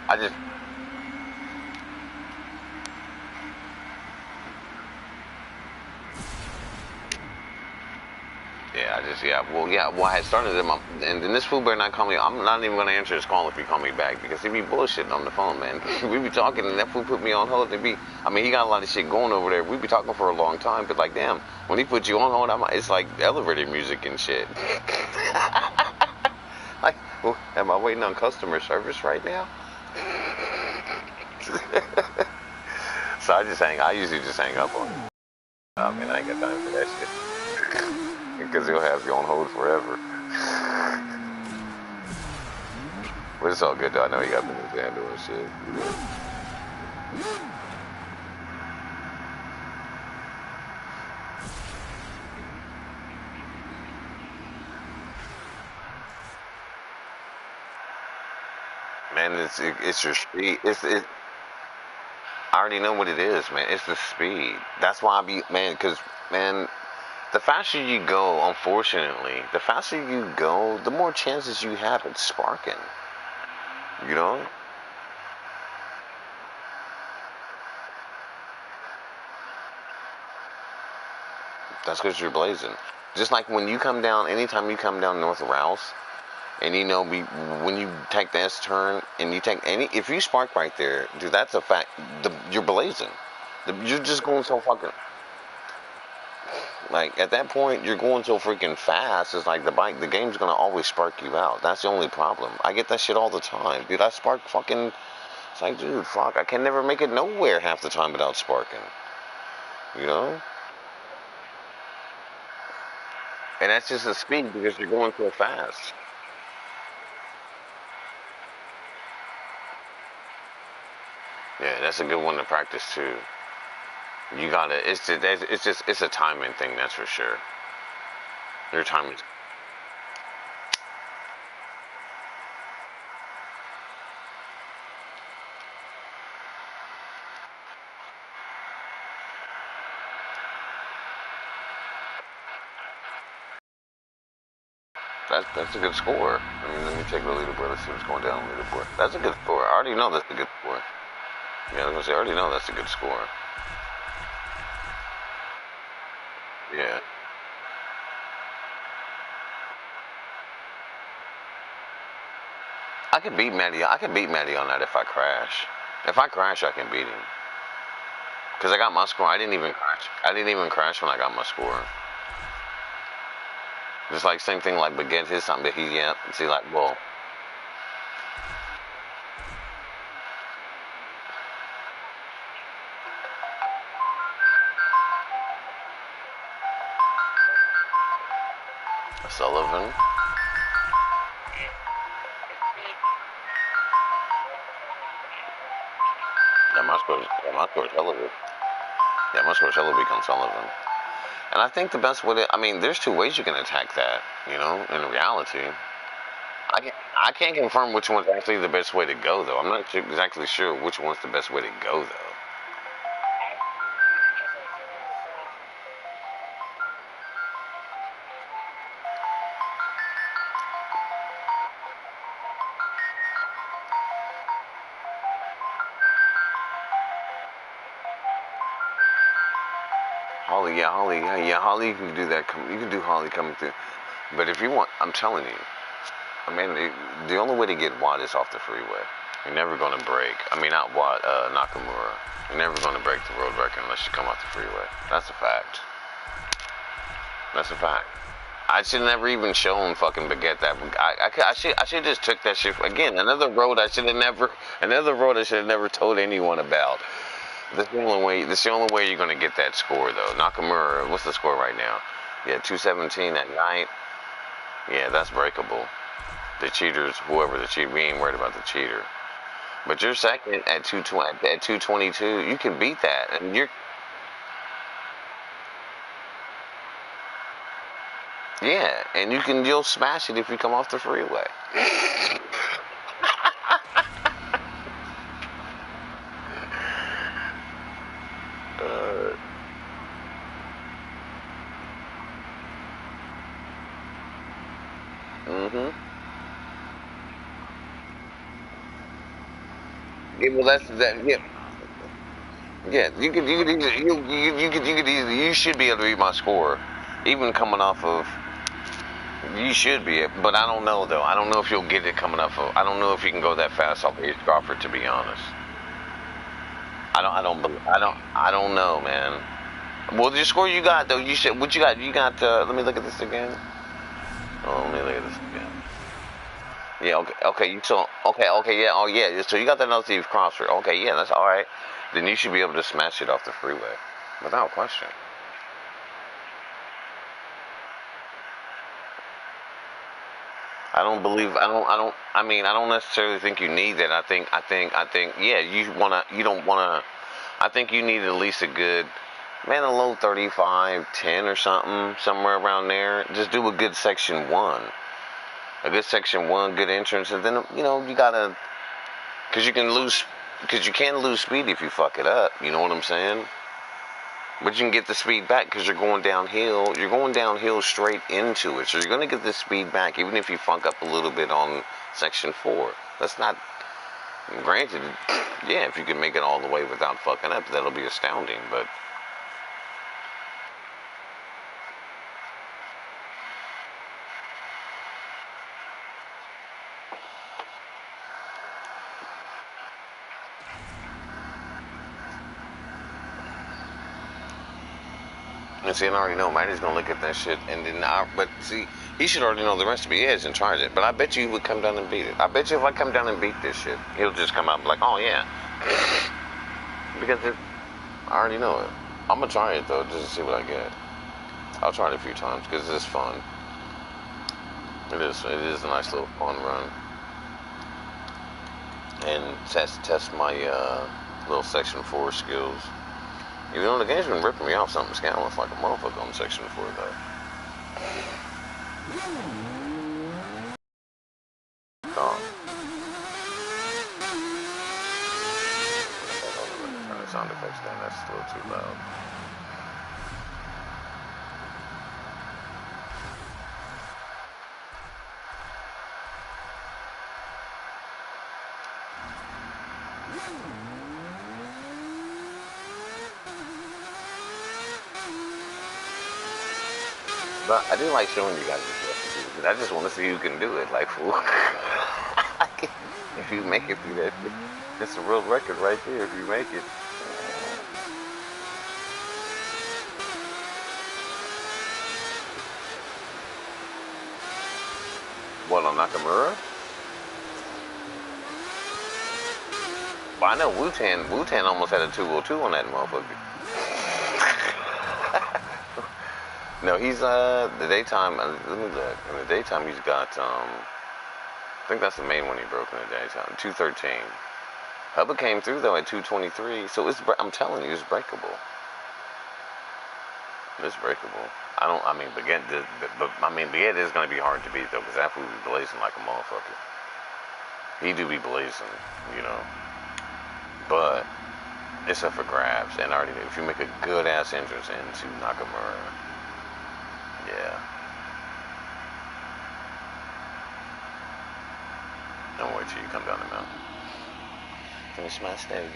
I just, well, I had started in my, and then this fool better not call me. I'm not even gonna answer his call if he call me back because he be bullshitting on the phone, man. We be talking, and that fool put me on hold. I mean, he got a lot of shit going over there. We be talking for a long time, but like, damn, when he put you on hold, it's like elevator music and shit. Like, well, am I waiting on customer service right now? So I usually just hang up on him. Oh man, I ain't got time for that shit. Because he'll have you on hold forever. But it's all good though. I know you got business to handle and shit. Man, it's your speed. I already know what it is, man. It's the speed. That's why I be, man, because, man, the faster you go, unfortunately, the faster you go, the more chances you have at sparking. You know? That's because you're blazing. Just like when you come down, anytime you come down North Rouse, and you know, when you take the S turn, and you take if you spark right there, dude, that's a fact. You're blazing. You're just going so fucking, like, at that point, you're going so freaking fast. It's like the game's gonna always spark you out. That's the only problem. I get that shit all the time, dude. I spark fucking. It's like, dude, fuck, I can never make it nowhere half the time without sparking. You know? And that's just the speed because you're going so fast. Yeah, that's a good one to practice too. You gotta. It's a timing thing. That's for sure. Your timing. That's a good score. I mean, let me check the leaderboard. Let's see what's going down on the leaderboard. That's a good score. I already know that's a good score. Yeah, I was gonna say I already know that's a good score. Yeah, I can beat Matty. I can beat Matty on that if I crash. If I crash, I can beat him. Cause I got my score. I didn't even crash. I didn't even crash when I got my score. Just like same thing like Baguette his something, but he yeah. See like well, Sullivan. My score's hella good. Yeah, my score's hella big on Sullivan. And I think the best way to, I mean, there's two ways you can attack that, you know, in reality. I can't confirm which one's actually the best way to go, though. I'm not exactly sure which one's the best way to go, though. Holly, yeah, Holly, yeah, Holly, you can do that. You can do Holly coming through. But if you want, I'm telling you, I mean, the only way to get Watt is off the freeway. You're never going to break. I mean, not Watt, Nakamura. You're never going to break the road record unless you come off the freeway. That's a fact. That's a fact. I should never even shown fucking Baguette that. I should just took that shit again. Another road I should have never told anyone about. That's the only way. That's the only way you're gonna get that score though. Nakamura, what's the score right now? Yeah, 217 at night. Yeah, that's breakable. The cheaters, whoever the cheater, we ain't worried about the cheater. But you're second at 222. You can beat that, and you're yeah, and you'll smash it if you come off the freeway. Uh, mm-hmm. Yeah, well, that's that. Yeah, yeah. You should be able to read my score, even coming off of. You should be, but I don't know though. I don't know if you'll get it coming off of. I don't know if you can go that fast off of Ace Crawford. To be honest, I don't know, man. Well, the score you got though. You said what you got. You got. Let me look at this again. Oh, let me look at this again. Yeah. Okay. Okay. You so okay. Okay. Yeah. Oh yeah. So you got that Steve Crawford. Okay. Yeah. That's all right. Then you should be able to smash it off the freeway, without question. I don't believe. I don't. I don't. I mean, I don't necessarily think you need that. I think. Yeah. You wanna. You don't wanna. I think you need at least a good, man, a low 35, 10 or something, somewhere around there. Just do a good section one. A good section one, good entrance, and then, you gotta, because you can lose, because you can lose speed if you fuck it up. You know what I'm saying? But you can get the speed back because you're going downhill. You're going downhill straight into it. So you're going to get the speed back even if you funk up a little bit on section four. That's not, granted, yeah, if you can make it all the way without fucking up, that'll be astounding. But and see, I already know Matty's gonna look at that shit, and then but see, he should already know the recipe. He is in charge of it. But I bet you he would come down and beat it. I bet you if I come down and beat this shit, he'll just come out and be like, oh yeah, because I already know it. I'm gonna try it though, just to see what I get. I'll try it a few times because it's fun. It is. It is a nice little fun run, and test my little section four skills. You know, the game's been ripping me off something scandalous like a motherfucker on section four though. Oh, turn the sound effects down. That's a little too loud. But I do like showing you guys this recipe because I just want to see who can do it. Like, fool. If you make it through that, it's a real record right there. If you make it. What, on Nakamura? Well, I know Wu-Tan almost had a 202 on that motherfucker. No, he's the daytime. Let me look. In the daytime, he's got I think that's the main one he broke in the daytime. 213. Hubba came through though at 223. So I'm telling you, it's breakable. It's breakable. I don't. I mean, Baguette is going to be hard to beat though, because that food is blazing like a motherfucker. He do be blazing, you know. But it's up for grabs, and already if you make a good ass entrance into Nakamura, yeah. Don't wait till you come down the mountain. Finish my stogie.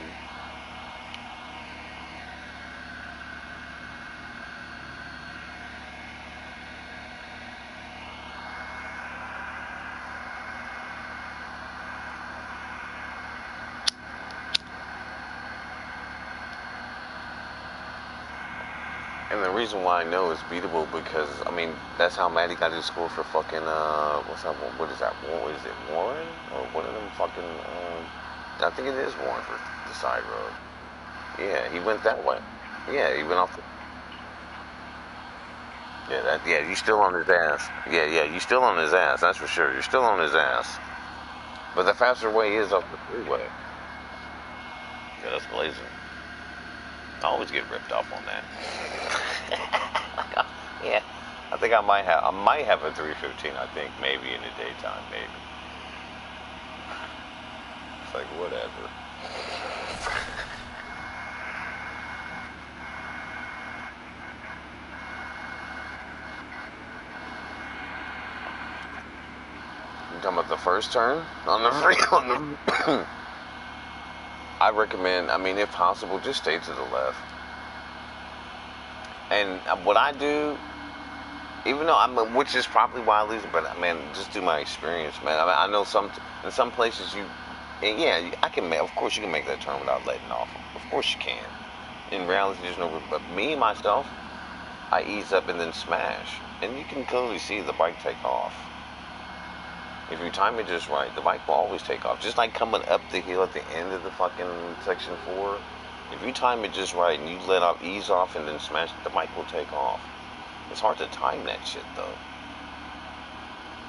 And the reason why I know it's beatable because I mean that's how Matty got his score for fucking what's that? What is that? Is it Warren or one of them fucking? I think it is Warren for the side road. Yeah, he went that way. Yeah, he went off. Yeah, you still on his ass. Yeah, you still on his ass. That's for sure. You're still on his ass. But the faster way is up the freeway. Yeah, that's blazing. I always get ripped off on that. Yeah, I might have a 315. I think maybe in the daytime, maybe. It's like whatever. You talking about the first turn on the free on the? I recommend, I mean, if possible, just stay to the left. And what I do, even though which is probably why I lose it, but man, just through my experience, man. I know in some places and yeah, I can make, of course you can make that turn without letting off. Of course you can. In reality, there's no, but me, myself, I ease up and then smash. And you can clearly see the bike take off. If you time it just right, the bike will always take off. Just like coming up the hill at the end of the fucking section 4. If you time it just right and you let off, ease off and then smash, the bike will take off. It's hard to time that shit though.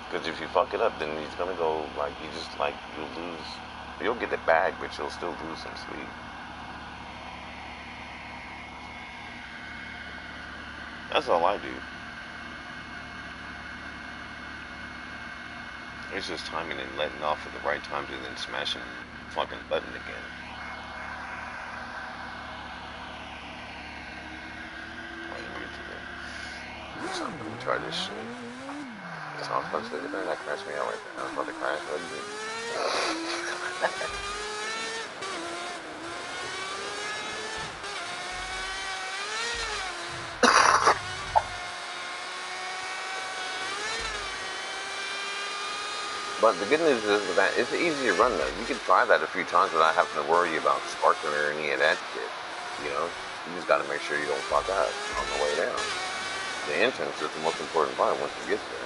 Because if you fuck it up, then he's gonna go like, you'll lose. You'll get it back, but you'll still lose some speed. That's all I do. It's just timing and letting off at the right times and then smashing the fucking button again. So I'm gonna try this shit. So I was about to say, that crashed me out right there. I was about to crash, what did you do? But the good news is that it's an easier run though. You can try that a few times without having to worry about sparking or any of that shit. You know, you just gotta make sure you don't fuck up on the way down. The entrance is the most important part once you get there.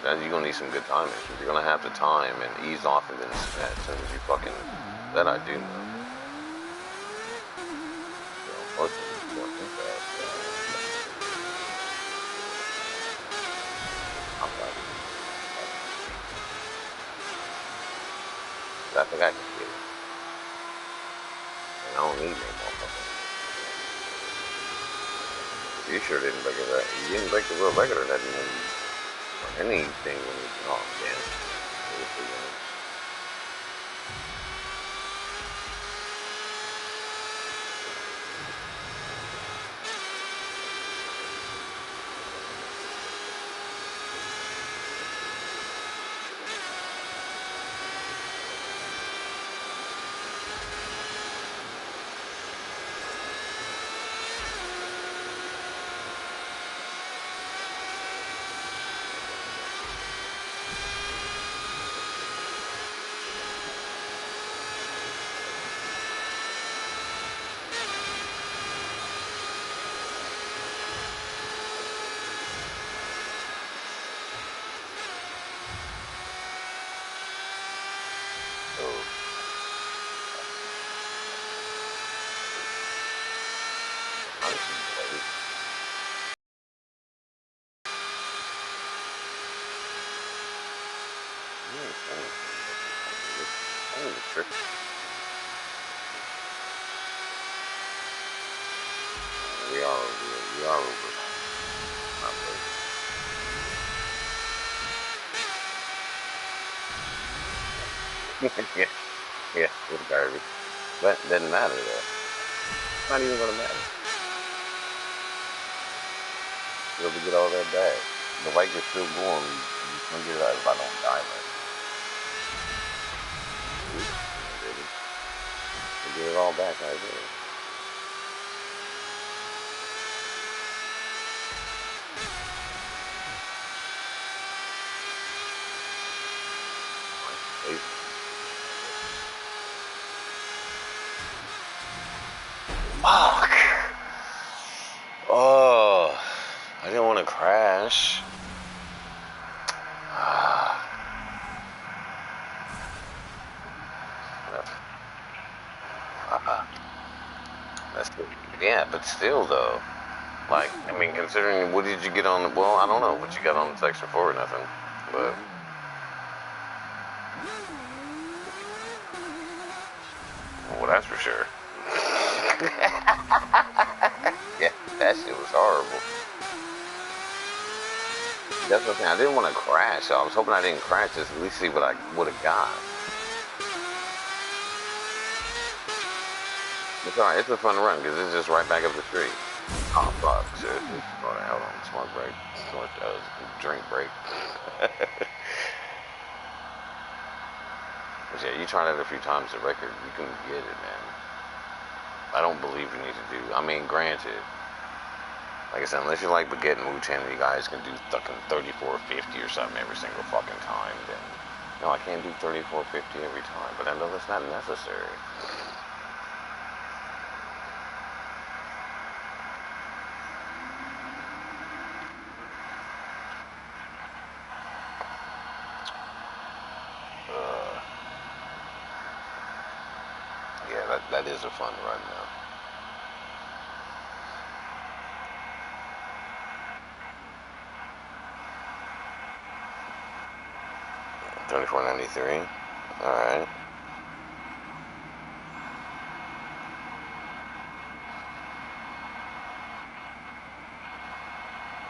Now you're gonna need some good timing. You're gonna have to time and ease off and then as soon as you fucking, that I do know. So, unfortunately, it's going too fast. I'm glad. I think I can get it. And I don't need no motherfucker. You sure didn't break it right. You didn't break the world record or nothing. Or anything when you, oh damn. We are over. Yeah, yeah, it's garbage. But it doesn't matter though. It's not even gonna matter. You'll get all that back. The bike is still going. You can get it out if I don't die, man. You get it all back right there. Fuck. Oh, I didn't want to crash. That's good. Yeah, but still though, like, I mean, considering what did you get on the, well, I don't know what you got on the section 4 or nothing, but well, that's for sure. Yeah, that shit was horrible. That's the thing. I didn't want to crash, so I was hoping I didn't crash. Just at least see what I would have got. It's alright. It's a fun run because it's just right back up the street. Oh fuck! Seriously, hold on. Smoke break. Drink break. But yeah, you try that a few times, the record, you can get it, man. I don't believe you need to do. I mean, granted, like I said, unless you like Baguette and Wu-Tang, you guys can do fucking 3450 or something every single fucking time. Then, no, I can't do 3450 every time. But I know that's not necessary. Uh, yeah, that is a fun run now. 3493. All right.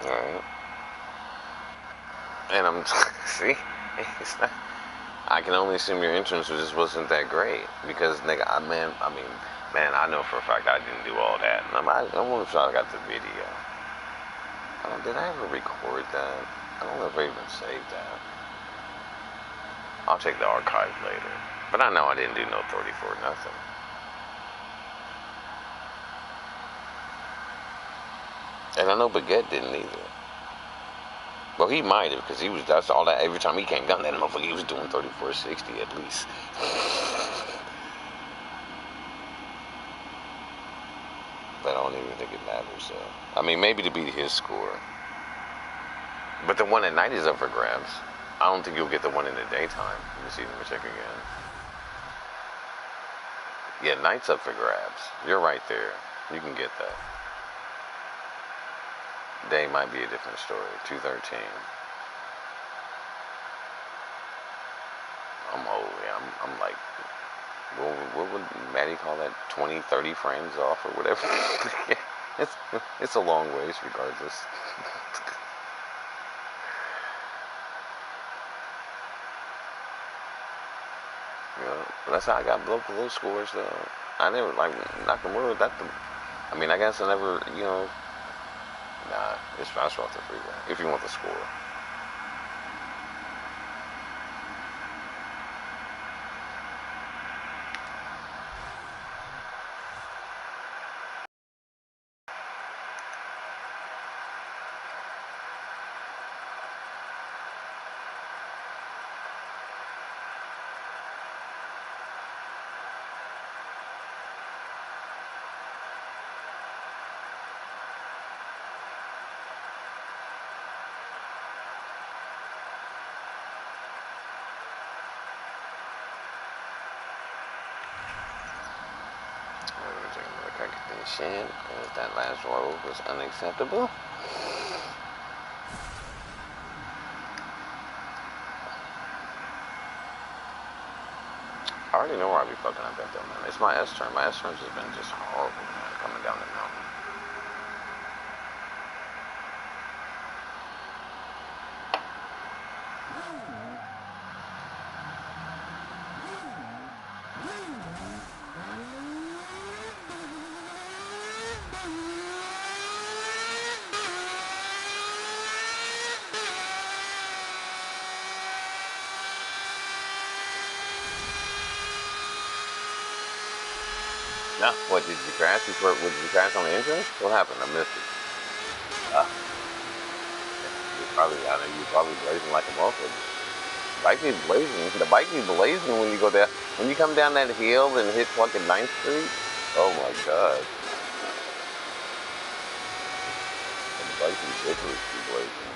All right. And I'm see, it's not. I can only assume your entrance just wasn't that great because nigga, man, I know for a fact I didn't do all that. And I wonder if I got the video. Did I ever record that? I don't know if I even saved that. I'll check the archive later. But I know I didn't do no 34 nothing. And I know Baguette didn't either. Well, he might have, because that's all that, every time he came down, that motherfucker, he was doing 3460 at least. But I don't even think it matters, so. I mean, maybe to beat his score. But the one at night is up for grabs. I don't think you'll get the one in the daytime. Let me see, let me check again. Yeah, night's up for grabs. You're right there. You can get that. Day might be a different story. 213. I'm old, yeah. I'm like, what would Maddie call that? 20, 30 frames off or whatever? it's a long ways regardless. Yeah, that's how I got both of those scores though. I never, like, Nakamura, I guess I never, nah, it's faster off the freeway, if you want the score. Recognition, because that last roll was unacceptable. I already know where I'll be fucking up at though, man. It's my S turn. My S turns has been just horrible, man, coming down the mountain. No, what, did you crash before? Did you crash on the entrance? What happened? I missed it. Uh, I know you probably blazing like a motherfucker. Bike be blazing. The bike be blazing when you go down. When you come down that hill and hit fucking 9th Street. Oh my god. The bike be ridiculously blazing.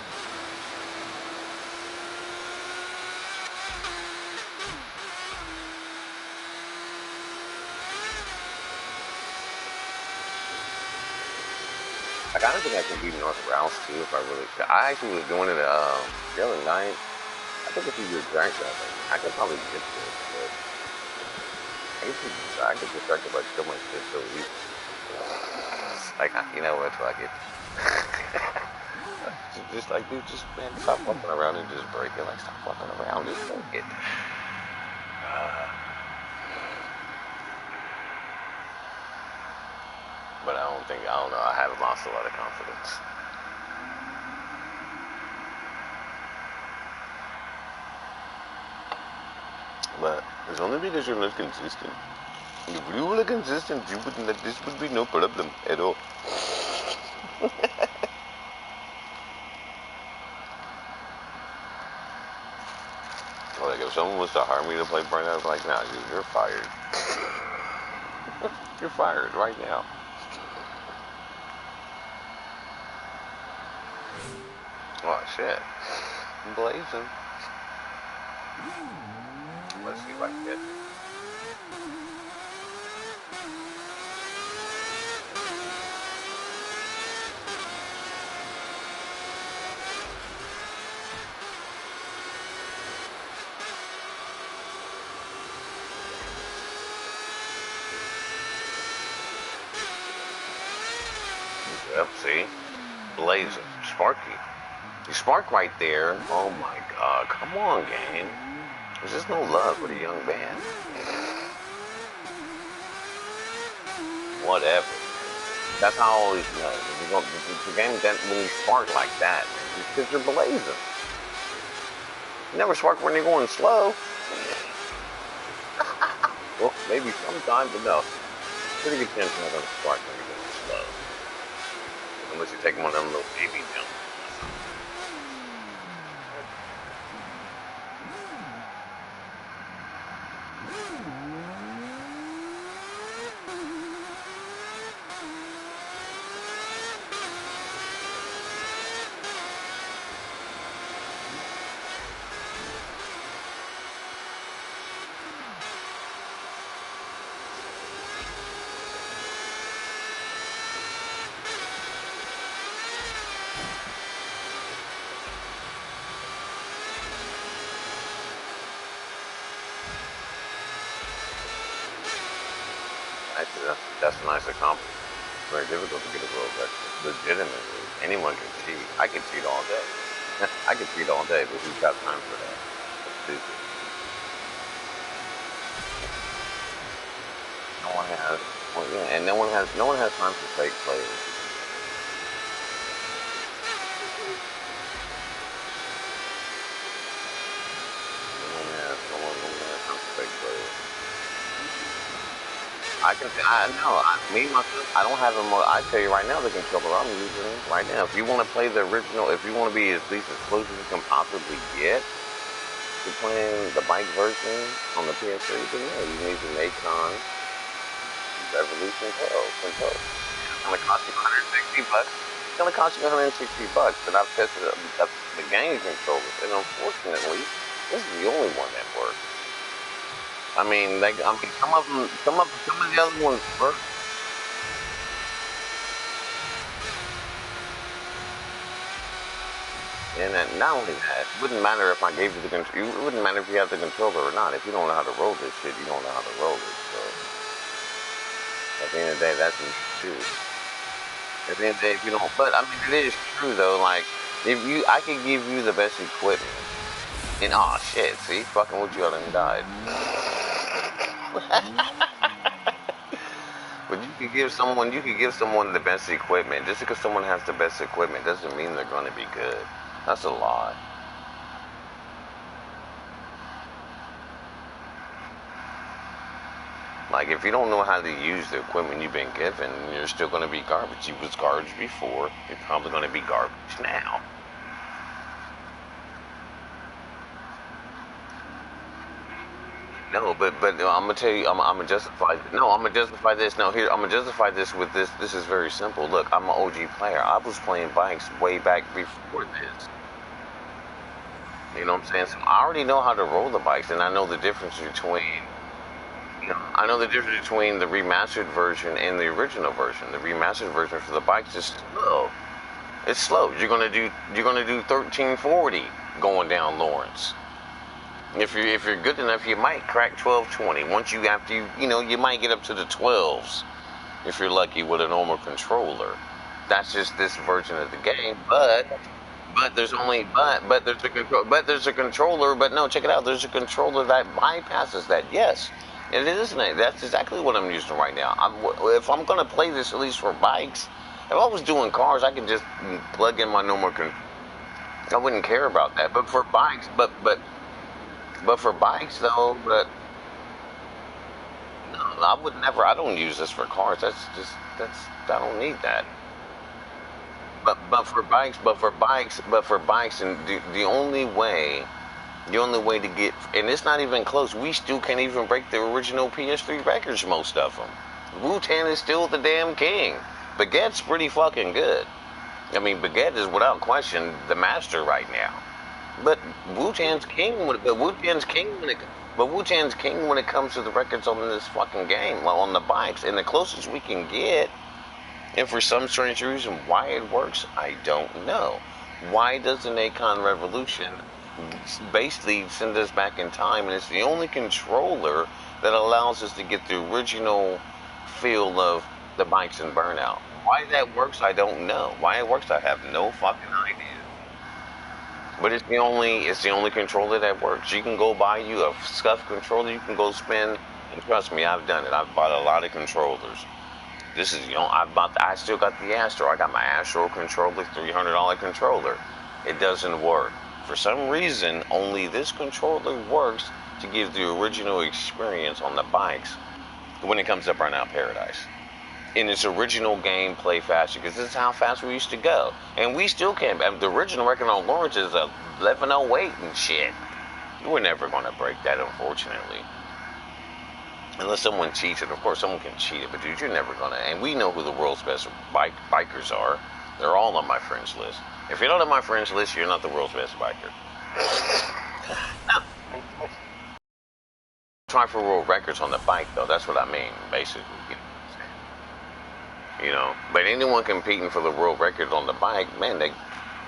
I kind of think I can beat North Rouse too if I really. I actually was doing it the other night. I think if you do drag shopping, I could probably get this, but I get distracted by so much shit so easy. Like, you know what, fuck it. just like, dude, just, man, stop fucking around and just break it. Like, stop fucking around, just break it. But I don't know, I haven't lost a lot of confidence. But It's only because you're not consistent. If you were consistent, you wouldn't. This would be no problem at all. Like if someone was to hire me to play Burnout, like, nah, you're fired. You're fired right now. Oh shit, I'm blazing. Let's see if I can get it. Yep, see? Blazing. Sparky. You spark right there. Oh my god. Come on, game. There's just no love for the young man. Whatever. That's how I always know. The game, that when you spark like that, it's because you're blazing. You never spark when you're going slow. Well, maybe sometimes, but no. Pretty good chance you're not going to spark when you're going slow. Unless you take one of them little baby jumps. Actually, that's a nice accomplishment. It's very difficult to get a world record. Legitimately, anyone can cheat. I can cheat all day. I can cheat all day, but who's got time for that? That's stupid. No one has. Well, yeah, and no one has time for fake players. No one has time for fake players. Me myself, I don't have a I tell you right now, the controller I'm using right now. If you want to play the original, if you want to be at least as close as you can possibly get to playing the bike version on the PS3, then yeah, you need an Akon Revolution 12 controller. It's gonna cost you $160. It's gonna cost you $160, and I've tested the game controller, and unfortunately, this is the only one that works. I mean, some of the other ones work. And not only that, it wouldn't matter if I gave you the control. It wouldn't matter if you have the controller or not. If you don't know how to roll this shit, you don't know how to roll it. So at the end of the day, that's what you do. At the end of the day, if you don't, but I mean, it is true though. Like, I could give you the best equipment, and oh shit, see, fucking with you, I done died. But you could give someone the best equipment. Just because someone has the best equipment doesn't mean they're going to be good. That's a lie. Like, if you don't know how to use the equipment you've been given, you're still going to be garbage. You was garbage before, you're probably going to be garbage now. No, but I'm gonna tell you, I'm gonna justify. No, I'm gonna justify this. No, here I'm gonna justify this with this. This is very simple. Look, I'm an OG player. I was playing bikes way back before this. You know what I'm saying? So I already know how to roll the bikes, and I know the difference between. I know the difference between the remastered version and the original version. The remastered version for the bikes is slow. It's slow. You're gonna do 1340 going down Lawrence. If you're good enough, you might crack 1220. Once you might get up to the 12s if you're lucky with a normal controller. That's just this version of the game. There's a controller. But no, check it out. There's a controller that bypasses that. Yes, it isn't it. That's exactly what I'm using right now. If I'm gonna play this at least for bikes, if I was doing cars, I could just plug in my normal. I wouldn't care about that. But for bikes, but for bikes though, I would never. I don't use this for cars. That's I don't need that. But for bikes, and the only way to get, and it's not even close. We still can't even break the original PS3 records. Most of them. Wu-Tang is still the damn king. Baguette's pretty fucking good. I mean, Baguette is without question the master right now. But Wu-Tang's king. But Wu-Tang's king when it comes to the records on this fucking game, well, on the bikes, and the closest we can get. And for some strange reason, why it works, I don't know. Why doesn't Akon Revolution basically send us back in time? And it's the only controller that allows us to get the original feel of the bikes in Burnout. Why that works, I don't know. Why it works, I have no fucking idea. But it's the only controller that works. You can go buy you a scuffed controller, you can go spend, and trust me, I've done it. I've bought a lot of controllers. This is, I still got the Astro. I got my Astro controller, $300 controller. It doesn't work. For some reason, only this controller works to give the original experience on the bikes when it comes to Burnout Paradise. In its original gameplay fashion, because this is how fast we used to go. And we still can't. The original record on Lawrence is 11:08 and shit. We're never going to break that, unfortunately. Unless someone cheats it. Of course, someone can cheat it, but dude, you're never gonna. And we know who the world's best bikers are. They're all on my friends list. If you're not on my friends list, you're not the world's best biker. No. Try for world records on the bike, though. That's what I mean, basically. But anyone competing for the world record on the bike, man,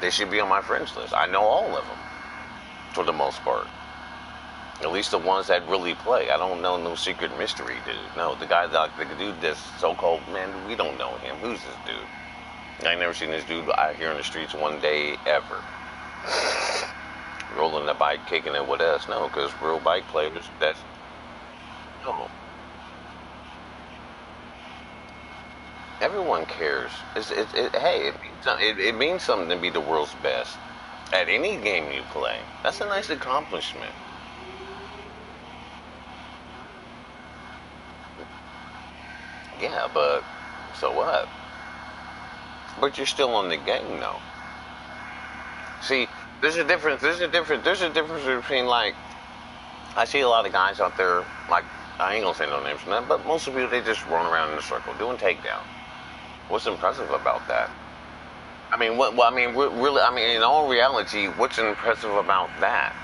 they should be on my friends list. I know all of them, for the most part. At least the ones that really play. I don't know no secret mystery dude. No, the dude that's so-called, man, we don't know him. Who's this dude? I ain't never seen this dude out here in the streets one day ever. Rolling the bike, kicking it with us. No, because real bike players, no. Everyone cares. Hey, it means something to be the world's best at any game you play. That's a nice accomplishment. Yeah, but so what? But you're still on the game, though. See, there's a difference. There's a difference between, like, I see a lot of guys out there, like, I ain't gonna say no names from that, but most of the people, they just run around in a circle doing takedown. What's impressive about that? I mean, really, in all reality, what's impressive about that?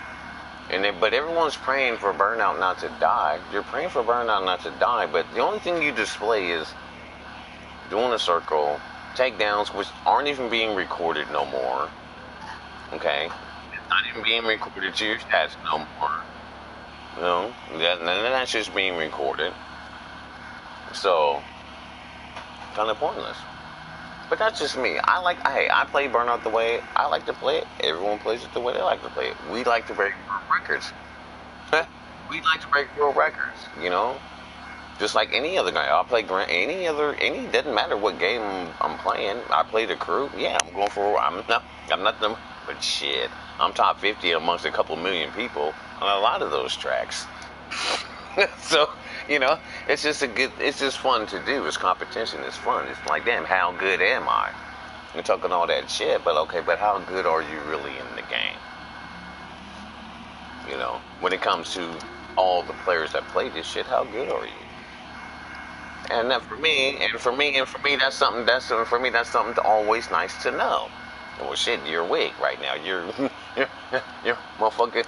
But everyone's praying for Burnout not to die. You're praying for Burnout not to die, but the only thing you display is doing a circle, takedowns, which aren't even being recorded no more. Okay? It's not even being recorded to your stats no more. None of that's just being recorded. So, kind of pointless. But that's just me. I play Burnout the way I like to play it. Everyone plays it the way they like to play it. We like to break world records. We like to break world records, Just like any other guy. I'll play doesn't matter what game I'm playing. I play the crew. Yeah, I'm going for, I'm not them, but shit. I'm top 50 amongst a couple million people on a lot of those tracks. So, it's just fun to do. It's competition. It's fun. It's like, damn, how good am I? You're talking all that shit, but okay, but how good are you really in the game? When it comes to all the players that play this shit, how good are you? And that for me, that's something to always nice to know. Well, shit, you're weak right now. You're motherfucker.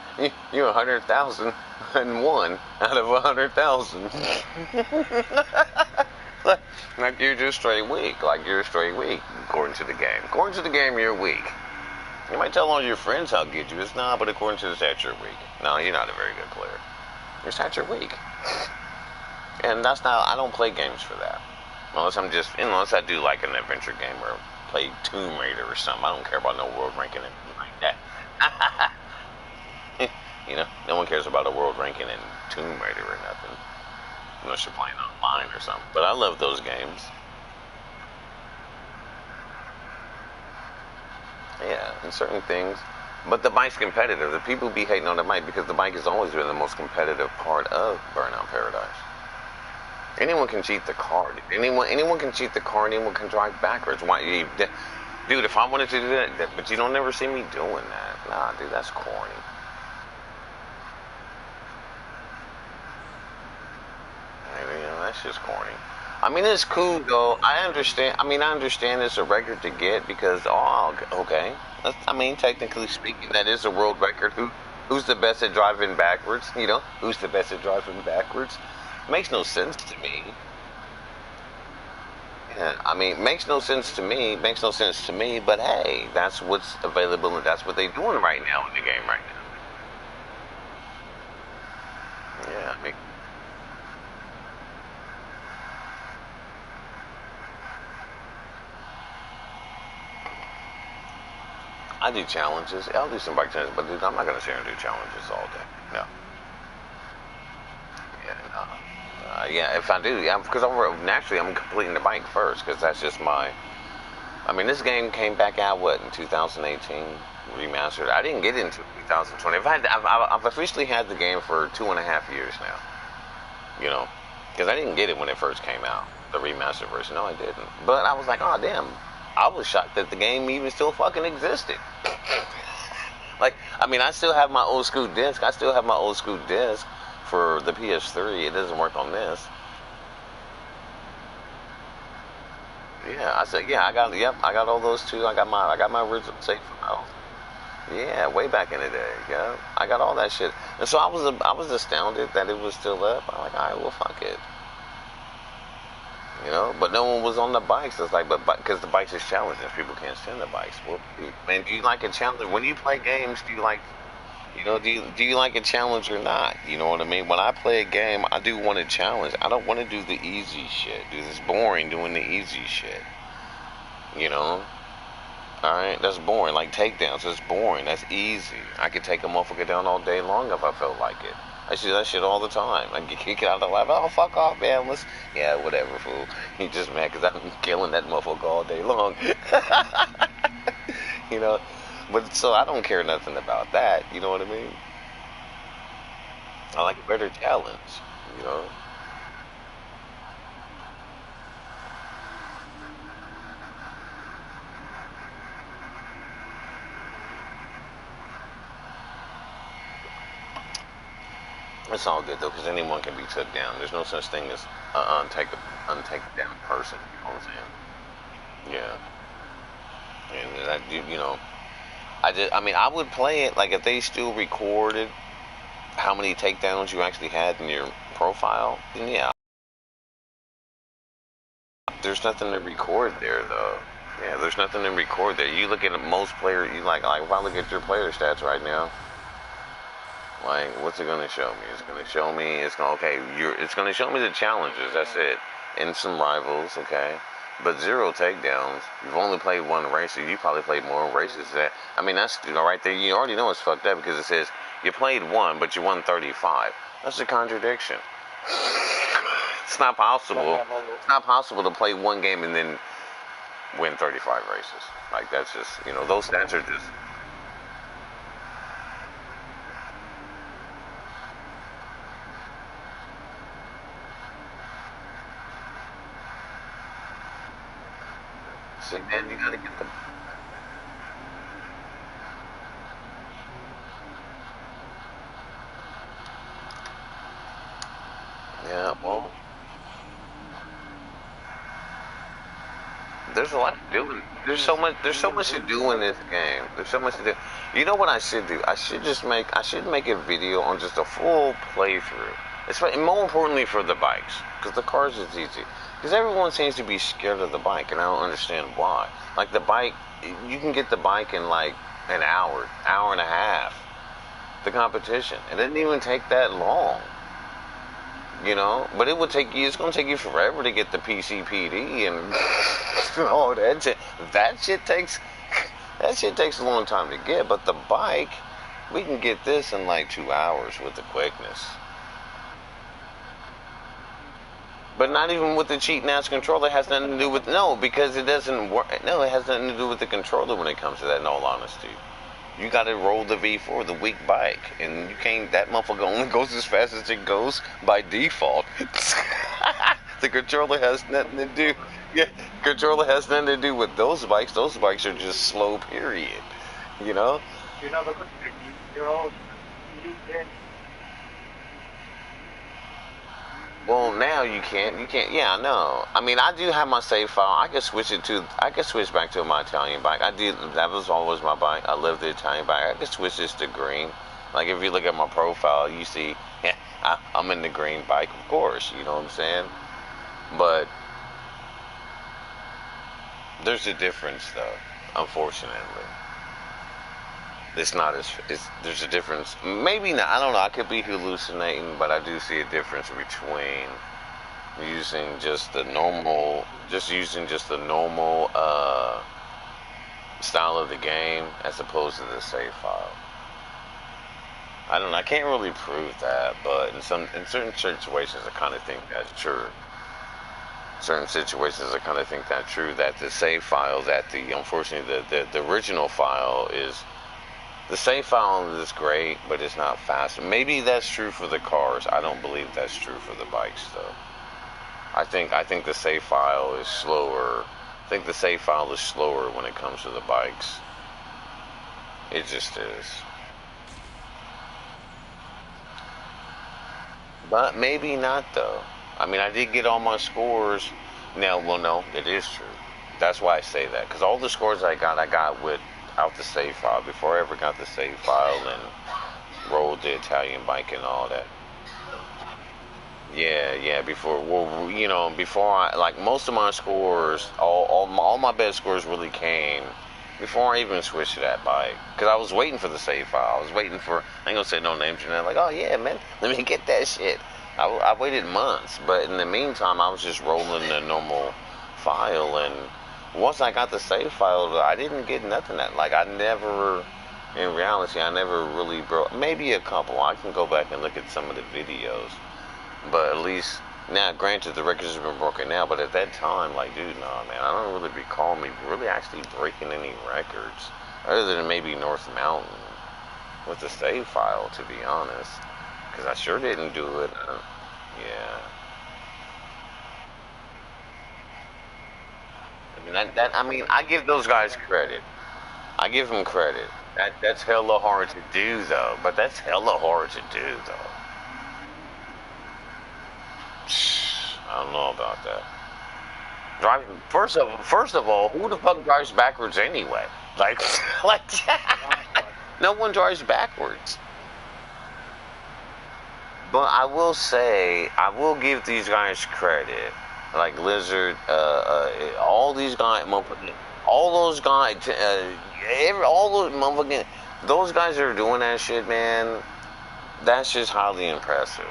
You're 100,001 out of 100,000. Like you're just straight weak. Like you're straight weak, according to the game. According to the game, you're weak. You might tell all your friends how good you is, but according to the stats, you're weak. No, you're not a very good player. Your stats are weak. And that's not, I don't play games for that. Unless I do like an adventure game or play Tomb Raider or something. I don't care about no world ranking and anything like that. No one cares about a world ranking in Tomb Raider or nothing. Unless you're playing online or something. But I love those games. Yeah, and certain things. But the bike's competitive. The people be hating on the bike because the bike has always been the most competitive part of Burnout Paradise. Anyone can cheat the car. Anyone can cheat the car. Anyone can drive backwards. Why, dude? If I wanted to do that, but you don't ever see me doing that. Nah, dude, that's corny. That's just corny. I mean, it's cool though. I understand. I mean, I understand it's a record to get because, oh, okay. I mean, technically speaking, that is a world record. Who's the best at driving backwards? Who's the best at driving backwards? Makes no sense to me. Yeah, I mean, makes no sense to me. Makes no sense to me. But hey, that's what's available, and that's what they're doing right now in the game right now. Yeah, I mean, I do challenges. I'll do some bike challenges, but dude, I'm not gonna sit here and do challenges all day. No. Yeah, no. Yeah, if I do, yeah, because naturally I'm completing the bike first, because that's just my. I mean, this game came back out what in 2018, remastered. I didn't get into 2020. I've officially had the game for 2.5 years now. You know, because I didn't get it when it first came out, the remastered version. No, I didn't. But I was like, oh damn, I was shocked that the game even still fucking existed. Like, I mean, I still have my old school disc. I still have my old school disc for the PS3. It doesn't work on this. Yeah, I said, yeah, yep, I got all those too. I got my original safe files. Yeah, way back in the day. Yeah, I got all that shit. And so I was astounded that it was still up. I'm like, all right, well, fuck it. But no one was on the bikes. It's like, but because the bikes is challenging, people can't stand the bikes. Well, man, do you like a challenge? When you play games, do you like, do you like a challenge or not? You know what I mean? When I play a game, I do want a challenge. I don't want to do the easy shit. Dude, it's boring doing the easy shit. You know? Alright, that's boring. Like takedowns, that's boring. That's easy. I could take a motherfucker down all day long if I felt like it. I see that shit all the time. I get kicked out of the life. Oh, fuck off, man. Yeah, whatever, fool. You just mad because I'm killing that motherfucker all day long. you know? But so I don't care nothing about that. You know what I mean? I like a better challenge. You know? It's all good though, because anyone can be took down. There's no such thing as an untaken down person. You know what I'm saying? Yeah, and that I mean, I would play it like if they still recorded how many takedowns you actually had in your profile. Then yeah, there's nothing to record there though. Yeah, there's nothing to record there. You look at most players, you like if I look at your player stats right now. Like, what's it gonna show me? It's gonna show me. It's gonna show me the challenges. That's it, and some rivals. Okay, but zero takedowns. You've only played one race. So you probably played more races. I mean, that's right there. You already know it's fucked up because it says you played one, but you won 35. That's a contradiction. It's not possible. It's not possible to play one game and then win 35 races. Like that's just those stats are just. See, man, you gotta get the. Yeah, well, there's a lot to do. There's so much. There's so much to do in this game. There's so much to do. You know what I should do? I should make a video on just a full playthrough. It's more importantly for the bikes, because the cars is easy. Because everyone seems to be scared of the bike, and I don't understand why. Like the bike, you can get the bike in like an hour and a half. The competition. It didn't even take that long. But it would take you. It's gonna take you forever to get the PCPD and all that shit. That shit takes a long time to get. But the bike, we can get this in like 2 hours with the quickness. But not even with the cheat NAS controller. It has nothing to do with because it doesn't work. No, it has nothing to do with the controller when it comes to that. In all honesty, you got to roll the V4, the weak bike, and you can't. That motherfucker only goes as fast as it goes by default. The controller has nothing to do. Yeah, controller has nothing to do with those bikes. Those bikes are just slow. Period. You know. Well, now you can't. You can't. Yeah, I know. I mean, I do have my save file. I can switch it to. I can switch back to my Italian bike. I did. That was always my bike. I love the Italian bike. I can switch this to green. Like if you look at my profile, you see, yeah, I'm in the green bike, of course. You know what I'm saying? But there's a difference, though. Unfortunately, it's not as. There's a difference. Maybe not. I don't know. I could be hallucinating, but I do see a difference between using just the normal, style of the game as opposed to the save file. I don't know. I can't really prove that, but in certain situations, I kind of think that's true. Certain situations, I kind of think that's true. That the save file, that the unfortunately the original file is the save file is great, but it's not fast. Maybe that's true for the cars. I don't believe that's true for the bikes, though. I think the save file is slower. I think the save file is slower when it comes to the bikes. It just is. But maybe not though. I mean, I did get all my scores. Now, well, no, it is true. That's why I say that, because all the scores I got without the save file. Before I ever got the save file and rolled the Italian bike and all that. Yeah, yeah. Before, well, before I like most of my scores, all my best scores really came before I even switched to that bike. Cause I was waiting for the save file. I was waiting for. I ain't gonna say no names. And they're like, oh yeah, man, let me get that shit. I waited months, but in the meantime, I was just rolling the normal file. And once I got the save file, I didn't get nothing. That like I never. In reality, I never really broke. Maybe a couple. I can go back and look at some of the videos. But at least now, granted, the records have been broken now. But at that time, like, dude, nah, man, I don't really recall me really actually breaking any records other than maybe North Mountain with the save file, to be honest, because I sure didn't do it. Yeah, I mean I give those guys credit. I give them credit. That's hella hard to do, though. But that's hella hard to do, though. I don't know about that. Driving first of all, who the fuck drives backwards anyway? Like, like, no one drives backwards. But I will say, I will give these guys credit, like Lizard, all these guys, all those guys, all those motherfucking, those guys that are doing that shit, man. That's just highly impressive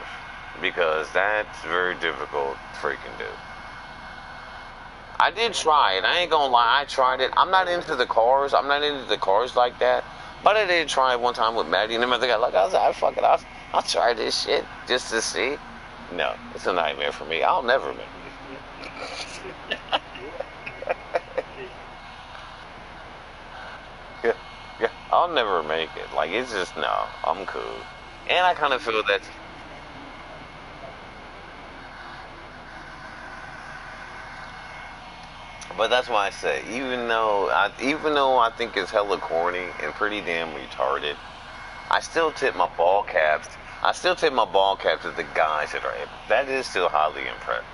because that's very difficult to freaking do. I did try it. I ain't gonna lie. I tried it. I'm not into the cars. I'm not into the cars like that. But I did try it one time with Maddie and them. I think I was like, fuck it. I'll try this shit just to see. No, it's a nightmare for me. I'll never make it. Yeah, yeah. I'll never make it. Like, it's just, no. I'm cool. And I kind of feel that. But that's why I say, even though I think it's hella corny and pretty damn retarded, I still tip my ball caps. I still tip my ball caps to the guys that are able. That is still highly impressive.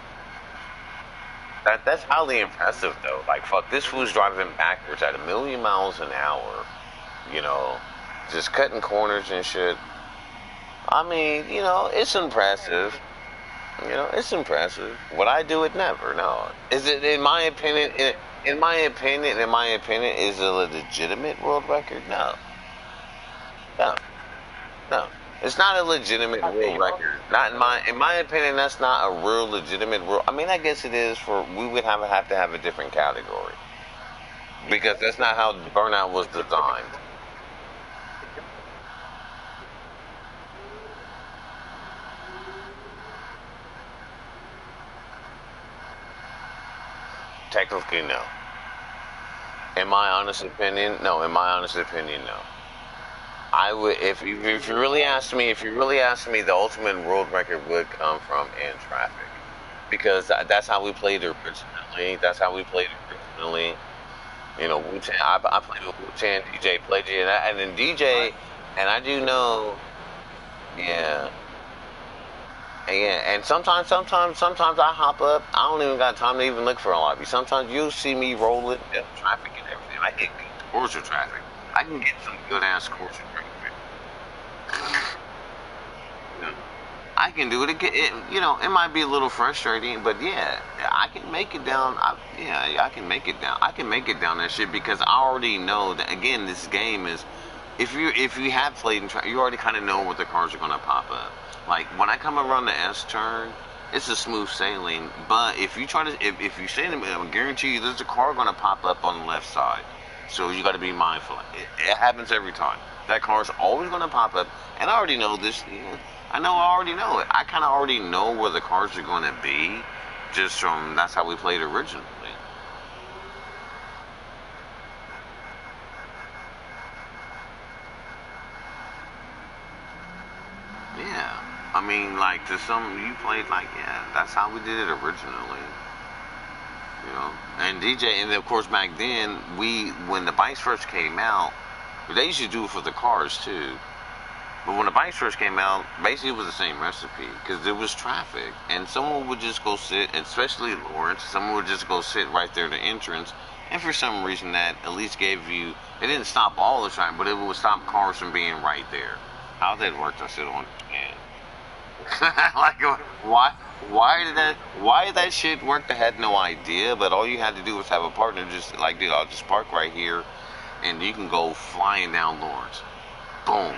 That's highly impressive though. Like fuck, this fool's driving backwards at a million miles an hour. You know, just cutting corners and shit. I mean, it's impressive. It's impressive. Would I do it? Never. No. Is it, in my opinion? In my opinion, is it a legitimate world record? No. No. No. It's not a legitimate world record. Not in my opinion. That's not a real legitimate world. I mean, I guess it is for. We would have to have a different category because that's not how Burnout was designed. Technically, no. In my honest opinion, no. In my honest opinion, no. I would, if you really ask me, the ultimate world record would come from in traffic. because that's how we played originally. That's how we played originally. You know, Wu Tang. I played with Wu Tang, DJ played it, and then DJ, and I do know, yeah. And yeah, and sometimes I hop up. I don't even got time to even look for a lobby. Sometimes you'll see me rolling traffic and everything. I get scores of traffic. I can get some good ass scores of traffic. You know, I can do it again. You know, it might be a little frustrating, but yeah, I can make it down. Yeah, I can make it down. I can make it down that shit because I already know that. Again, this game is. If you have played and you already kind of know what the cars are gonna pop up. Like when I come around the S turn, it's a smooth sailing. But if you try to, if you say to me, I guarantee you, there's a car gonna pop up on the left side. So you got to be mindful. It happens every time. That car's always gonna pop up, and I already know this. I already know it. I kind of already know where the cars are gonna be, just from that's how we played originally. Yeah. I mean, like to some you played like yeah, that's how we did it originally. You know, and DJ, and of course back then we when the bikes first came out, they used to do it for the cars too. But when the bikes first came out, basically it was the same recipe because there was traffic, and someone would just go sit, especially Lawrence. Someone would just go sit right there at the entrance, and for some reason that at least gave you. It didn't stop all the time, but it would stop cars from being right there. How that worked, I still don't understand. Like why why did that shit work? I had no idea, but all you had to do was have a partner just like dude, I'll just park right here and you can go flying down Lawrence. Boom.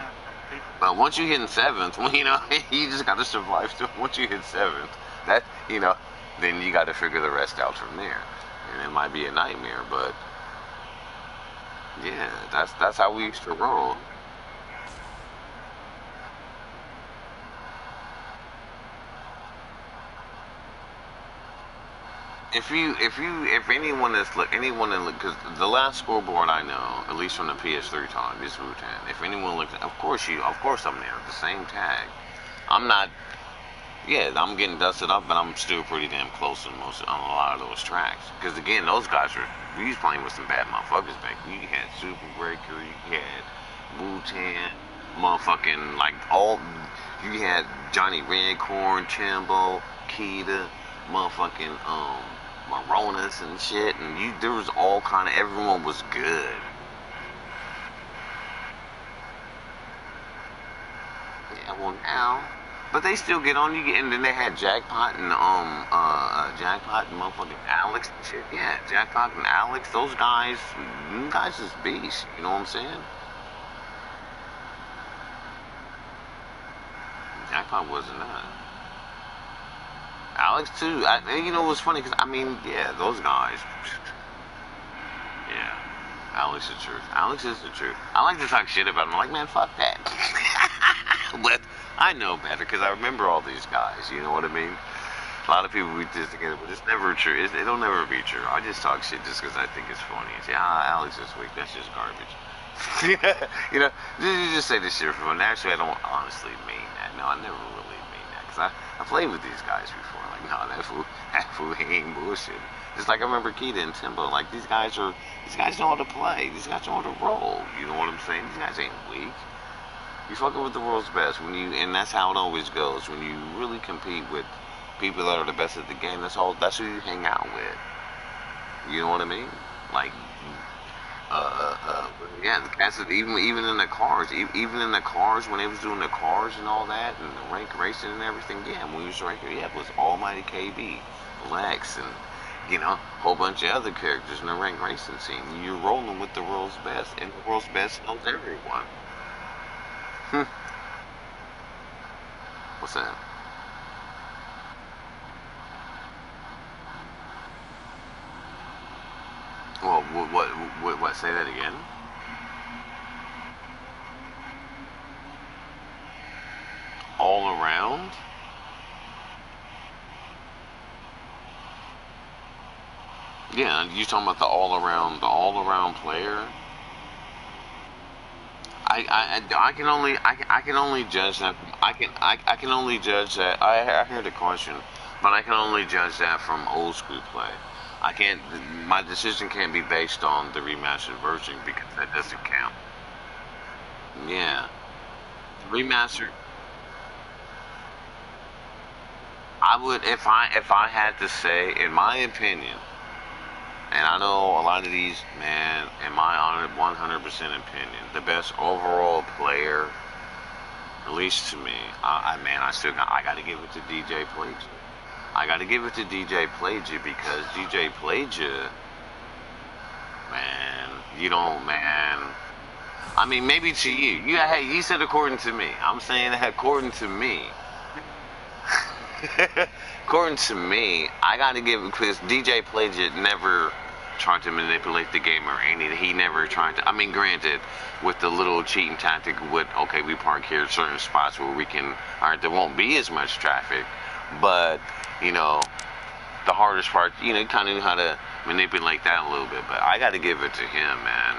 But once you hit in seventh, well, you know, you just gotta survive. So once you hit seventh, that you know, then you gotta figure the rest out from there. And it might be a nightmare, but yeah, that's how we used to roll. If anyone is look anyone in because the last scoreboard I know, at least from the PS3 time, is Wu-Tang. If anyone looks, of course I'm there, the same tag. I'm not, yeah, I'm getting dusted up, but I'm still pretty damn close on a lot of those tracks. Because again, those guys were, we was playing with some bad motherfuckers back. You had Super Breaker, you had Wu-Tang, motherfucking like all, you had Johnny Redcorn, Timbo, Keita, motherfucking Maronas and shit, and there was all kind of everyone was good. Yeah, well now, but they still get on you, and then they had Jackpot and motherfucking Alex and shit. Yeah, Jackpot and Alex, you guys is beasts. You know what I'm saying? Jackpot wasn't that. Alex too. You know what's funny? Because I mean, yeah, those guys. Yeah, Alex is the truth. Alex is the truth. I like to talk shit about him. I'm like, man, fuck that. But I know better because I remember all these guys. You know what I mean? A lot of people we just together, but it's never true. It'll never be true. I just talk shit just because I think it's funny. And say, Alex is weak. That's just garbage. You know, you just say this shit for fun. Actually, I don't honestly mean that. No, I never really mean that because I played with these guys before. Like, no, that fool ain't bullshit. Just like I remember Keita and Timbo. Like these guys know how to play. These guys know how to roll. You know what I'm saying? These guys ain't weak. You fucking with the world's best and that's how it always goes. When you really compete with people that are the best at the game, that's who you hang out with. You know what I mean? Like, yeah, the cats even in the cars, even in the cars when they was doing the cars and all that, and the rank racing and everything. Yeah, when we was right here, yeah, it was Almighty KB, Lex, and you know, a whole bunch of other characters in the rank racing scene. You're rolling with the world's best, and the world's best knows everyone. What's that? Well, what? Say that again. All around. Yeah, you talking about the all around player. I can only judge that. I can only judge that. I heard the question. but I can only judge that from old school play. I can't. My decision can't be based on the remastered version because that doesn't count. Yeah, remastered. I would if I had to say, in my opinion, and I know a lot of these, man, in my 100% opinion, the best overall player, at least to me, I got to give it to DJ Plague. I got to give it to DJ Plague because DJ Plague, man, you don't, man. I mean, maybe to you. Hey, you said according to me. I'm saying that according to me. According to me, I got to give it because DJ Plague never tried to manipulate the game or anything. He never tried to. I mean, granted, with the little cheating tactic, with okay, we park here at certain spots where we can. All right, there won't be as much traffic, but you know, the hardest part, you know, kind of knew how to manipulate that a little bit. But I got to give it to him, man.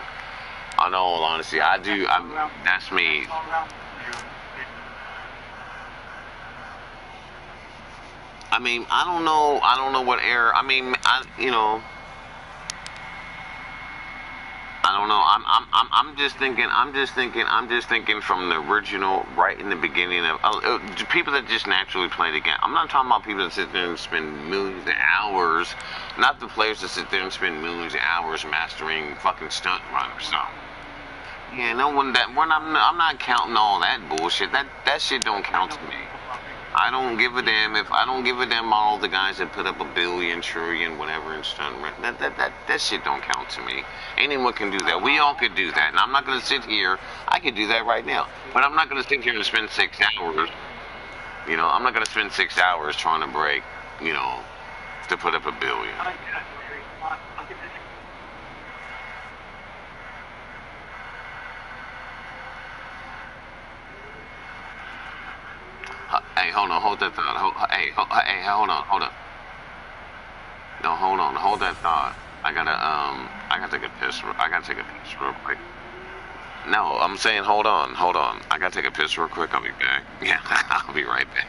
I know, all honesty, I do. That's me. I mean, I don't know. I don't know what error. I mean, you know, I don't know. I'm just thinking. I'm just thinking from the original, right in the beginning of people that just naturally play the game. I'm not talking about people that sit there and spend millions of hours. Not the players that sit there and spend millions of hours mastering fucking stunt run or something. Yeah, no one that. I'm not counting all that bullshit. That shit don't count to me. I don't give a damn if I don't give a damn all the guys that put up a billion, trillion, whatever in stunt rent. That shit don't count to me. Anyone can do that. We all could do that. And I'm not gonna sit here. I could do that right now. But I'm not gonna sit here and spend 6 hours. You know, I'm not gonna spend 6 hours trying to break. You know, to put up a billion. Hey, hold on, hold that thought. Hey, hold on, hold on. No, hold on, hold that thought. I gotta take a piss. I gotta take a piss real quick. No, I'm saying hold on, hold on. I gotta take a piss real quick. I'll be back. Yeah, I'll be right back.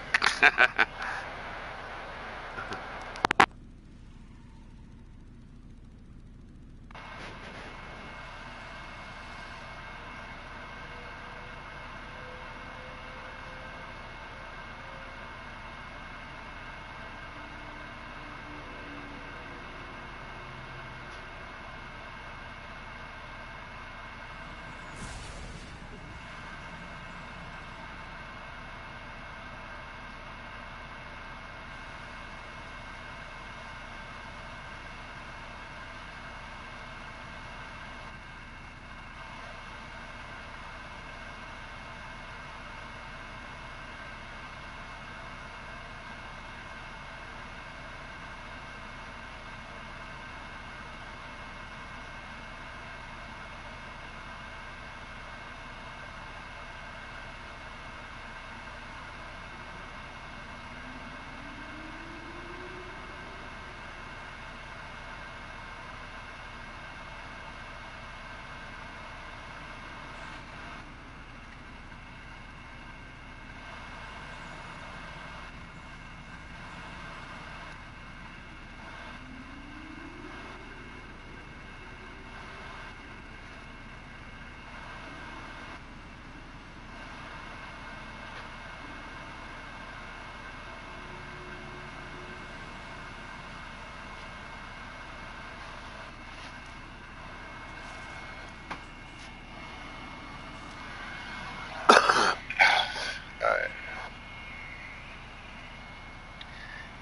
All right.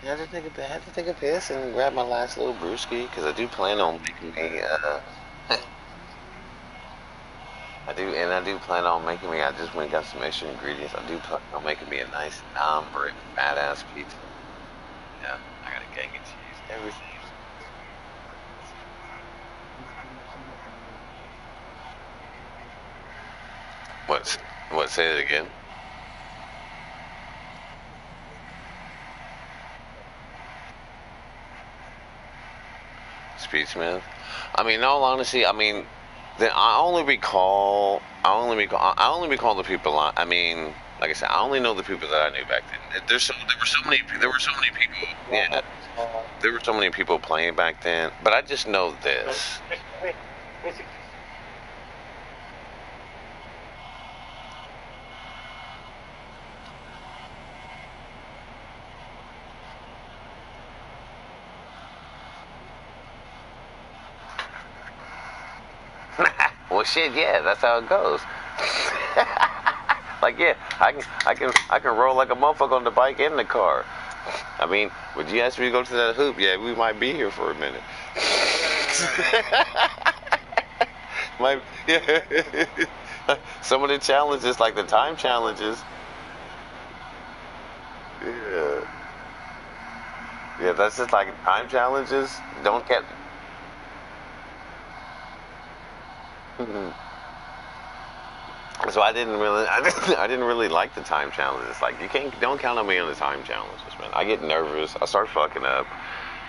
I had to take a piss and grab my last little brewski because I do plan on making me. I do plan on making me. I just went and got some extra ingredients. I do plan on making me a nice non-brick, badass pizza. Yeah, I got a cake and cheese, everything. What's what? Say it again. Speedsmith. I mean, in all honesty, I mean, I only recall the people. I mean, like I said, I only know the people that I knew back then. There were so many people. Yeah, there were so many people playing back then. But I just know this. Well, shit, yeah, that's how it goes. Like, yeah, I can roll like a motherfucker on the bike and the car. I mean, would you ask me to go to that hoop? Yeah, we might be here for a minute. Might, yeah. Some of the challenges, like the time challenges. Yeah, yeah, that's just like time challenges. Don't get. So I didn't really like the time challenges. Like don't count on me on the time challenges, man. I get nervous. I start fucking up,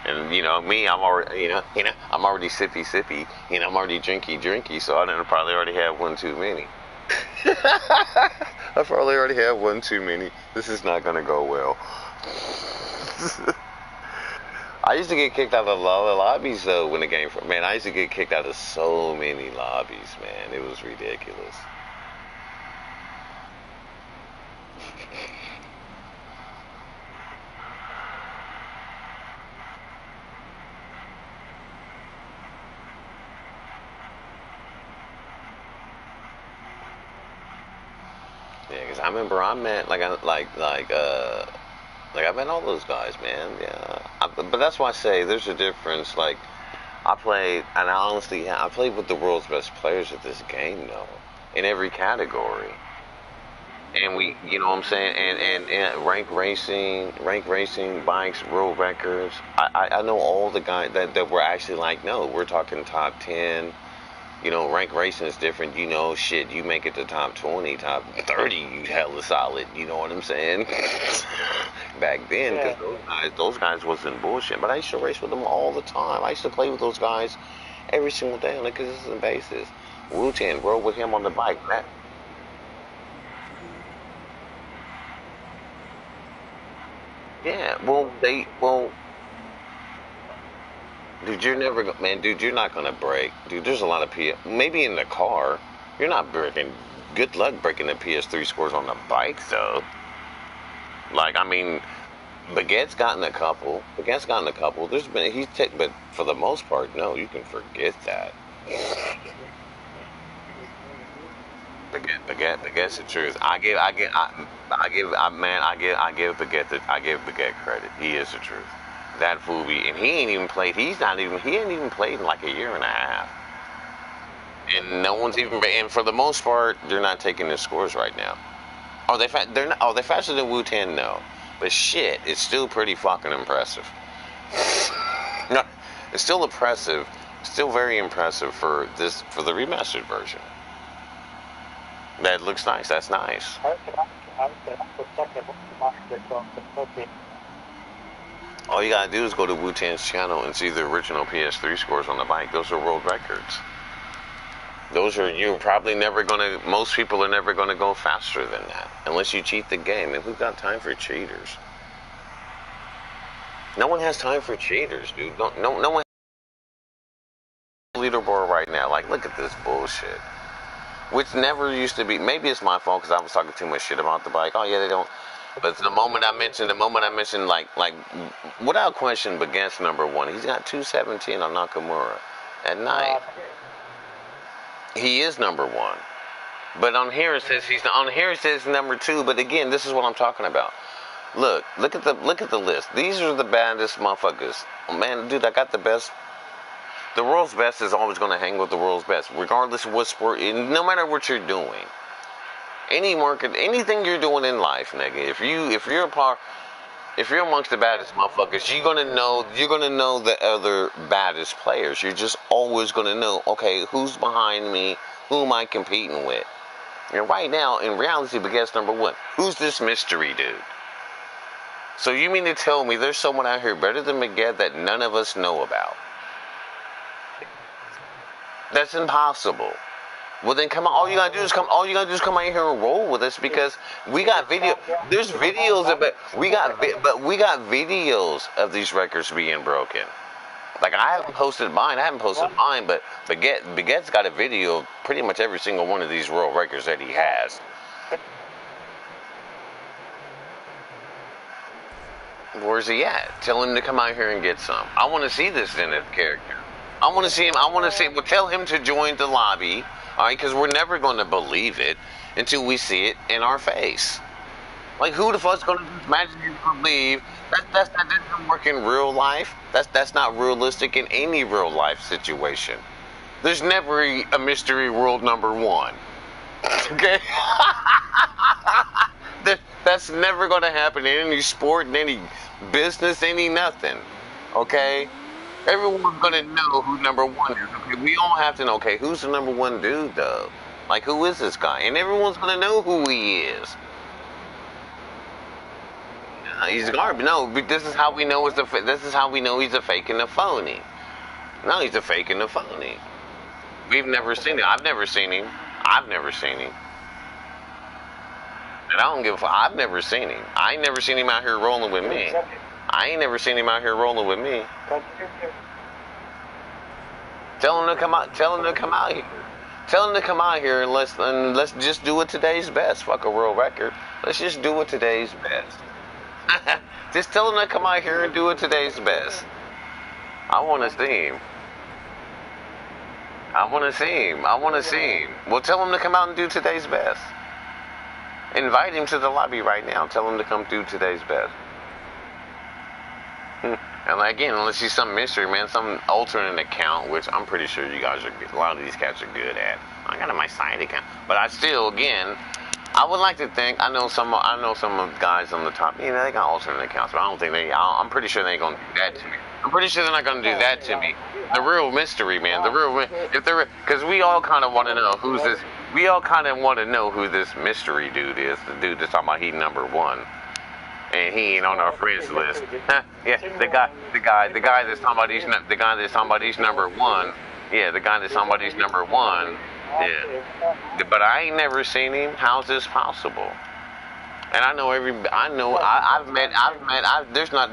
and me, I'm already sippy, I'm already drinky. So I didn't probably already have one too many. I probably already have one too many. This is not gonna go well. I used to get kicked out of a lot of lobbies though when the game. Man, I used to get kicked out of so many lobbies, man. It was ridiculous. Yeah, because I remember I met like I met all those guys, man. Yeah, but that's why I say there's a difference. Like I played, and I played with the world's best players at this game, though, in every category. And you know what I'm saying, and rank racing, bikes, world records. I know all the guys that were actually like, no, we're talking top 10. Rank racing is different. Shit, you make it to top 20, top 30, you hella solid. You know what I'm saying? Back then, because those guys wasn't bullshit. But I used to race with them all the time. I used to play with those guys every single day on a consistent basis. Wu-Tang rode with him on the bike. Yeah, dude, dude, you're not gonna break. Dude, there's a lot of maybe in the car, you're not breaking. Good luck breaking the PS3 scores on the bike, though. Like, I mean, Baguette's gotten a couple. But for the most part, no, you can forget that. Baguette's the truth. I give Baguette credit. He is the truth. That fool and he ain't even played. He ain't even played in like a year and a half. And no one's even. And for the most part, they're not taking their scores right now. They're not. Oh, they're faster than Wu-Tang, no. But shit, it's still pretty fucking impressive. No, it's still impressive. Still very impressive for the remastered version. That looks nice. That's nice. All you gotta do is go to Wu-Tang's channel and see the original PS3 scores on the bike. Those are world records. You're probably never gonna, most people are never gonna go faster than that. Unless you cheat the game. And who's got time for cheaters? No one has time for cheaters, dude. No one has a leaderboard right now. Like, look at this bullshit. Which never used to be, maybe it's my fault because I was talking too much shit about the bike. Oh yeah, they don't. But the moment I mentioned, like, without question, Baguette's number one. He's got 217 on Nakamura at night. He is number one. But on here it says number two. But again, this is what I'm talking about. Look at the list. These are the baddest motherfuckers. Oh, man, dude, I got the best. The world's best is always going to hang with the world's best, regardless of what sport, no matter what you're doing. Anything you're doing in life, nigga. If you're amongst the baddest motherfuckers, you're gonna know the other baddest players. You're just always gonna know, okay, who's behind me, who am I competing with? And right now, in reality, Baguette's number one. Who's this mystery dude? So you mean to tell me there's someone out here better than Baguette that none of us know about? That's impossible. Well, then come on. All you gotta do is come. All you gotta do is come out here and roll with us because we got video. There's videos of it. But we got videos of these records being broken. Like I haven't posted mine. But Baguette's got a video of pretty much every single one of these world records that he has. Where's he at? Tell him to come out here and get some. I want to see this Zenith character. I want to see him. Well, tell him to join the lobby. All right, because we're never going to believe it until we see it in our face. Like, who the fuck's going to just magically believe that doesn't work in real life? That's not realistic in any real life situation. There's never a mystery world number one. Okay? That's never going to happen in any sport, in any business, any nothing. Okay? Everyone's going to know who number one is. Okay? We all have to know, okay, who's the number one dude, though? Like, who is this guy? And everyone's going to know who he is. He's garbage. No, this is how we know this is how we know he's a fake and a phony. No, he's a fake and a phony. We've never seen him. I've never seen him. And I don't give a fuck. I've never seen him. I ain't never seen him out here rolling with me. Tell him to come out. Tell him to come out here. Tell him to come out here and let's just do it today's best. Fuck a world record. Let's just do it today's best. Just tell him to come out here and do it today's best. I want to see him. Well, tell him to come out and do today's best. Invite him to the lobby right now. Tell him to come do today's best. And again, unless he's some mystery man, some alternate account, which I'm pretty sure you guys a lot of these cats are good at. I got my side account, but I still, again, I would like to think I know some of the guys on the top. You know, they got alternate accounts, but I don't think I'm pretty sure they ain't gonna do that to me. I'm pretty sure they're not gonna do that to me. The real mystery man, because we all kind of want to know who's this. We all kind of want to know who this mystery dude is. The dude that's talking about he number one. And he ain't on our friends list. Yeah, the guy that's talking about he's number one. Yeah, the guy that's talking about he's number one. Yeah, but I ain't never seen him. How's this possible? And there's not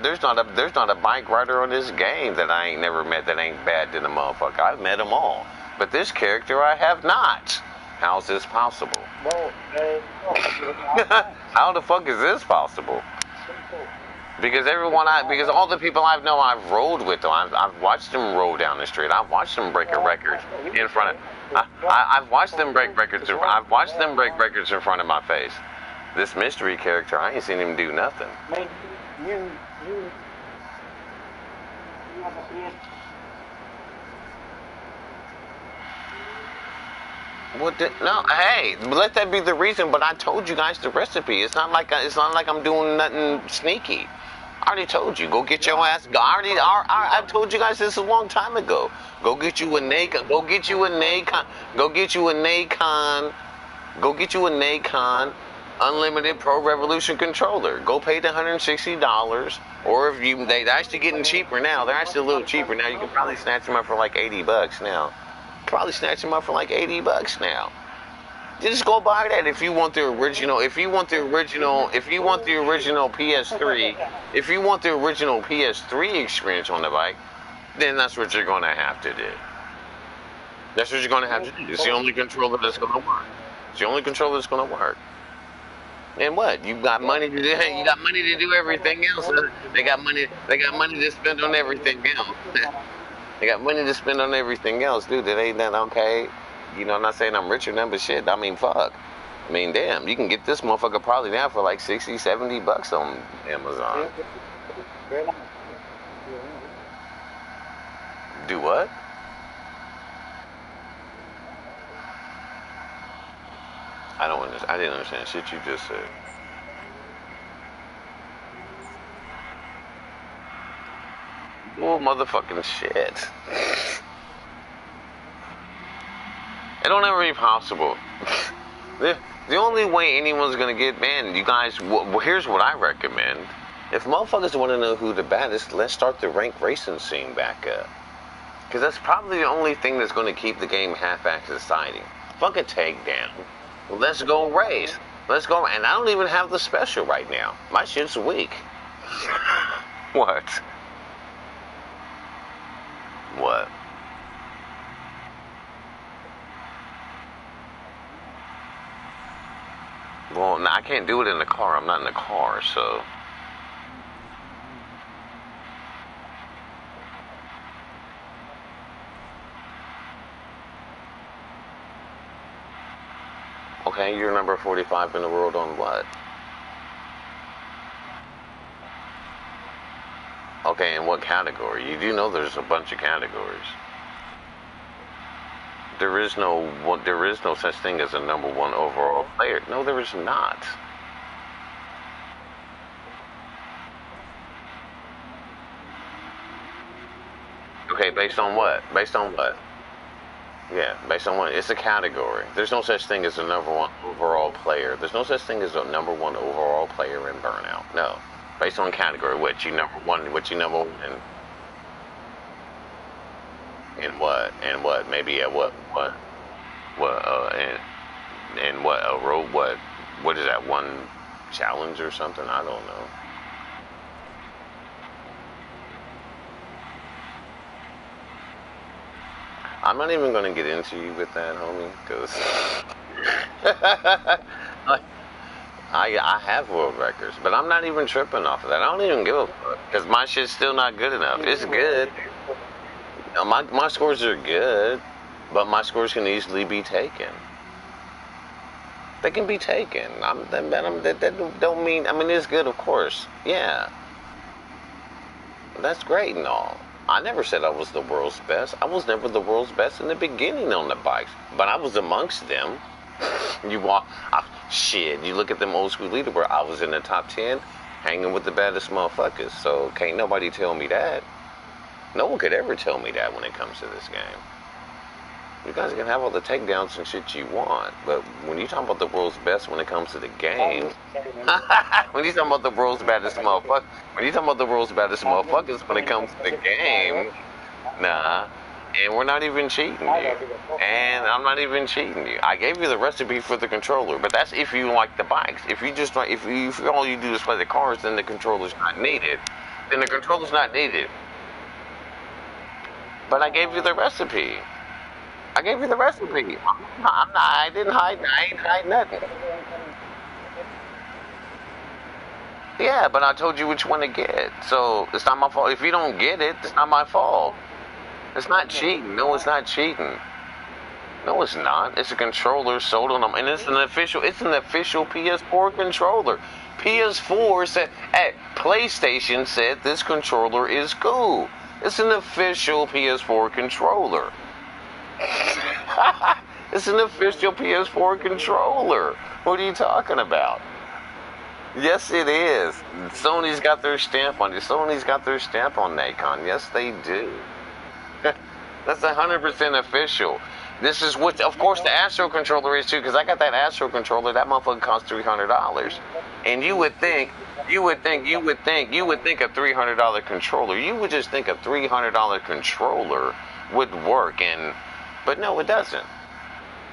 a bike rider on this game that I ain't never met that ain't bad to the motherfucker. I've met them all, but this character I have not. How's this possible? How the fuck is this possible? Because all the people I've rolled with, though, I've watched them roll down the street. I've watched them break a record in front of. I've watched them break records. I've watched them break records in front of my face. This mystery character, I ain't seen him do nothing. No, hey, let that be the reason. But I told you guys the recipe. It's not like I'm doing nothing sneaky. I already told you. Go get your ass. I told you guys this a long time ago. Go get you a Nacon. Go get you a Nacon Unlimited Pro Revolution controller. Go pay the $160. Or they're actually getting cheaper now. They're actually a little cheaper now. You can probably snatch them up for like $80 now. Just go buy that if you want the original. If you want the original PS3 experience on the bike, then that's what you're gonna have to do. It's the only controller that's gonna work. And what? You got money to do? You got money to do everything else. They got money to spend on everything else. They got money to spend on everything else, dude. That ain't that okay? You know, I'm not saying I'm rich or nothing, but shit, I mean, fuck. I mean, damn, you can get this motherfucker probably now for like $60, $70 on Amazon. Do what? I didn't understand shit you just said. Well, motherfucking shit. It don't ever be possible. The only way anyone's gonna get, man, you guys, well, here's what I recommend. If motherfuckers want to know who the baddest, let's start the ranked racing scene back up. Because that's probably the only thing that's going to keep the game half-assed exciting. Fuck a takedown. Let's go race. Let's go. And I don't even have the special right now. My shit's weak. What? What? Well, no, I can't do it in the car. I'm not in the car, so. Okay, you're number 45 in the world on what? Okay, in what category? You do know there's a bunch of categories. There is no such thing as a number one overall player. No, there is not. Okay, based on what? Based on what? Yeah, based on what? It's a category. There's no such thing as a number one overall player. There's no such thing as a number one overall player in Burnout. No. Based on category, what you number one, what you number one in what? And what? Maybe at what, and what, a road, what is that, one challenge or something? I don't know. I'm not even going to get into you with that, homie, because I have world records, but I'm not even tripping off of that. I don't even give a fuck, because my shit's still not good enough. It's good. My scores are good, but my scores can easily be taken. They can be taken. That don't mean, I mean, it's good, of course. Yeah. That's great and all. I never said I was the world's best. I was never the world's best in the beginning on the bikes, but I was amongst them. You look at them old school leaderboard. I was in the top 10, hanging with the baddest motherfuckers. So can't nobody tell me that. No one could ever tell me that when it comes to this game. You guys can have all the takedowns and shit you want, but when you talk about the world's best when it comes to the game, when you talking about the world's baddest motherfuckers, when you talking about the world's baddest motherfuckers when it comes to the game, nah. And we're not even cheating you. And I'm not even cheating you. I gave you the recipe for the controller, but that's if you like the bikes. If you just like, if all you do is play the cars, then the controller's not needed. Then the controller's not needed. But I gave you the recipe. I gave you the recipe. I didn't hide. I ain't hide nothing. Yeah, but I told you which one to get. So it's not my fault. If you don't get it, it's not my fault. It's not cheating. No, it's not cheating. No, it's not. It's a controller sold on them, and it's an official PS4 controller. PS4 said, hey, PlayStation said this controller is cool. It's an official PS4 controller. It's an official PS4 controller. What are you talking about? Yes, it is. Sony's got their stamp on it. Sony's got their stamp on Nacon. Yes, they do. That's 100% official. This is what, of course, the Astro controller is too, because I got that Astro controller. That motherfucker costs $300. And you would think a $300 controller. You would just think a $300 controller would work, but no, it doesn't.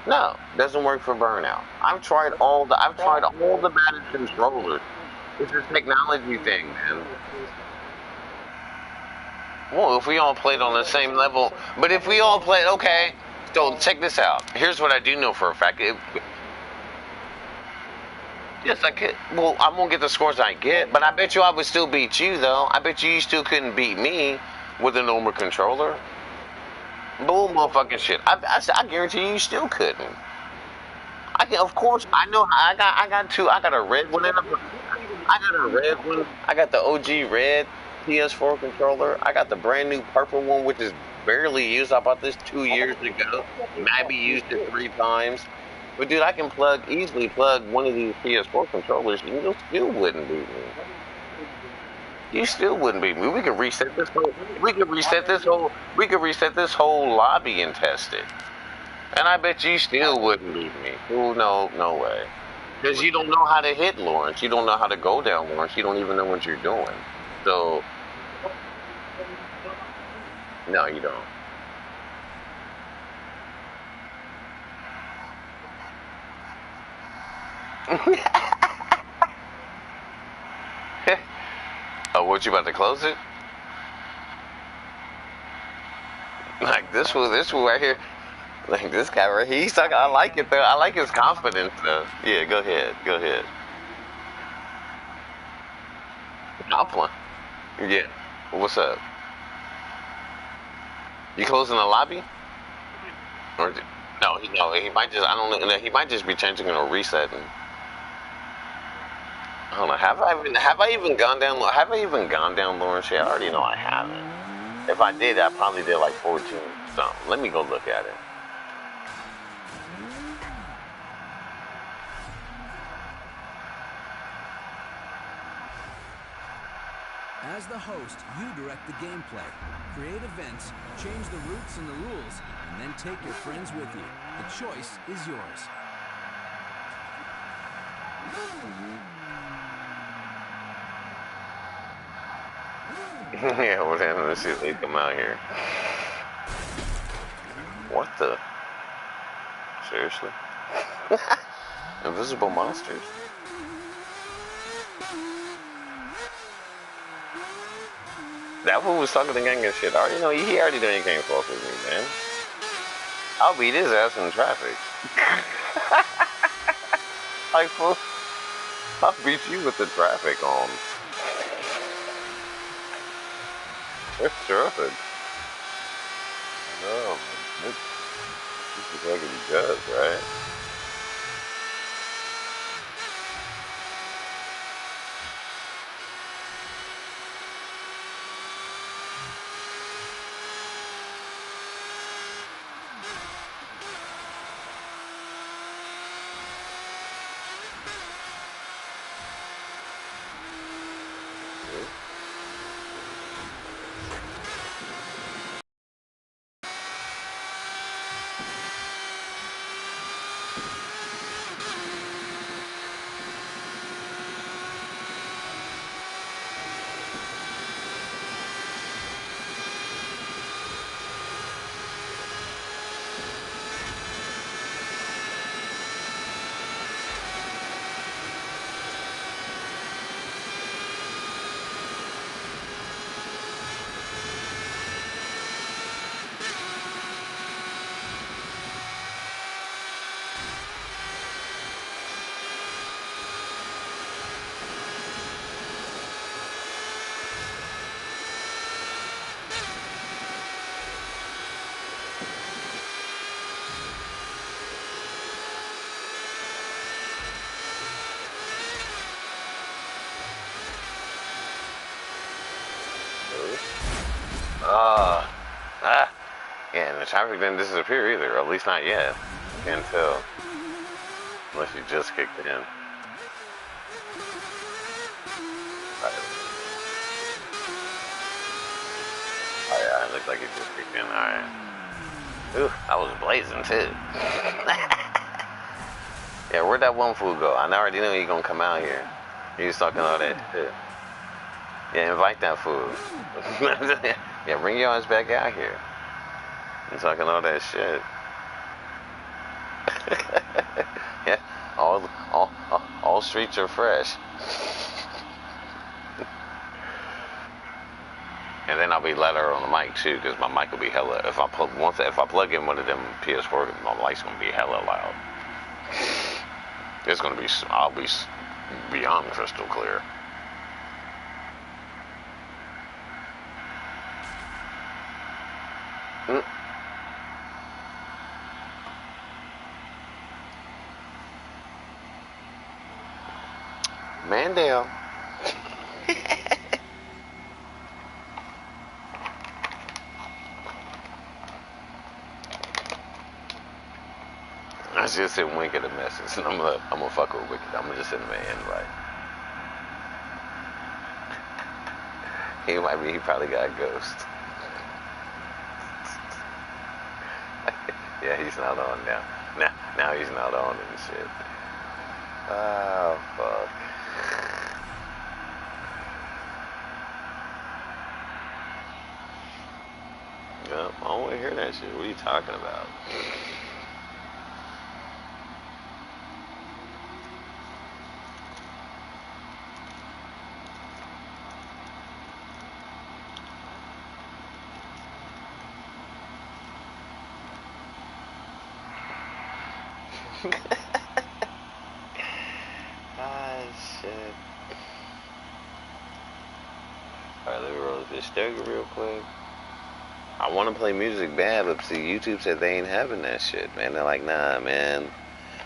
No, it doesn't work for Burnout. I've tried all the baddest controllers. It's a technology thing, man. Well, if we all played on the same level, but if we all played, okay, so check this out. Here's what I do know for a fact. Yes, I could. Well, I won't get the scores I get, but I bet you I would still beat you, though. I bet you still couldn't beat me with a normal controller. Bull motherfucking shit. I guarantee you still couldn't. I can, of course, I know. I got two. I got a red one. I got a red one. I got the OG red PS4 controller. I got the brand new purple one, which is barely used. I bought this 2 years ago. Maybe used it 3 times. But dude, I can easily plug one of these PS4 controllers, and you still wouldn't beat me. You still wouldn't beat me. We could reset this whole lobby and test it. And I bet you still wouldn't beat me. Oh, no way. Because you don't know how to hit Lawrence. You don't know how to go down Lawrence. You don't even know what you're doing. So, no, you don't. Oh, what, you about to close it? Like this fool right here. Like this guy right here. He's talking. I like it though. I like his confidence though. Yeah, go ahead. Go ahead. I'm playing. Yeah. What's up? You closing the lobby? Or no? No. He might just. I don't know. He might just be changing or resetting. I don't know. Have I even gone down? Have I even gone down Lawrence yet? I already know I haven't. If I did, I probably did like 14 something. Let me go look at it. As the host, you direct the gameplay, create events, change the routes and the rules, and then take your friends with you. The choice is yours. Yeah, well then, let's see if they come out here. What the? Seriously? Invisible monsters? That fool was talking to gang and shit. I already know he already know you can't fuck with me, man. I'll beat his ass in traffic. Like, fool, I'll beat you with the traffic on. It's traffic. No, this is what he does, right? Yeah, and the traffic didn't disappear either, or at least not yet. I can't tell. Unless you just kicked in. Right. Oh yeah, it looked like it just kicked in. Alright. Ooh, I was blazing too. Yeah, where'd that one fool go? I already knew he gonna come out here. He was talking all that shit. Yeah, invite that fool. Yeah, bring your ass back out here. He's talking all that shit. Yeah, all streets are fresh. And then I'll be louder on the mic too, because my mic will be hella. If I plug in one of them PS4, my mic's gonna be hella loud. It's gonna be. I'll be beyond crystal clear. Mandel. I just sent Wink at a message, and I'm gonna fuck with Wicked. I'm gonna just send him an invite. He probably got a ghost. Yeah, he's not on now. Now he's not on and shit. Oh fuck. Yep, I don't want to hear that shit. What are you talking about? Ah, shit. Alright, let me roll this stereo real quick. I want to play music bad, but see, YouTube said they ain't having that shit, man. They're like, nah, man.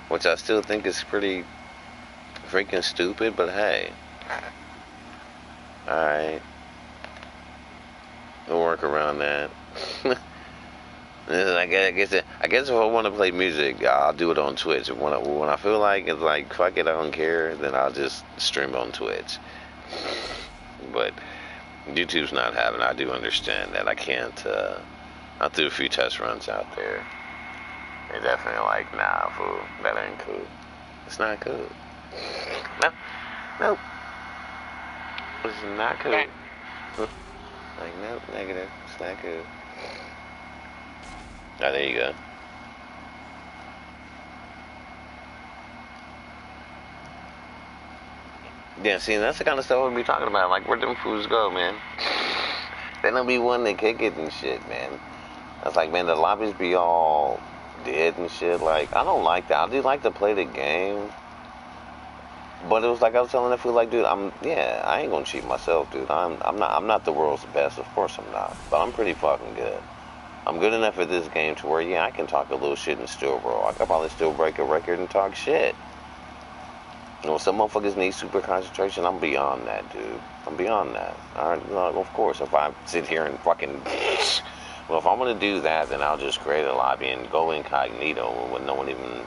Which I still think is pretty freaking stupid, but hey. Alright. We'll work around that. I guess if I want to play music, I'll do it on Twitch. When I feel like it's like, fuck it, I don't care, then I'll just stream on Twitch. But YouTube's not having it. I do understand that. I can't, I threw a few test runs out there. They're definitely like, nah, fool, that ain't cool. It's not cool. Nope. Nope. It's not cool. Like, nope, negative. It's not cool. Ah, there you go. Yeah, see, that's the kind of stuff we'll be talking about. Like, where them fools go, man? They don't be wanting to kick it and shit, man. That's like, man, the lobbies be all dead and shit. Like, I don't like that. I do like to play the game. But it was like I was telling that fool, like, dude, I ain't gonna cheat myself, dude. I'm not the world's best. Of course I'm not. But I'm pretty fucking good. I'm good enough at this game to where, yeah, I can talk a little shit and still roll. I could probably still break a record and talk shit. You know, some motherfuckers need super concentration. I'm beyond that, dude. I'm beyond that. Alright, of course, if I sit here and fucking... Well, if I'm gonna do that, then I'll just create a lobby and go incognito when no one even...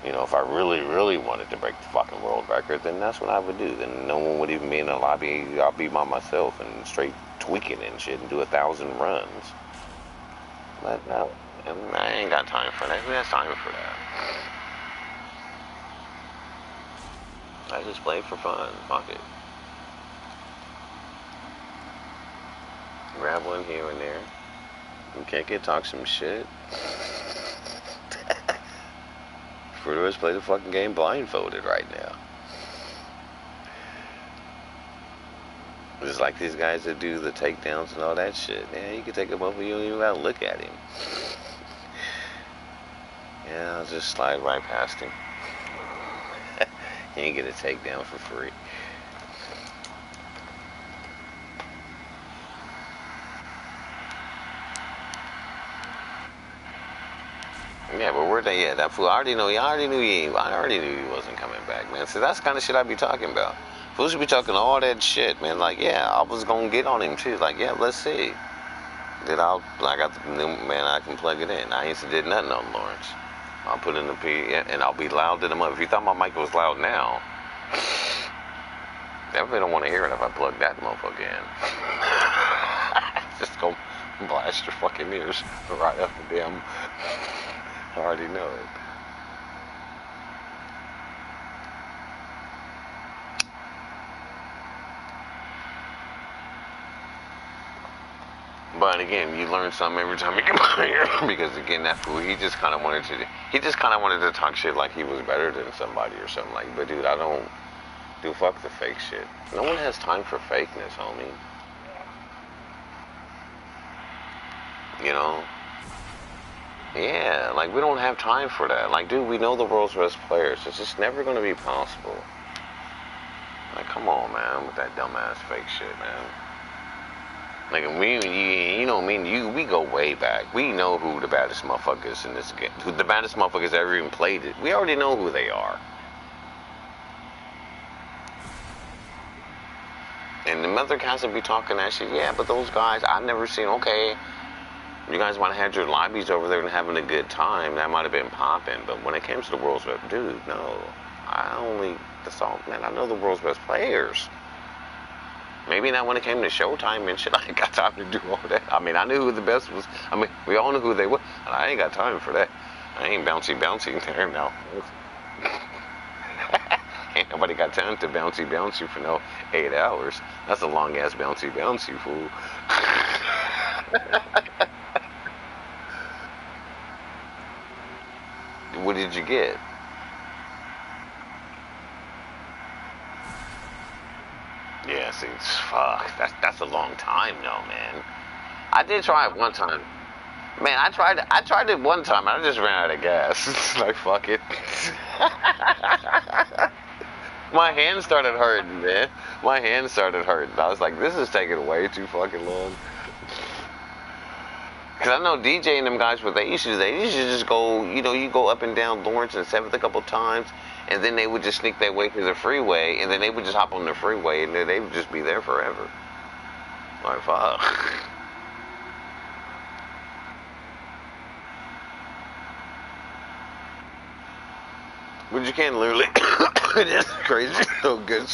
You know, if I really, really wanted to break the fucking world record, then that's what I would do. Then no one would even be in the lobby. I'll be by myself and straight tweaking and shit and do 1,000 runs. But no, I ain't got time for that. Who has time for that? I just play for fun. Fuck it. Grab one here and there. And kick it, talk some shit. For us, play the fucking game blindfolded right now. It's like these guys that do the takedowns and all that shit. Yeah, you can take him over, you don't even have to look at him. Yeah, I'll just slide right past him. You ain't get a takedown for free. Yeah, but where'd they at? That fool, I already knew he wasn't coming back, man. See, that's the kind of shit I be talking about. Fools should be talking all that shit, man. Like, yeah, I was gonna get on him too. Like, yeah, let's see. I got the new, man, I can plug it in. I ain't did nothing on Lawrence. I'll put in the P, and I'll be loud to them up. If you thought my mic was loud now, definitely don't want to hear it if I plug that motherfucker in. Just go blast your fucking ears right up the damn. I already know it. But again, you learn something every time you come out here. Because again, that fool, he just kind of wanted to talk shit like he was better than somebody or something like. But dude, I don't do fuck the fake shit. No one has time for fakeness, homie. You know? Yeah, like we don't have time for that. Like, dude, we know the world's best players. It's just never gonna be possible. Like, come on, man, with that dumbass fake shit, man. Like, you know, me and you, we go way back. We know who the baddest motherfuckers in this game, who the baddest motherfuckers ever even played it. We already know who they are. And the mother cats will be talking that shit. Yeah, but those guys, I've never seen. Okay, you guys might have had your lobbies over there and having a good time. That might have been popping. But when it came to the world's best, dude, no. Man, I know the world's best players. Maybe not when it came to showtime and shit. I ain't got time to do all that. I mean, I knew who the best was. I mean, we all knew who they were. And I ain't got time for that. I ain't bouncy there now. Ain't nobody got time to bouncy for no 8 hours. That's a long ass bouncy, fool. What did you get? Yeah, see, fuck, that's a long time though, man. I did try it one time. Man, I tried it one time and I just ran out of gas. Like, fuck it. My hand started hurting, man. My hand started hurting. I was like, this is taking way too fucking long. Because I know DJ and them guys, what they used to do, they used to just go, you go up and down Lawrence and 7th a couple times, and then they would just sneak their way to the freeway, and then they would just hop on the freeway, and then they would just be there forever. Like, fuck. But you can't literally, it's crazy, so good.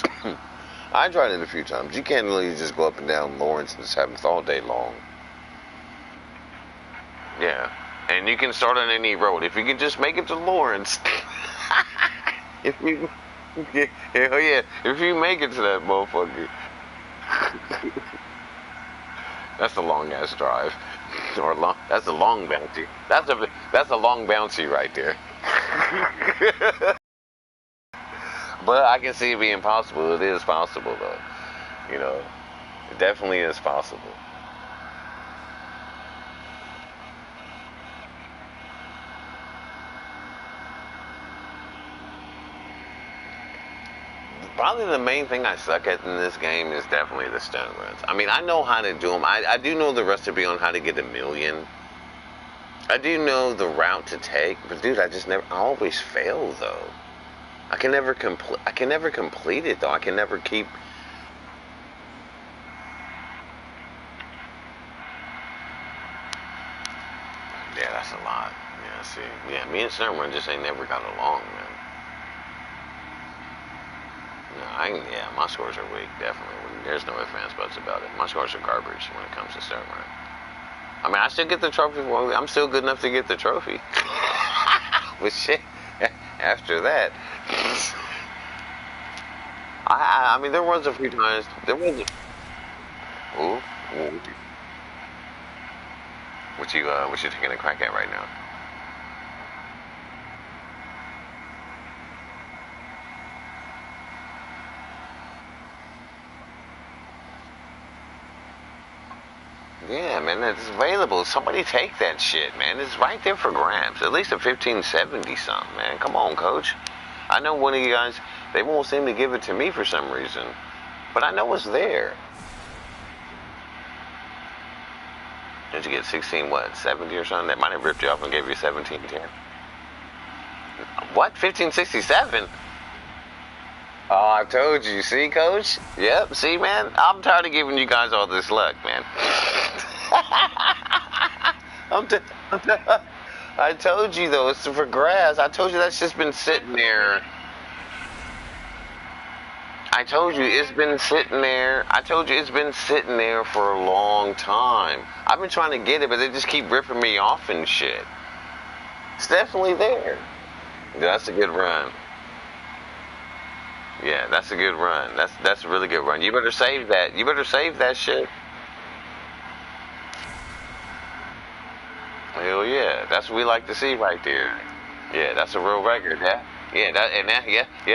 I tried it a few times. You can't literally just go up and down Lawrence and 7th all day long. Yeah. And you can start on any road. If you can just make it to Lawrence. If you, hell yeah. If you make it to that motherfucker. That's a long ass drive. Or long, that's a long bouncy. That's a long bouncy right there. But I can see it being possible. It is possible though. It definitely is possible. Probably the main thing I suck at in this game is definitely the stunt runs. I mean, I know how to do them. I do know the recipe on how to get 1,000,000. I do know the route to take, but dude, I always fail though. I can never complete it though. I can never keep. Yeah, that's a lot. Yeah, see, yeah, me and stunt run just ain't never got along, man. No, yeah, my scores are weak, definitely. There's no ifs, ands, buts about it. My scores are garbage when it comes to stunt run. I mean, I still get the trophy. I'm still good enough to get the trophy. But shit, after that, I mean, there was a few times. Ooh, ooh. What you taking a crack at right now? Yeah, man, it's available. Somebody take that shit, man. It's right there for grabs. At least a 1570 something, man. Come on, coach. I know one of you guys, they won't seem to give it to me for some reason. But I know it's there. Did you get 16, 70 or something? That might have ripped you off and gave you 1710. What? 1567? Oh, I told you. See, coach? Yep. See, man? I'm tired of giving you guys all this luck, man. I told you, though, it's for grass. I told you that's just been sitting there. I told you it's been sitting there. I told you it's been sitting there for a long time. I've been trying to get it, but they just keep ripping me off and shit. It's definitely there. That's a good run. Yeah, that's a good run. That's a really good run. You better save that. You better save that shit. Hell yeah, that's what we like to see right there. Yeah, that's a real record. Yeah.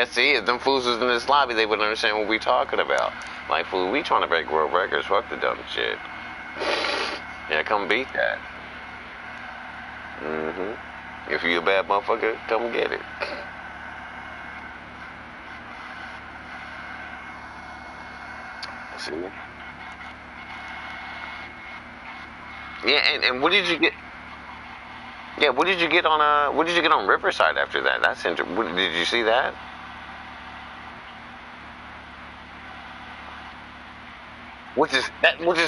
See, if them fools was in this lobby, they would understand what we talking about. Like, fool, we trying to break world records. Fuck the dumb shit. Yeah, come beat that. If you a bad motherfucker, come get it. See? Yeah, and what did you get? Yeah, what did you get on Riverside after that? That's interesting. Did you see that? Which is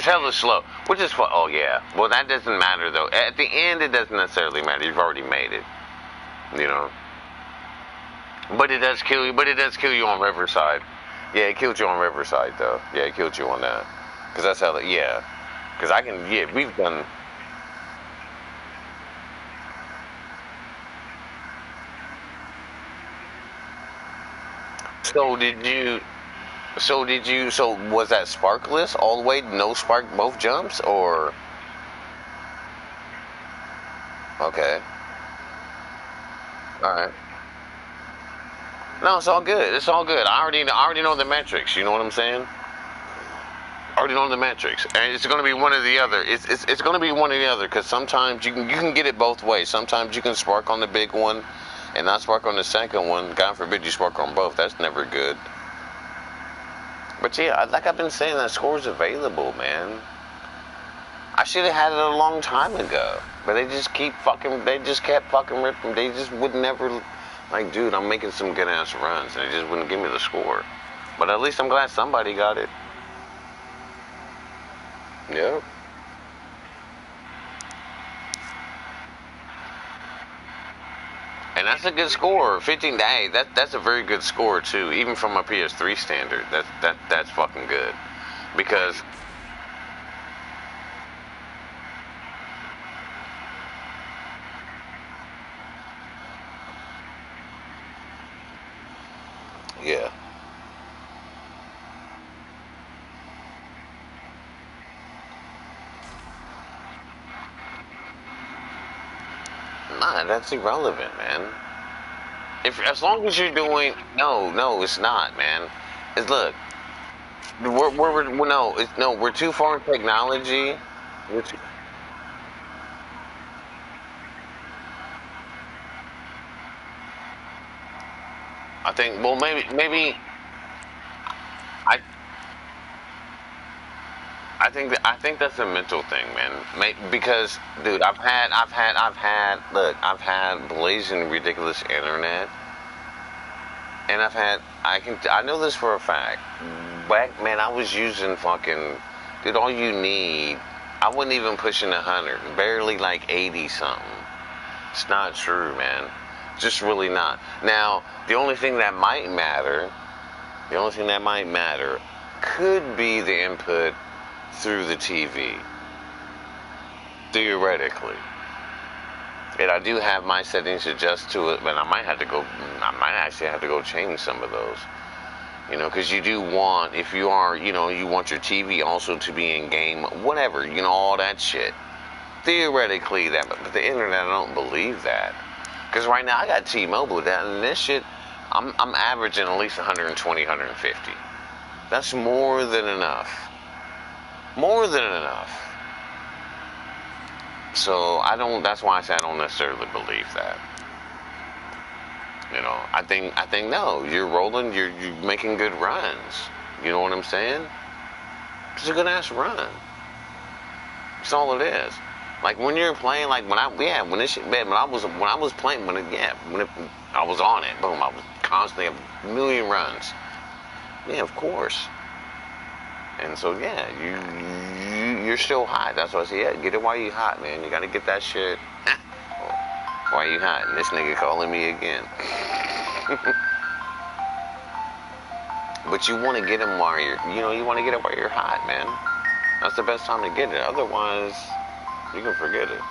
hella slow. Which is for oh yeah. Well, that doesn't matter though. At the end, it doesn't necessarily matter. You've already made it. You know. But it does kill you. But it does kill you on Riverside. Yeah, it killed you on Riverside though. Yeah, it killed you on that. Cause that's hella yeah. Cause I can yeah. We've done. So did you? So was that sparkless all the way? No spark both jumps or? Okay. All right. No, it's all good. It's all good. I already know the metrics. You know what I'm saying? Already on the metrics, and it's going to be one or the other. It's going to be one or the other, because sometimes you can get it both ways. Sometimes you can spark on the big one, and not spark on the second one. God forbid you spark on both. That's never good. But yeah, like I've been saying, that score's available, man. I should have had it a long time ago, but they just kept fucking ripping. They just would never, like, dude, I'm making some good ass runs, and they just wouldn't give me the score. But at least I'm glad somebody got it. Yep. And that's a good score. 15. Hey, that's a very good score too, even from a PS3 standard. That's fucking good, because yeah. Nah, that's irrelevant, man. If as long as you're doing no, it's not, man. It's look, we're no, it's no, we're too far in technology. We're too, I think. Well, maybe I I think that's a mental thing, man. Because, dude, I've had blazing ridiculous internet, and I know this for a fact. Back, man, I was using fucking, dude, all you need, I wasn't even pushing 100, barely like 80 something. It's not true, man. Just really not. Now, the only thing that might matter could be the input through the TV, theoretically. And I do have my settings adjust to it, but I might actually have to go change some of those. You know, because you do want, if you are, you want your TV also to be in game, whatever, all that shit. Theoretically, but the internet, I don't believe that. Because right now I got T-Mobile down, and this shit, I'm averaging at least 120, 150. That's more than enough. More than enough. So that's why I say I don't necessarily believe that. I think no, you're rolling, you're making good runs. You know what I'm saying? It's a good ass run. That's all it is. Like when you're playing, like when this shit, man, when I was playing, I was on it, boom, I was constantly a million runs. Yeah, of course. And so yeah, you're still hot. That's why I say, yeah, get it while you hot, man. You gotta get that shit while you hot. And this nigga calling me again. But you want to get them while you want to get it while you're hot, man. That's the best time to get it. Otherwise, you can forget it.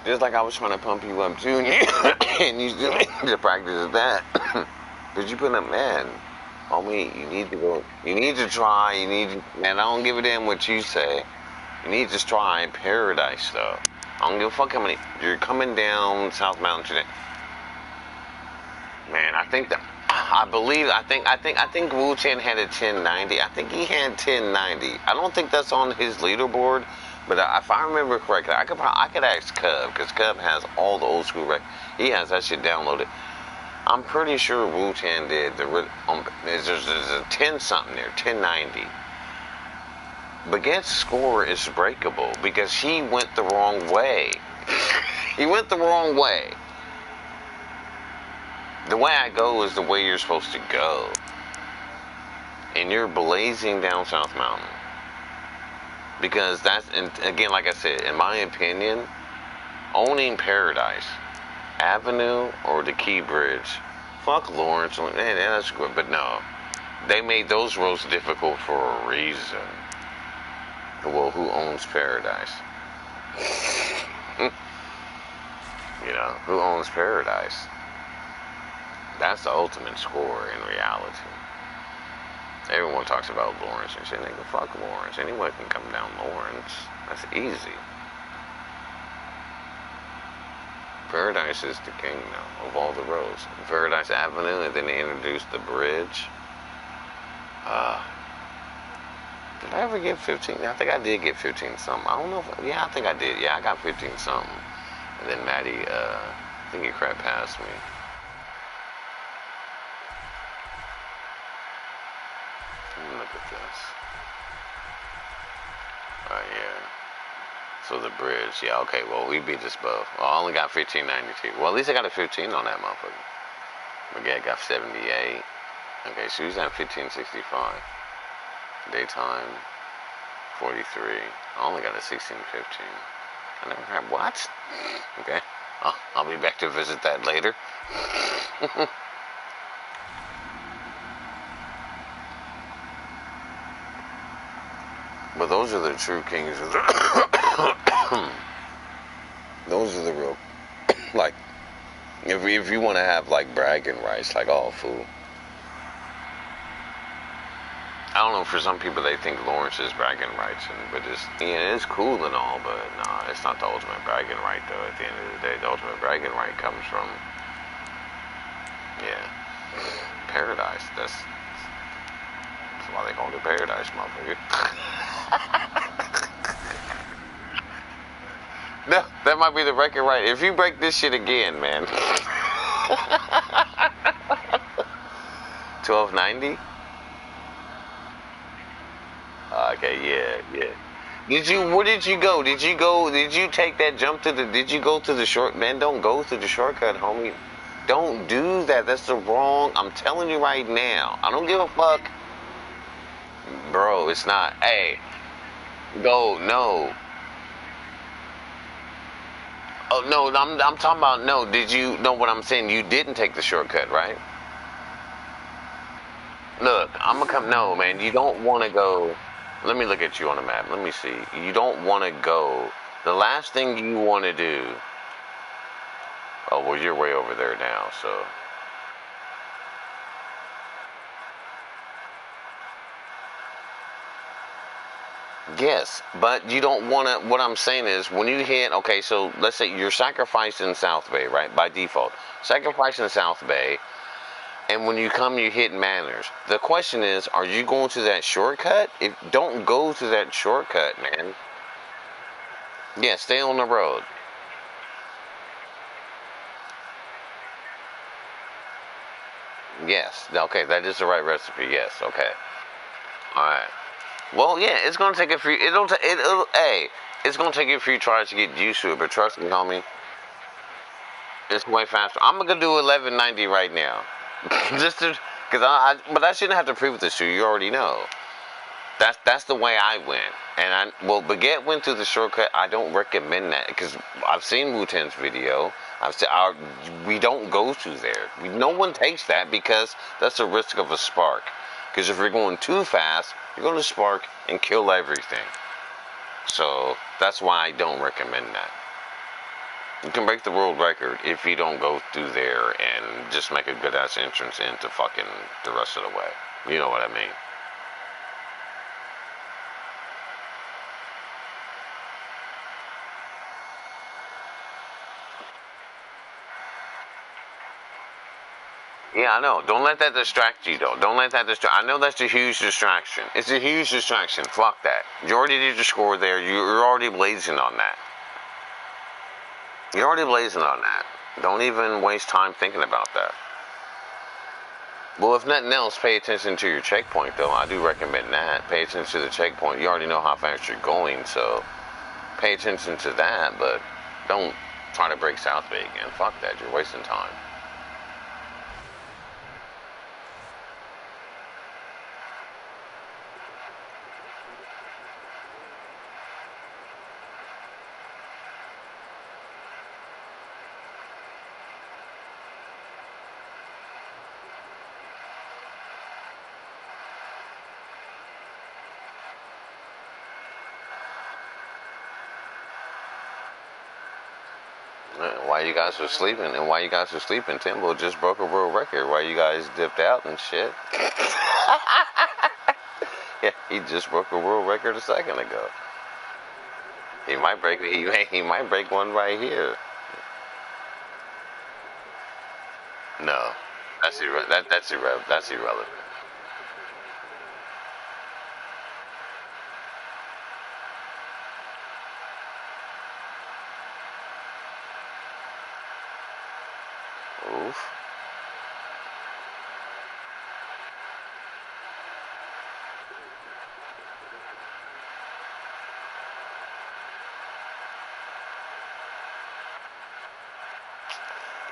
Just like I was trying to pump you up too, and you still need to practice that. Because you put up, man, homie, you need to go, you need to try, man, I don't give a damn what you say. You need to try Paradise, though. I don't give a fuck how many, you're coming down South Mountain today. Man, I think Wu-Tang had a 1090. I think he had 1090. I don't think that's on his leaderboard. But if I remember correctly, I could ask Cub, because Cub has all the old school records. He has that shit downloaded. I'm pretty sure Wu-Tang did. There's a 10 something there, 1090. But Get's score is breakable because he went the wrong way. He went the wrong way. The way I go is the way you're supposed to go. And you're blazing down South Mountain. Because and again, like I said, in my opinion, owning Paradise Avenue or the Key Bridge, fuck Lawrence, man, that's good, but no, they made those roads difficult for a reason. Well, who owns Paradise? Who owns Paradise? That's the ultimate score in reality. Everyone talks about Lawrence and shit. Nigga, fuck Lawrence. Anyone can come down Lawrence. That's easy. Paradise is the king now of all the roads. Paradise Avenue, and then they introduced the bridge. Did I ever get 15? I think I did get 15 something. I don't know if, yeah, I think I did. Yeah, I got 15 something. And then Maddie, I think he crap past me. Let me look at this. Yeah. So the bridge, yeah, okay, well, we beat this both. Well, I only got 1592. Well, at least I got a 15 on that motherfucker. Baguette got 78. Okay, so he's at 1565. Daytime, 43. I only got a 1615. I never had, what? Okay, I'll be back to visit that later. But those are the true kings of the those are the real, like, if you want to have, like, bragging rights, like, oh, fool. I don't know, for some people they think Lawrence is bragging rights, but it's cool and all, but nah, it's not the ultimate bragging right, though. At the end of the day, the ultimate bragging right comes from, yeah, Paradise. That's why they call it Paradise, motherfucker. No, that might be the record right. If you break this shit again, man. 1290? Okay, yeah. Where did you go? Did you take that jump did you go to the short, man, don't go to the shortcut, homie. Don't do that. That's the wrong, I'm telling you right now. I don't give a fuck. Bro, it's not, hey, go, no. Oh, no, I'm talking about, no, did you, know what I'm saying? You didn't take the shortcut, right? Look, I'm gonna come, no, man, you don't want to go, let me look at you on the map, let me see. You don't want to go, the last thing you want to do, oh, well, you're way over there now, so. Yes, but you don't want to, what I'm saying is, when you hit, okay, so let's say you're sacrificing South Bay, right, by default. Sacrificing South Bay, and when you come, you hit Manners. The question is, are you going to that shortcut? Don't go to that shortcut, man. Yeah, stay on the road. Yes, okay, that is the right recipe, yes, okay. Alright. Well, yeah, it's gonna take a few. Hey, it's gonna take you a few tries to get used to it. But trust me, homie, it's way faster. I'm gonna do 1190 right now, just to, but I shouldn't have to prove this to you. You already know. That's the way I went. And Baguette went through the shortcut. I don't recommend that because I've seen Wu-Tang's video. We don't go through there. No one takes that because that's the risk of a spark. Because if you're going too fast, you're going to spark and kill everything. So that's why I don't recommend that. You can break the world record if you don't go through there and just make a good ass entrance into fucking the rest of the way. You know what I mean? Yeah, I know. Don't let that distract you, though. Don't let that distract. I know that's a huge distraction. It's a huge distraction. Fuck that. You already did your score there. You're already blazing on that. You're already blazing on that. Don't even waste time thinking about that. Well, if nothing else, pay attention to your checkpoint, though. I do recommend that. Pay attention to the checkpoint. You already know how fast you're going, so pay attention to that, but don't try to break South Bay again. Fuck that. You're wasting time. Why you guys were sleeping, and why you guys were sleeping, Timbo just broke a world record. Why you guys dipped out and shit. Yeah, he just broke a world record a second ago. He might break one right here. No, that's irrelevant. Oof.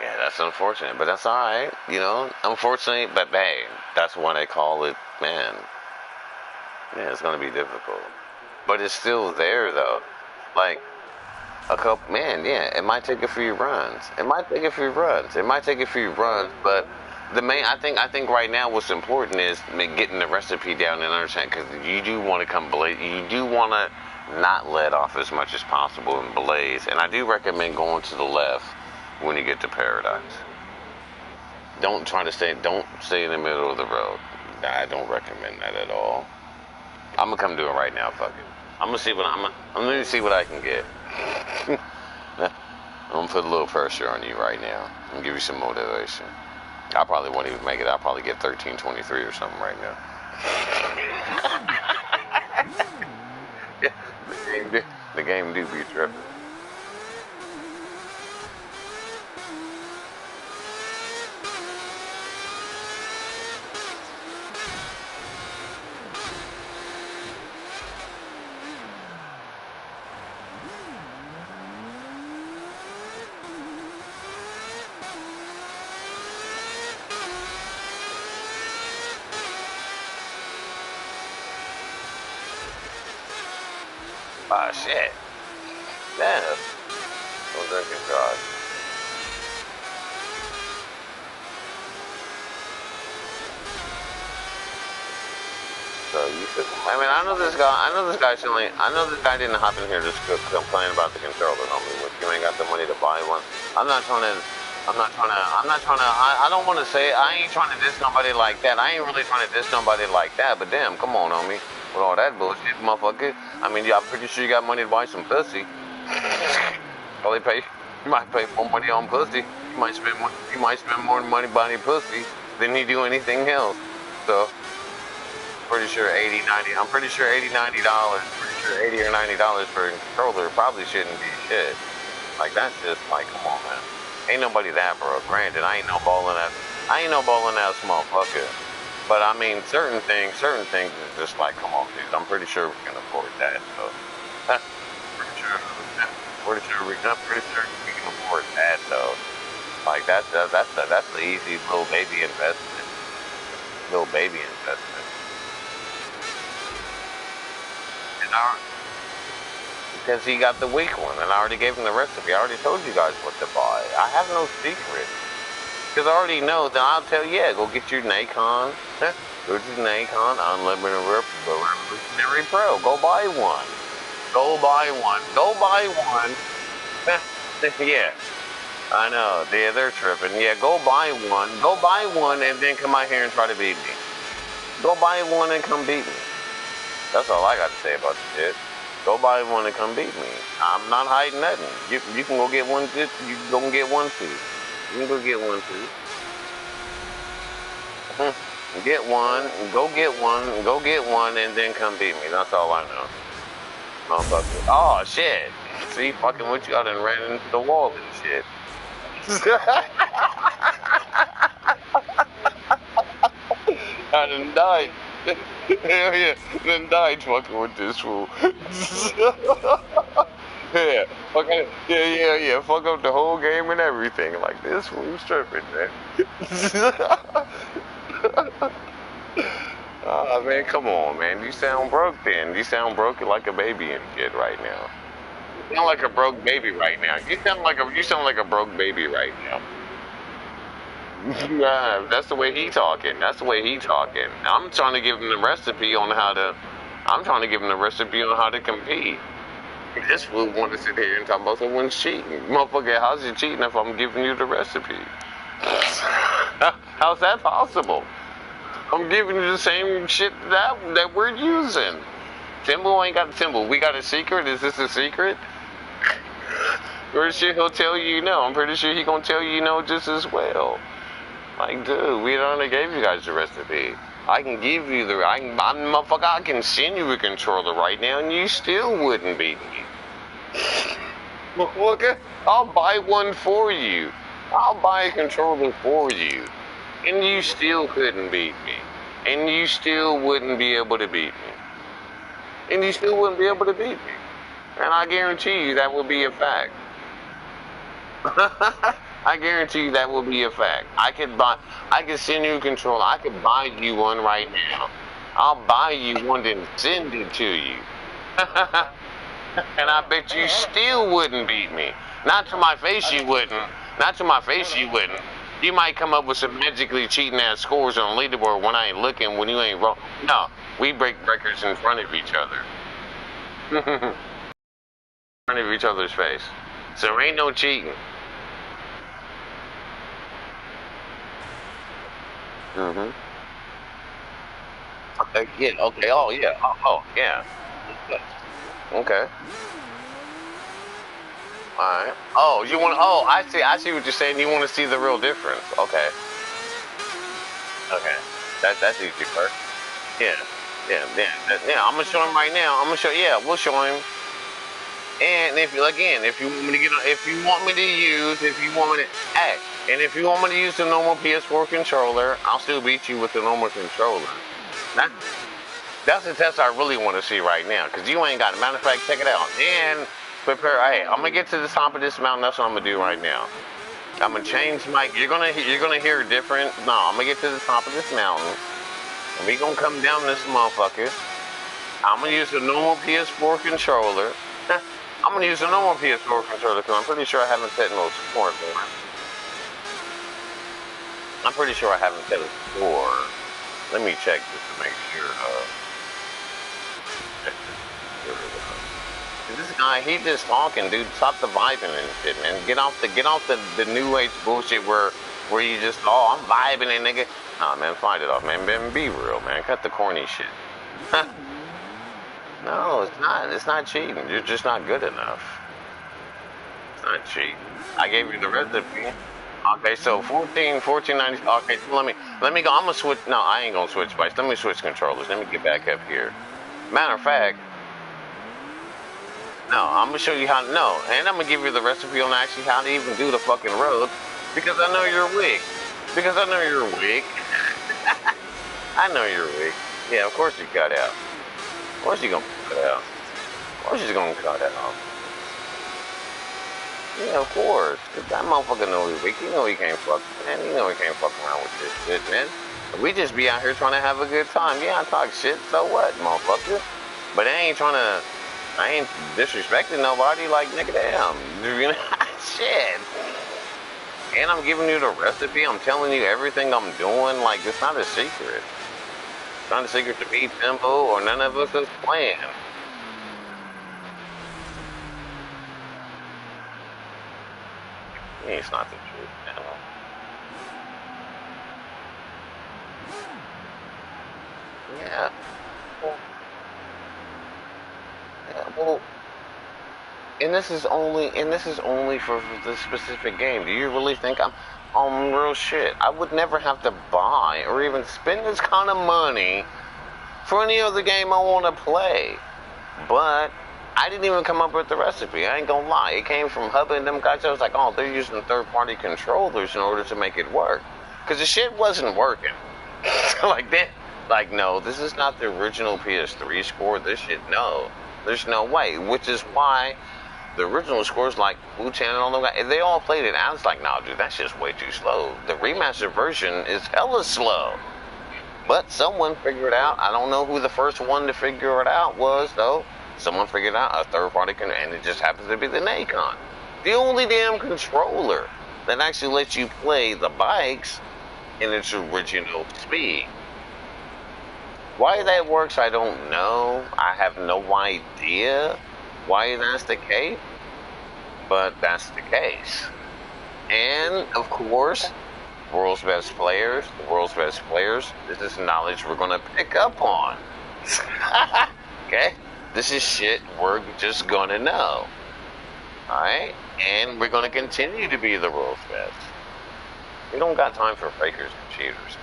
Yeah, that's unfortunate, but that's all right. You know, unfortunately, but hey, that's why they call it, man. Yeah, it's gonna be difficult, but it's still there though. Like a couple, man. Yeah, it might take a few runs. It might take a few runs. It might take a few runs, but the main, I think right now what's important is getting the recipe down and understand because you do want to come blaze. You do want to not let off as much as possible and blaze. And I do recommend going to the left when you get to Paradise. Don't stay in the middle of the road. I don't recommend that at all. I'm gonna come do it right now. Fuck it. I'm gonna see what I can get. I'm gonna put a little pressure on you right now and give you some motivation. I probably won't even make it. I'll probably get 13:23 or something right now. The game do be tripping. Ah, shit. Damn. No drinking God. So you could. I mean, I know this guy. I know this guy shouldn't. I know this guy didn't hop in here just to complain about the controller on me. If you ain't got the money to buy one, I'm not trying to. I'm not trying to. I'm not trying to. I don't want to say. I ain't trying to diss nobody like that. I ain't really trying to diss nobody like that. But damn, come on, homie. With all that bullshit, motherfucker. I mean, yeah, I'm pretty sure you got money to buy some pussy. Probably pay. You might pay more money on pussy. You might spend. You might spend more money buying pussy than you do anything else. So. Pretty sure 80, 90. I'm pretty sure 80, $90. Pretty sure 80 or $90 for a controller probably shouldn't be shit. Like that's just like, come on, man. Ain't nobody that broke. Granted, I ain't no ballin' ass motherfucker. But I mean, certain things is just like, come on, dude. I'm pretty sure we can afford that. So, I'm pretty sure we can afford that though. Like that's the easy little baby investment. Little baby investment. Because he got the weak one, and I already gave him the recipe. I already told you guys what to buy. I have no secret. Because I already know that I'll tell you, yeah, go get your Nacon. Go to Nacon Unlimited Revolutionary Pro. Go buy one. Go buy one. Go buy one. Yeah, I know. Yeah, they're tripping. Yeah, go buy one. Go buy one and then come out here and try to beat me. Go buy one and come beat me. That's all I got to say about the shit. Go buy one and come beat me. I'm not hiding nothing. You can go get one. You can go get one too. You can go get one too. Get one. Go get one. Go get one and then come beat me. That's all I know. Motherfucker. Oh shit. See, fucking with you, I done ran into the wall and shit. I done died. Hell yeah, then died fucking with this fool. Yeah, fucking, yeah. Fuck up the whole game and everything. Like this fool's tripping, man. Ah, man, come on, man. You sound broke, then. You sound broke like a baby and shit right now. You sound like a broke baby right now. You sound like a broke baby right now. Nah, that's the way he talking. That's the way he talking. I'm trying to give him the recipe on how to. I'm trying to give him the recipe on how to compete. This fool want to sit here and talk about someone's cheating. Motherfucker, how's you cheating if I'm giving you the recipe? How's that possible? I'm giving you the same shit that we're using. Timbo ain't got Timbo. We got a secret? Is this a secret? Pretty sure he'll tell you no. I'm pretty sure he gonna tell you no just as well. Like, dude, we already gave you guys the recipe. I can give you the, motherfucker, I can send you a controller right now and you still wouldn't beat me. Look, I'll buy one for you. I'll buy a controller for you. And you still couldn't beat me. And you still wouldn't be able to beat me. And you still wouldn't be able to beat me. And I guarantee you that will be a fact. I guarantee you that will be a fact. I could send you a controller. I could buy you one right now. I'll buy you one and send it to you. And I bet you still wouldn't beat me. Not to my face you wouldn't. Not to my face you wouldn't. You might come up with some magically cheating ass scores on the leaderboard when I ain't looking, when you ain't wrong. No, we break records in front of each other. In front of each other's face. So there ain't no cheating. Mm-hmm. Okay, yeah, okay, oh, yeah, oh, yeah. Okay. Alright. Oh, I see what you're saying. You want to see the real difference. Okay. Okay. That's easy, Kurt. Yeah. Yeah, I'm gonna show him right now. Yeah, we'll show him. And if you want me to hey, and if you want me to use the normal PS4 controller, I'll still beat you with the normal controller. That's the test I really want to see right now, because you ain't got it. Matter of fact, check it out. And prepare. Hey, I'm gonna get to the top of this mountain. That's what I'm gonna do right now. I'm gonna change my. You're gonna hear different. No, I'm gonna get to the top of this mountain, and we gonna come down this motherfucker. I'm gonna use the normal PS4 controller. I'm gonna use the normal PS4 controller because I'm pretty sure I haven't set no support for it. I'm pretty sure I haven't set a score. Let me check just to make sure. This guy, he just talking, dude. Stop the vibing and shit, man. Get off the new age bullshit where you just, oh, I'm vibing and nigga. Nah, man, fight it off, man. Be real, man. Cut the corny shit. No, it's not. It's not cheating. You're just not good enough. It's not cheating. I gave you the recipe. Okay, so 1490. Okay, so let me go. I'm gonna switch. No, I ain't gonna switch bikes. Let me switch controllers. Let me get back up here. Matter of fact, no, I'm gonna show you how. No, and I'm gonna give you the recipe on actually how to even do the fucking road, because I know you're weak. Because I know you're weak. I know you're weak. Yeah, of course you cut out. Of course you gonna cut out. Of course he's gonna cut out. Yeah, of course. Cause that motherfucker know he's weak. You know he can't fuck, man. You know he can't fuck around with this shit, man. We just be out here trying to have a good time. Yeah, I talk shit, so what, motherfucker? But I ain't disrespecting nobody, like, nigga, damn. You know, shit. And I'm giving you the recipe. I'm telling you everything I'm doing. Like, it's not a secret. It's not a secret to me, Timbo, or none of us is playing. It's not the truth, man. Yeah. Well, and this is only for this specific game. Do you really think I'm on real shit? I would never have to buy or even spend this kind of money for any other game I want to play. But I didn't even come up with the recipe. I ain't gonna lie. It came from Hubba and them guys. I was like, oh, they're using third-party controllers in order to make it work. Because the shit wasn't working. Like that. Like, no, this is not the original PS3 score. This shit, no. There's no way. Which is why the original scores, like Wu-Tang and all them guys, they all played it. I was like, nah, dude, that's just way too slow. The remastered version is hella slow. But someone figured out. I don't know who the first one to figure it out was, though. Someone figured out a third-party controller, and it just happens to be the Nacon. The only damn controller that actually lets you play the bikes in its original speed. Why that works, I don't know. I have no idea why that's the case, but that's the case. And, of course, world's best players, this is knowledge we're going to pick up on. Okay? This is shit we're just going to know. Alright? And we're going to continue to be the world's best. You don't got time for fakers and cheaters.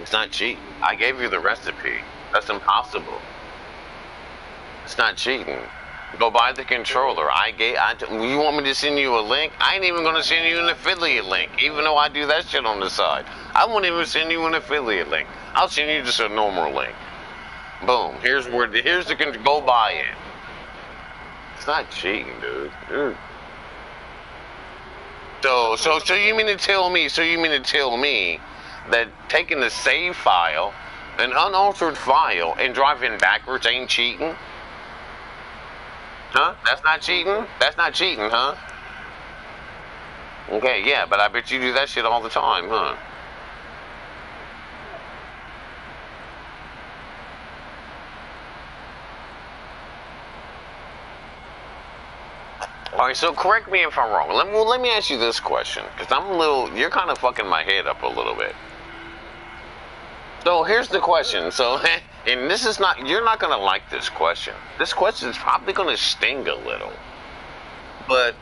It's not cheating. I gave you the recipe. That's impossible. It's not cheating. Go buy the controller. You want me to send you a link? I ain't even going to send you an affiliate link, even though I do that shit on the side. I won't even send you an affiliate link. I'll send you just a normal link. Boom. Here's the go buy it. It's not cheating, dude. So you mean to tell me that taking the save file, an unaltered file, and driving backwards ain't cheating? Huh? That's not cheating? That's not cheating, huh? Okay, yeah, but I bet you do that shit all the time, huh? Alright, so correct me if I'm wrong. Let me ask you this question, because you're kind of fucking my head up a little bit. So here's the question. So, and you're not going to like this question. This question is probably going to sting a little. But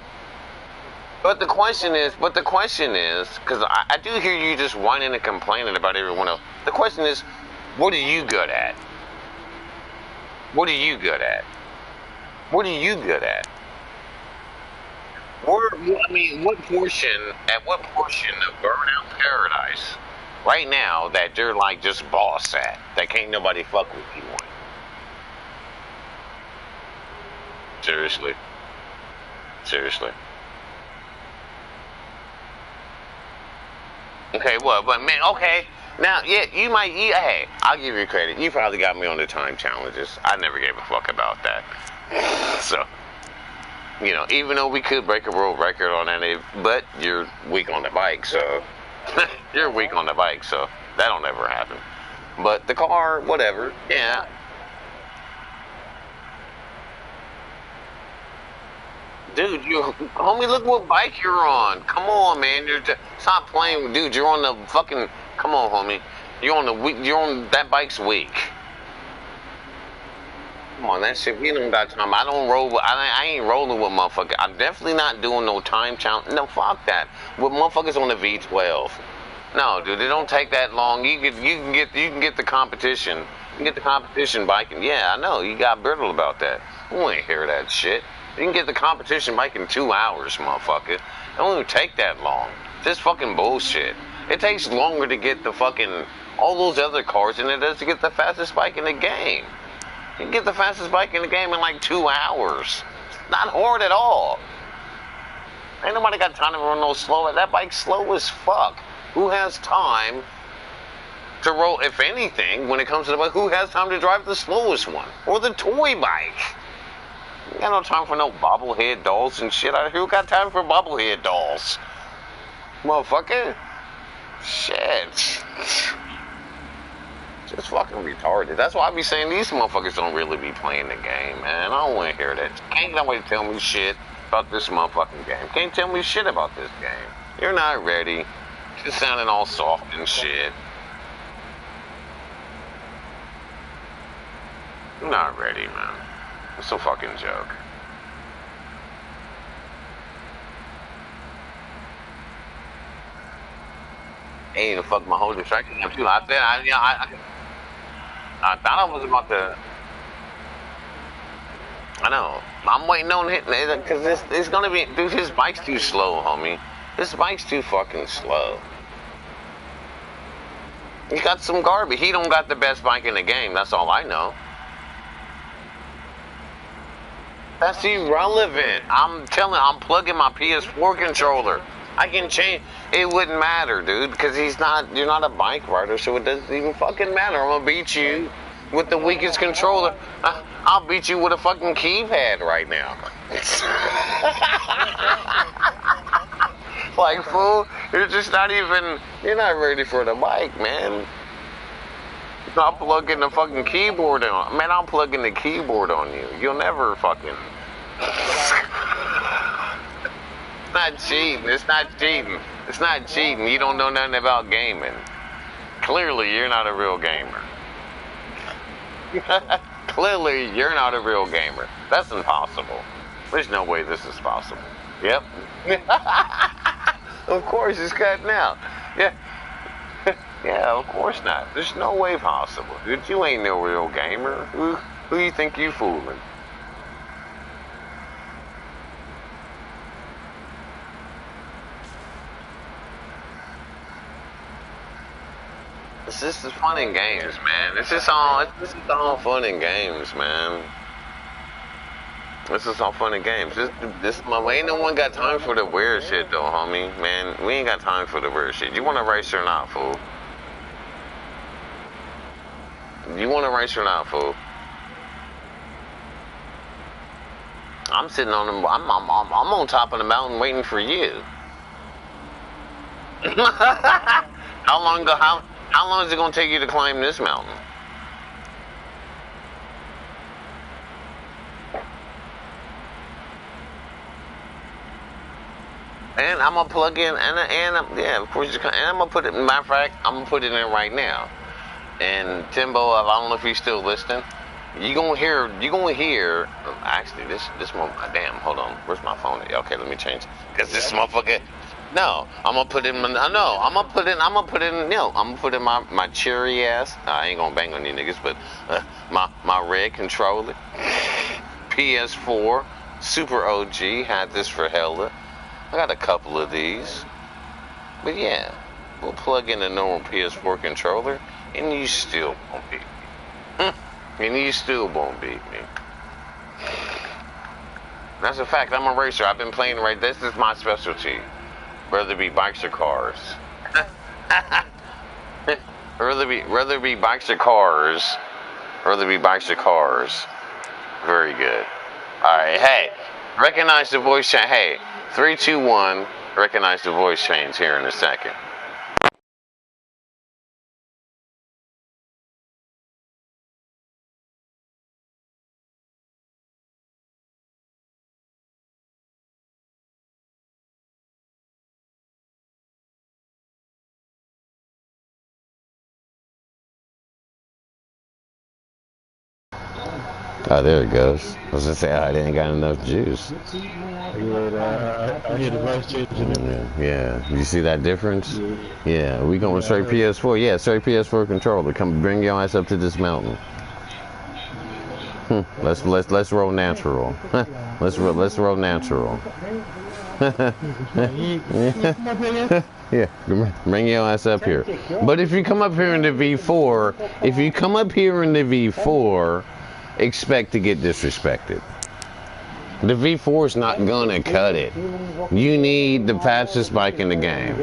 the question is, because I do hear you just whining and complaining about everyone else. The question is, what are you good at? What are you good at? What are you good at? What portion of Burnout Paradise right now that you're like just boss at, that can't nobody fuck with you on? Seriously. Okay, well, but man, okay. Now, yeah, hey, I'll give you credit. You probably got me on the time challenges. I never gave a fuck about that. So, even though we could break a world record on that, but you're weak on the bike, so you're weak on the bike, so that'll never happen. But the car, whatever, yeah. Dude, homie, look what bike you're on. Come on, man. Stop playing, dude. You're on the fucking. Come on, homie. You're on that bike's weak. Come on, that shit. We don't got time. I don't roll. I ain't rolling with motherfuckers. I'm definitely not doing no time challenge. No, fuck that. With motherfuckers on the V12. No, dude, it don't take that long. You can get the competition. You can get the competition biking. Yeah, I know. You got brittle about that. You ain't hear that shit. You can get the competition bike in 2 hours, motherfucker. It don't even take that long. Just fucking bullshit. It takes longer to get the fucking all those other cars than it does to get the fastest bike in the game. You can get the fastest bike in the game in like 2 hours. It's not hard at all. Ain't nobody got time to run no slower. That bike's slow as fuck. Who has time to roll, if anything, when it comes to the bike, who has time to drive the slowest one? Or the toy bike? You got no time for no bobblehead dolls and shit out here. Who got time for bobblehead dolls? Motherfucker. Shit. Just fucking retarded. That's why I be saying these motherfuckers don't really be playing the game, man. I don't want to hear that. Ain't nobody tell me shit about this motherfucking game. Can't tell me shit about this game. You're not ready. Just sounding all soft and shit. You're not ready, man. It's a fucking joke. Hey, to fuck my whole distraction up too. I said, I thought I was about to. I know. I'm waiting on it because it's gonna be. Dude, his bike's too slow, homie. His bike's too fucking slow. He got some garbage. He don't got the best bike in the game. That's all I know. That's irrelevant. I'm plugging my PS4 controller. I can change. It wouldn't matter, dude, because you're not a bike rider, so it doesn't even fucking matter. I'm gonna beat you with the weakest controller. I'll beat you with a fucking keypad right now. Like, fool, you're not ready for the bike, man. I'm plugging the fucking keyboard on. Man, I'm plugging the keyboard on you. You'll never fucking. It's not cheating. It's not cheating. It's not cheating. You don't know nothing about gaming. Clearly, you're not a real gamer. Clearly, you're not a real gamer. That's impossible. There's no way this is possible. Yep. Of course it's cutting out. Yeah. Yeah, of course not. There's no way possible. Dude, you ain't no real gamer. Who you think you fooling? It's just fun and games, man. It's just all fun and games, man. This is all fun and games. Ain't no one got time for the weird shit though, homie. Man, we ain't got time for the weird shit. You want to race or not, fool? You want to race or not, fool? I'm sitting on them. I'm on top of the mountain waiting for you. How long is it gonna take you to climb this mountain? And I'm gonna plug in, yeah, of course you can. And I'm gonna put it. Matter of fact, I'm gonna put it in right now. And Timbo, I don't know if he's still listening. You gonna hear. Actually, this damn. Hold on. Where's my phone? Okay, let me change. Cause this motherfucker. No, I'm gonna put in. I'm gonna put in my cherry ass. I ain't gonna bang on you niggas, but my red controller. PS4 Super OG had this for hella. I got a couple of these. But yeah, we'll plug in a normal PS4 controller, and you still won't beat me. And you still won't beat me. That's a fact. I'm a racer. I've been playing right. This is my specialty. Whether it be bikes or cars. Whether it be bikes or cars. Very good. Alright, hey. Recognize the voice change. Hey, 3, 2, 1. Recognize the voice change here in a second. Oh, there it goes. I was gonna say I didn't got enough juice. I hear the voice changing. Yeah. You see that difference? Yeah. We going straight PS4. Yeah, straight PS4 controller. Come bring your ass up to this mountain. Let's roll natural. let's roll natural. Yeah, bring your ass up here. But if you come up here in the V4, expect to get disrespected. The V4 is not gonna cut it. You need the fastest bike in the game.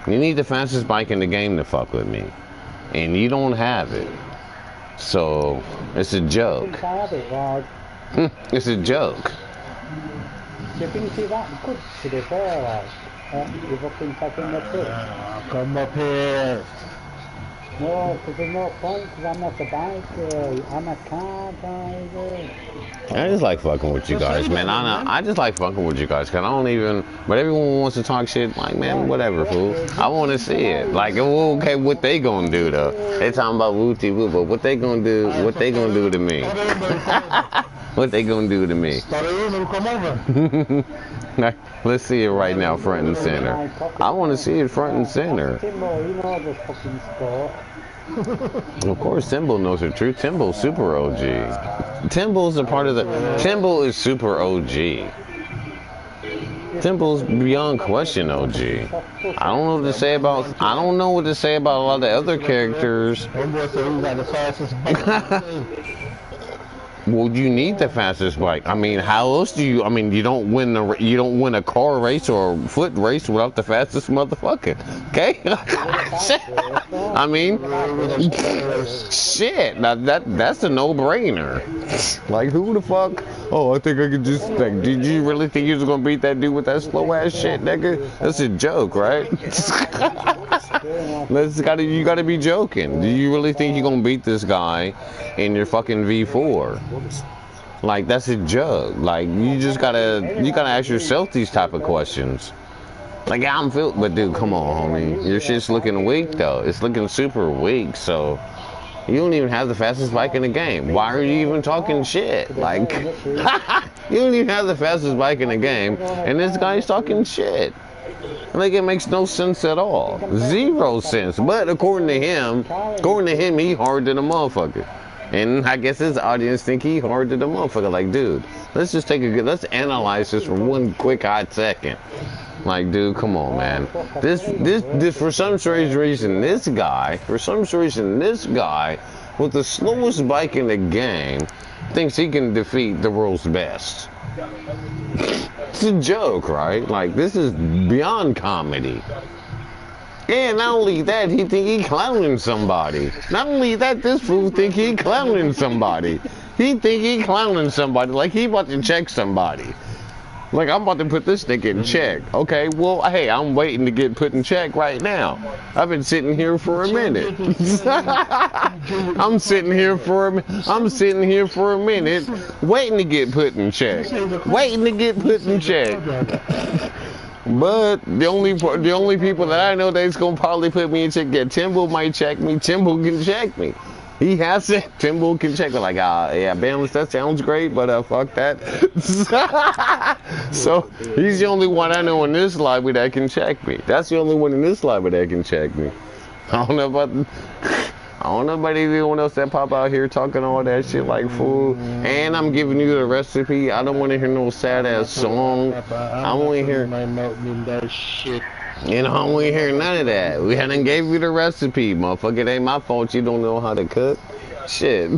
You need the fastest bike in the game to fuck with me. And you don't have it. So, it's a joke. It's a joke. Come up here. No, because there's no point, because I'm not a biker, I'm a car driver. I just like fucking with you guys, man. I just like fucking with you guys, because I don't even, but everyone wants to talk shit, like, man, whatever, fool. I want to see it. Like, okay, what they gonna do, though? They talking about woo-tee-woo, but what they gonna do to me? What they gonna do to me? Let's see it right now, front and center. I want to see it front and center. Timbo, you know the fucking sport. Of course, Timbo knows the truth. Timbo's super OG. Timbo's a part of the. Timbo is super OG. Timbo's beyond question OG. I don't know what to say about. I don't know what to say about a lot of the other characters. Well, you need the fastest bike. I mean, how else do you? I mean, you don't win a car race or a foot race without the fastest motherfucker. Okay? I mean, shit. Now that's a no-brainer. Like, who the fuck? Oh, I think I could just. Like, did you really think you was gonna beat that dude with that slow ass shit, nigga? That's a joke, right? You gotta be joking. Do you really think you're gonna beat this guy in your fucking V4? Like, that's a joke. Like, you gotta ask yourself these type of questions. Like, yeah, I'm feel, but dude, come on, homie. Your shit's looking weak though. It's looking super weak. So you don't even have the fastest bike in the game. Why are you even talking shit? Like, you don't even have the fastest bike in the game, and this guy's talking shit. Like, it makes no sense at all. 0 sense. But according to him, he hard to the motherfucker. And I guess his audience think he hard to the motherfucker. Like, dude, let's just let's analyze this for one quick hot second. Like, dude, come on, man. This, for some strange reason, this guy, with the slowest bike in the game, thinks he can defeat the world's best. It's a joke, right? Like, this is beyond comedy. And not only that, he think he clowning somebody. Not only that, this fool think he clowning somebody. He think he clowning somebody, like he about to check somebody. Like, I'm about to put this nigga in check. Okay, well, hey, I'm waiting to get put in check right now. I've been sitting here for a minute. I'm sitting here for a minute, waiting to get put in check. But the only people that I know that's gonna probably put me in check, yeah, Timbo might check me. Timbo can check me. He has it. Timbo can check me. Like, yeah, banless, that sounds great, but fuck that. So he's the only one I know in this library that can check me. That's the only one in this library that can check me. I don't know about anyone else that pop out here talking all that shit like fool. And I'm giving you the recipe. I don't want to hear no sad ass song. I want to hear that shit. You know, I don't want to hear none of that. We hadn't gave you the recipe, motherfucker. It ain't my fault you don't know how to cook. Shit.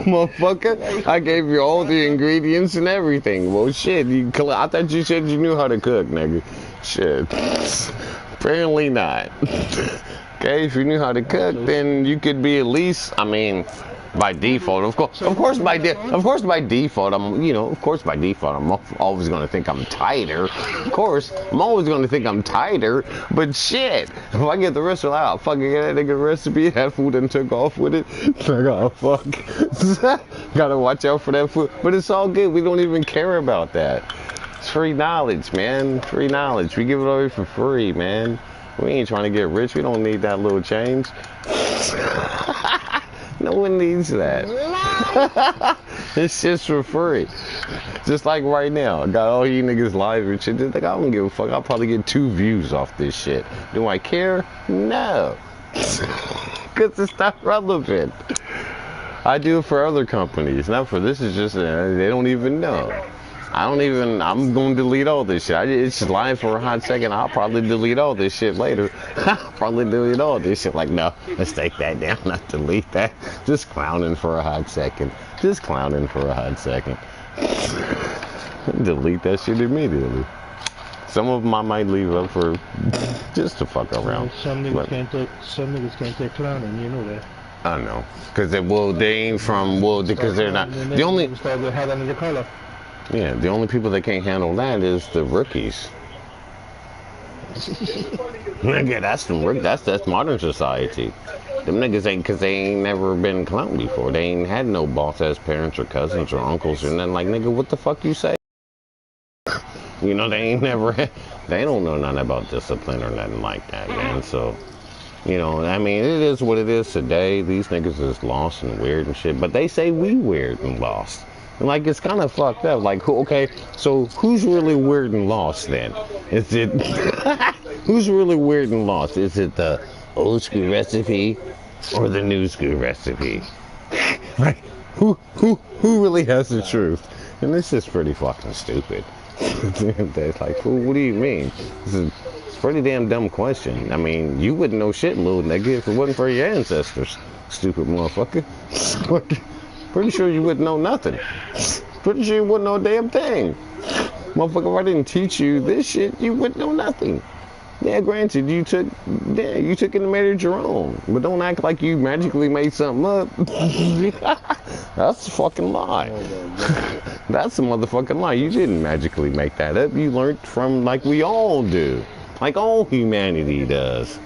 Motherfucker, I gave you all the ingredients and everything. Well, shit, I thought you said you knew how to cook, nigga. Shit. Apparently not. Okay, if you knew how to cook, then you could be at least, I mean, by default, of course by default, I'm always going to think I'm tighter. Of course, I'm always going to think I'm tighter, but shit, if I get the recipe, I'll fucking get that nigga recipe, that food and took off with it, like, oh, fuck. Gotta watch out for that food, but it's all good, we don't even care about that. It's free knowledge, man, free knowledge, we give it away for free, man. We ain't trying to get rich, we don't need that little change. No one needs that. It's just for free. Just like right now. I got all you niggas live and shit. Like, I don't give a fuck. I'll probably get 2 views off this shit. Do I care? No. Because it's not relevant. I do it for other companies. Not for this. Is just, they don't even know. I'm going to delete all this shit. It's just live for a hot second. I'll probably delete all this shit later. Like, no, let's take that down, not delete that. Just clowning for a hot second. Delete that shit immediately. Some of them I might leave up for just to fuck around. Some niggas can't take clowning, you know that. I know. Because they're not. Yeah, the only people that can't handle that is the rookies. Nigga, that's modern society. Them niggas ain't, cause they ain't never been clowned before. They ain't had no boss ass parents or cousins or uncles or nothing. Like, nigga, what the fuck you say? You know, they don't know nothing about discipline or nothing like that, man. So, you know, I mean, it is what it is today. These niggas is lost and weird and shit, but they say we weird and lost. And like, it's kind of fucked up. Like, okay, so who's really weird and lost then? Is it, who's really weird and lost? Is it the old school recipe or the new school recipe? Like, who really has the truth? And this is pretty fucking stupid. It's like, what do you mean? It's a pretty damn dumb question. I mean, you wouldn't know shit, little nigga, if it wasn't for your ancestors. Stupid motherfucker. Pretty sure you wouldn't know nothing. Pretty sure you wouldn't know a damn thing. Motherfucker, if I didn't teach you this shit, you wouldn't know nothing. Yeah, granted, you took it and made it your own. But don't act like you magically made something up. That's a fucking lie. That's a motherfucking lie. You didn't magically make that up. You learned from, like we all do. Like all humanity does.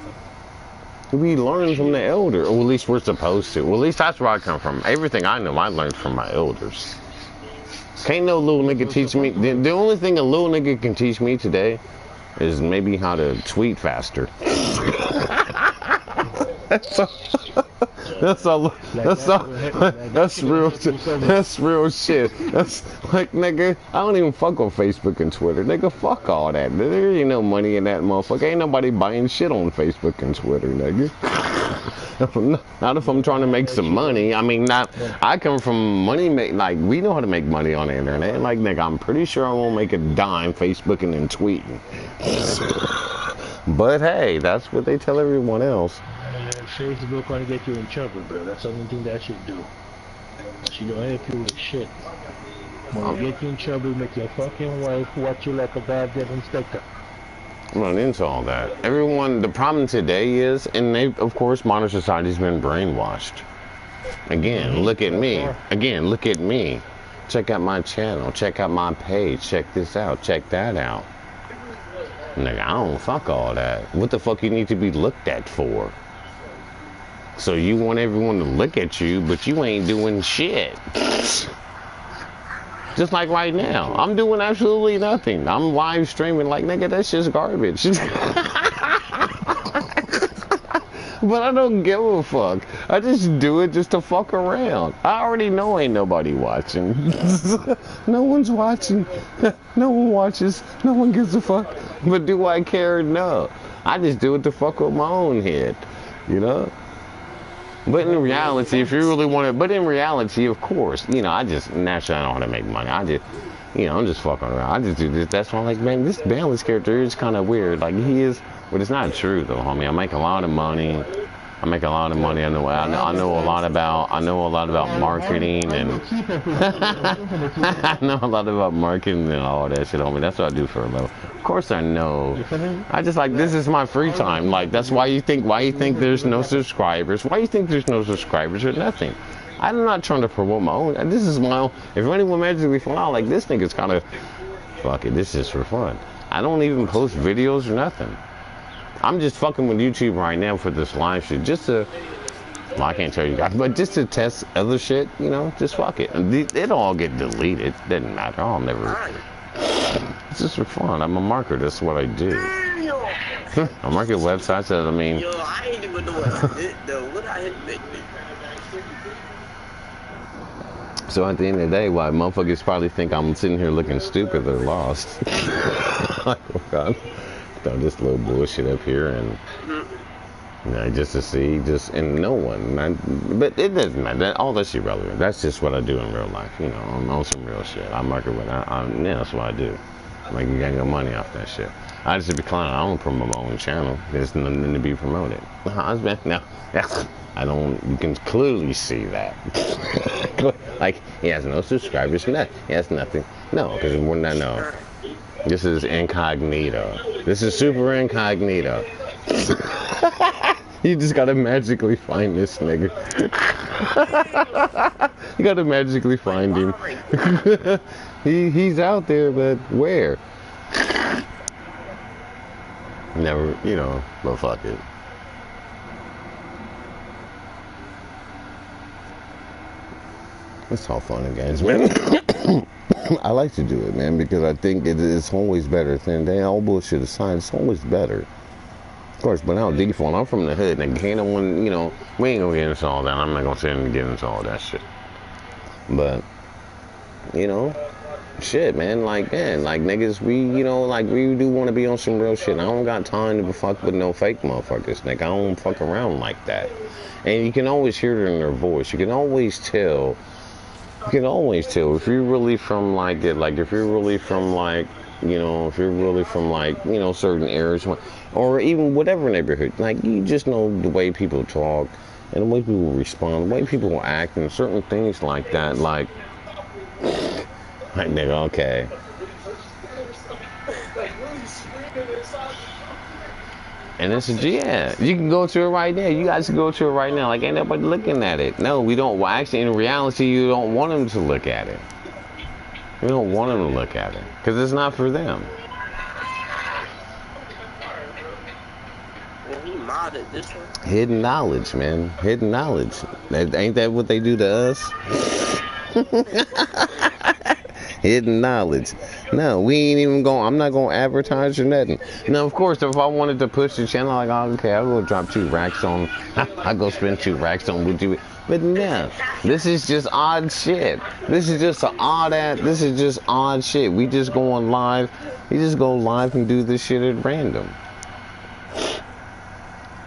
We learn from the elder, or at least we're supposed to. Well, at least that's where I come from. Everything I know, I learned from my elders. Can't no little nigga teach me. The only thing a little nigga can teach me today is maybe how to tweet faster. That's all. That's real. That's real shit. That's like, nigga, I don't even fuck on Facebook and Twitter. Nigga, fuck all that. There ain't no money in that motherfucker. Ain't nobody buying shit on Facebook and Twitter, nigga. Not if I'm trying to make some money. I mean, I come from money like, we know how to make money on the internet. Like, nigga, I'm pretty sure I won't make a dime Facebooking and tweeting. But hey, that's what they tell everyone else. Facebook gonna get you in trouble, bro. That's the only thing that should do. She don't help you with shit. When you get you in trouble, make your fucking wife watch you like a goddamn inspector. I'm not into all that. Everyone, the problem today is, and they, of course, modern society's been brainwashed. Again, look at me. Again, look at me. Check out my channel. Check out my page. Check this out. Check that out. Nigga, I don't fuck all that. What the fuck you need to be looked at for? So you want everyone to look at you, but you ain't doing shit. Just like right now, I'm doing absolutely nothing. I'm live streaming like, nigga, that's just garbage. But I don't give a fuck. I just do it just to fuck around. I already know ain't nobody watching. No one's watching. No one watches. No one gives a fuck. But do I care? No. I just do it to fuck with my own head. You know? But in reality, if you really want to, but in reality, of course, you know, I just, naturally, I don't know how to make money. I just, you know, I'm just fucking around. I just do this. That's why I'm like, man, this banless character is kind of weird. Like, he is, but it's not true, though, homie. I make a lot of money. I know a lot about marketing, and I know a lot about marketing and all that shit, homie. That's what I do for a living. Of course I know. I just, like, this is my free time. Like, that's why you think there's no subscribers. Why you think there's no subscribers or nothing? I'm not trying to promote my own. This is my own. If anyone magically found out, like, this nigga's kind of, fuck it, this is for fun. I don't even post videos or nothing. I'm just fucking with YouTube right now for this live shit, just to, well, I can't tell you guys, but just to test other shit, you know, just fuck it. It'll all get deleted. Doesn't matter. I'll never. It's just for fun. I'm a marketer. That's what I do. I market websites that, I mean. Yo, I ain't even know what I did, though. What I had to. So at the end of the day, why motherfuckers probably think I'm sitting here looking stupid, they're lost. Like, oh God. Throw this little bullshit up here and, you know, just to see, and no one. But it doesn't matter. All that's irrelevant. That's just what I do in real life. You know, I'm on some real shit. I market with, yeah, that's what I do. Like, you got no money off that shit. I just decline. I don't promote my own channel. There's nothing to be promoted. No, I don't. You can clearly see that. Like, he has no subscribers. No, he has nothing. No, because we're not. No. This is incognito. This is super incognito. You just gotta magically find this nigga. You gotta magically find him. He's out there, but where? Never, you know, but fuck it. It's all fun and games, man. I like to do it, man, because I think it's always better. All bullshit aside, it's always better. Of course, but now default, I'm from the hood, and can't no one, you know, we ain't gonna get into all that. I'm not gonna sit and get into all that shit. But, you know, shit, man, like, niggas, we do want to be on some real shit. I don't got time to fuck with no fake motherfuckers, nigga. I don't fuck around like that. And you can always hear it in their voice. You can always tell. If you're really from like it, like if you're really from like, you know, certain areas, or even whatever neighborhood, like you just know the way people talk and the way people respond, the way people act, and certain things like that, like nigga, okay. And it's yeah, you can go to it right now. You guys can go to it right now. Like, ain't nobody looking at it. No, we don't. Well, actually, in reality, you don't want them to look at it. You don't want them to look at it because it's not for them. Well, he modded this one. Hidden knowledge, man. Hidden knowledge. Ain't that what they do to us? Hidden knowledge. No, we ain't even going. I'm not going to advertise or nothing. Now, of course, if I wanted to push the channel, like, oh, okay, I'll go drop 2 racks on. I'll go spend 2 racks on with you. But no, this is just odd shit. This is just this is just odd shit. We just go on live. We just go live and do this shit at random.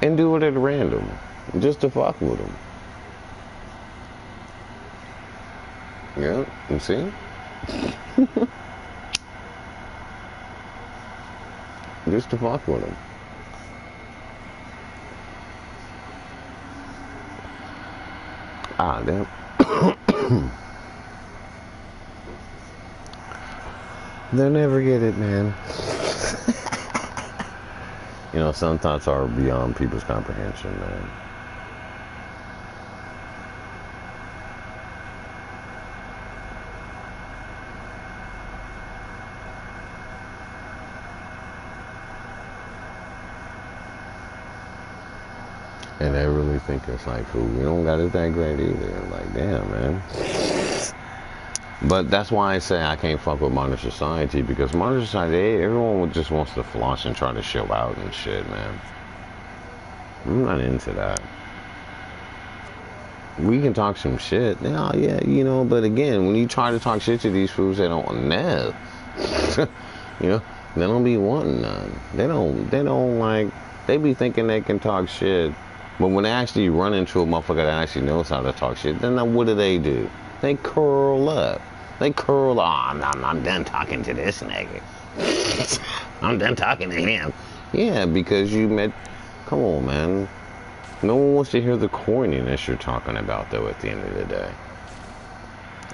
And do it at random. Just to fuck with them. Yeah, you see? Just to fuck with them. Ah, damn. They'll never get it, man. You know, some thoughts are beyond people's comprehension, man. And they really think it's like, cool, we don't got it that great either. Like, damn, man. But that's why I say I can't fuck with modern society, because modern society, everyone just wants to floss and try to show out and shit, man. I'm not into that. We can talk some shit. Yeah, you know, but again, when you try to talk shit to these fools, they don't know. You know, they don't be wanting none. They don't like, they be thinking they can talk shit. But when they actually run into a motherfucker that actually knows how to talk shit, then what do? They curl up. They curl up. Oh, I'm done talking to this nigga. I'm done talking to him. Yeah, because you met... Come on, man. No one wants to hear the corniness you're talking about, though, at the end of the day.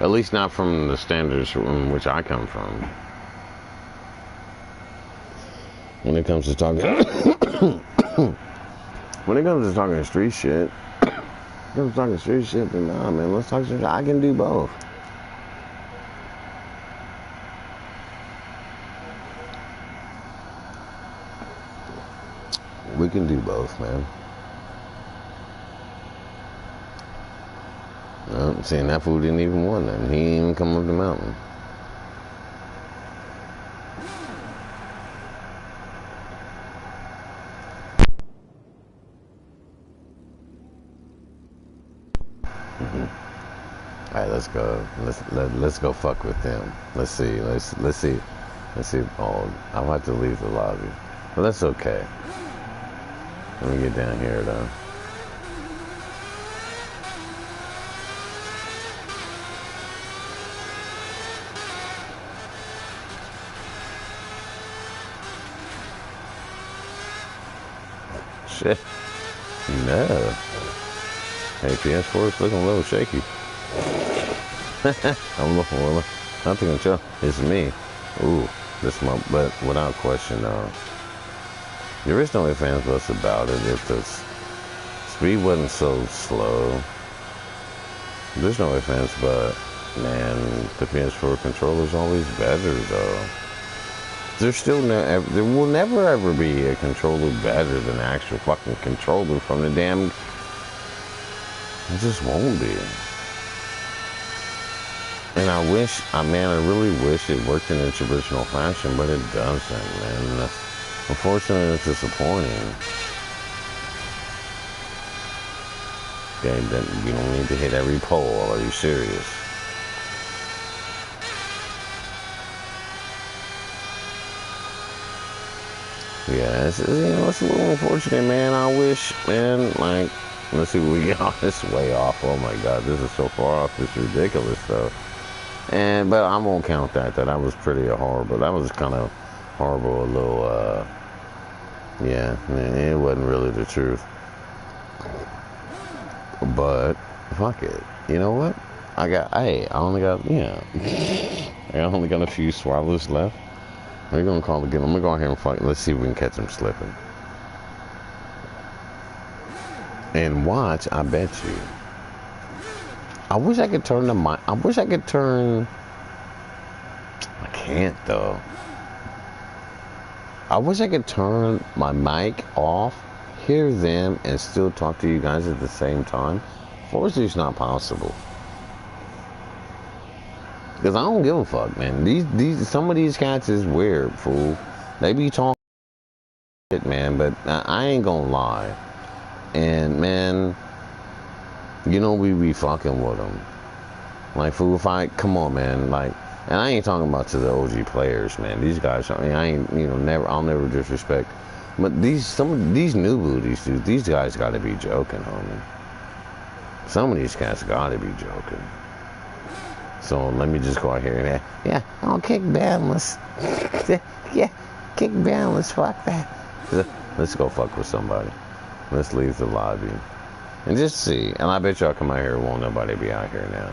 At least not from the standards from which I come from. When it comes to talking... When it comes to talking street shit, then nah, man, let's talk shit. I can do both. We can do both, man. Well, seeing that fool didn't even want nothing. He didn't even come up the mountain. Alright, let's go. Let's go fuck with them. Let's see. Oh, I'll have to leave the lobby, but that's okay. Let me get down here though. Shit. No. Hey, PS4 is looking a little shaky. I'm looking for nothing to tell. It's me. Ooh, but without question, there is no ifs, ands, buts about it. If the speed wasn't so slow, there's no ifs, ands, but man, the PS4 controller is always better though. There will never ever be a controller better than the actual fucking controller from the damn. It just won't be. And I really wish it worked in its original fashion, but it doesn't, man. Unfortunately, it's disappointing. Okay, then you don't need to hit every pole. Are you serious? Yeah, it's a little unfortunate, man. I wish, man, like, let's see what we get on this way off. Oh my God, this is so far off. It's ridiculous, though. But I won't count that. That was pretty horrible. That was kind of horrible. A little, yeah, it wasn't really the truth. But fuck it. You know what? I only got a few swallows left. We're gonna call again. I'm gonna go ahead and fuck. Let's see if we can catch him slipping. And watch, I bet you. I wish I could turn the mic. I can't though. I wish I could turn my mic off, hear them, and still talk to you guys at the same time. Fortunately, it's not possible. Cause I don't give a fuck, man. Some of these cats is weird, fool. They be talking shit, man, but I ain't gonna lie. And man, you know we be fucking with them. Like, fool, come on, man, like, and I ain't talking about to the OG players, man. These guys, I mean, I ain't, I'll never disrespect. But some of these new booties, dude, these guys gotta be joking, homie. Some of these cats gotta be joking. So let me just go out here and I'll kick banless. Yeah, kick banless, fuck that. Let's go fuck with somebody. Let's leave the lobby. And just see. And I bet y'all come out here, won't nobody be out here now.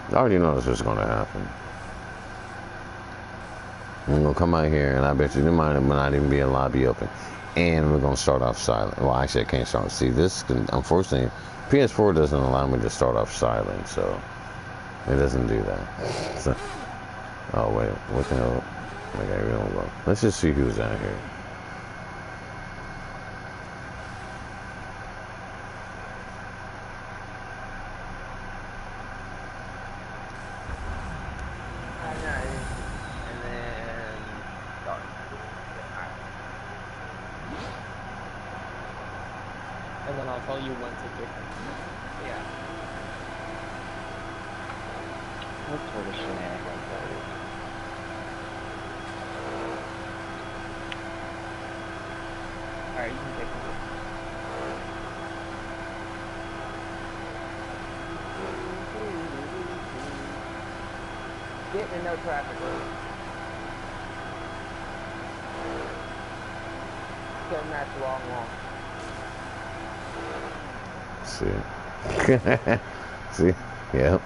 I already know this is gonna happen. We're gonna come out here and I bet you there might not even be a lobby open. And we're gonna start off silent. Well, actually I can't start. See, unfortunately, PS4 doesn't allow me to start off silent, so it doesn't do that. So, oh wait, what the hell? Okay, we don't go. Let's just see who's out here. And then I'll tell you when to kick them. Yeah. What sort of shenanigans are these? Alright, you can kick them. Get in no traffic. Getting that long. See? Yep.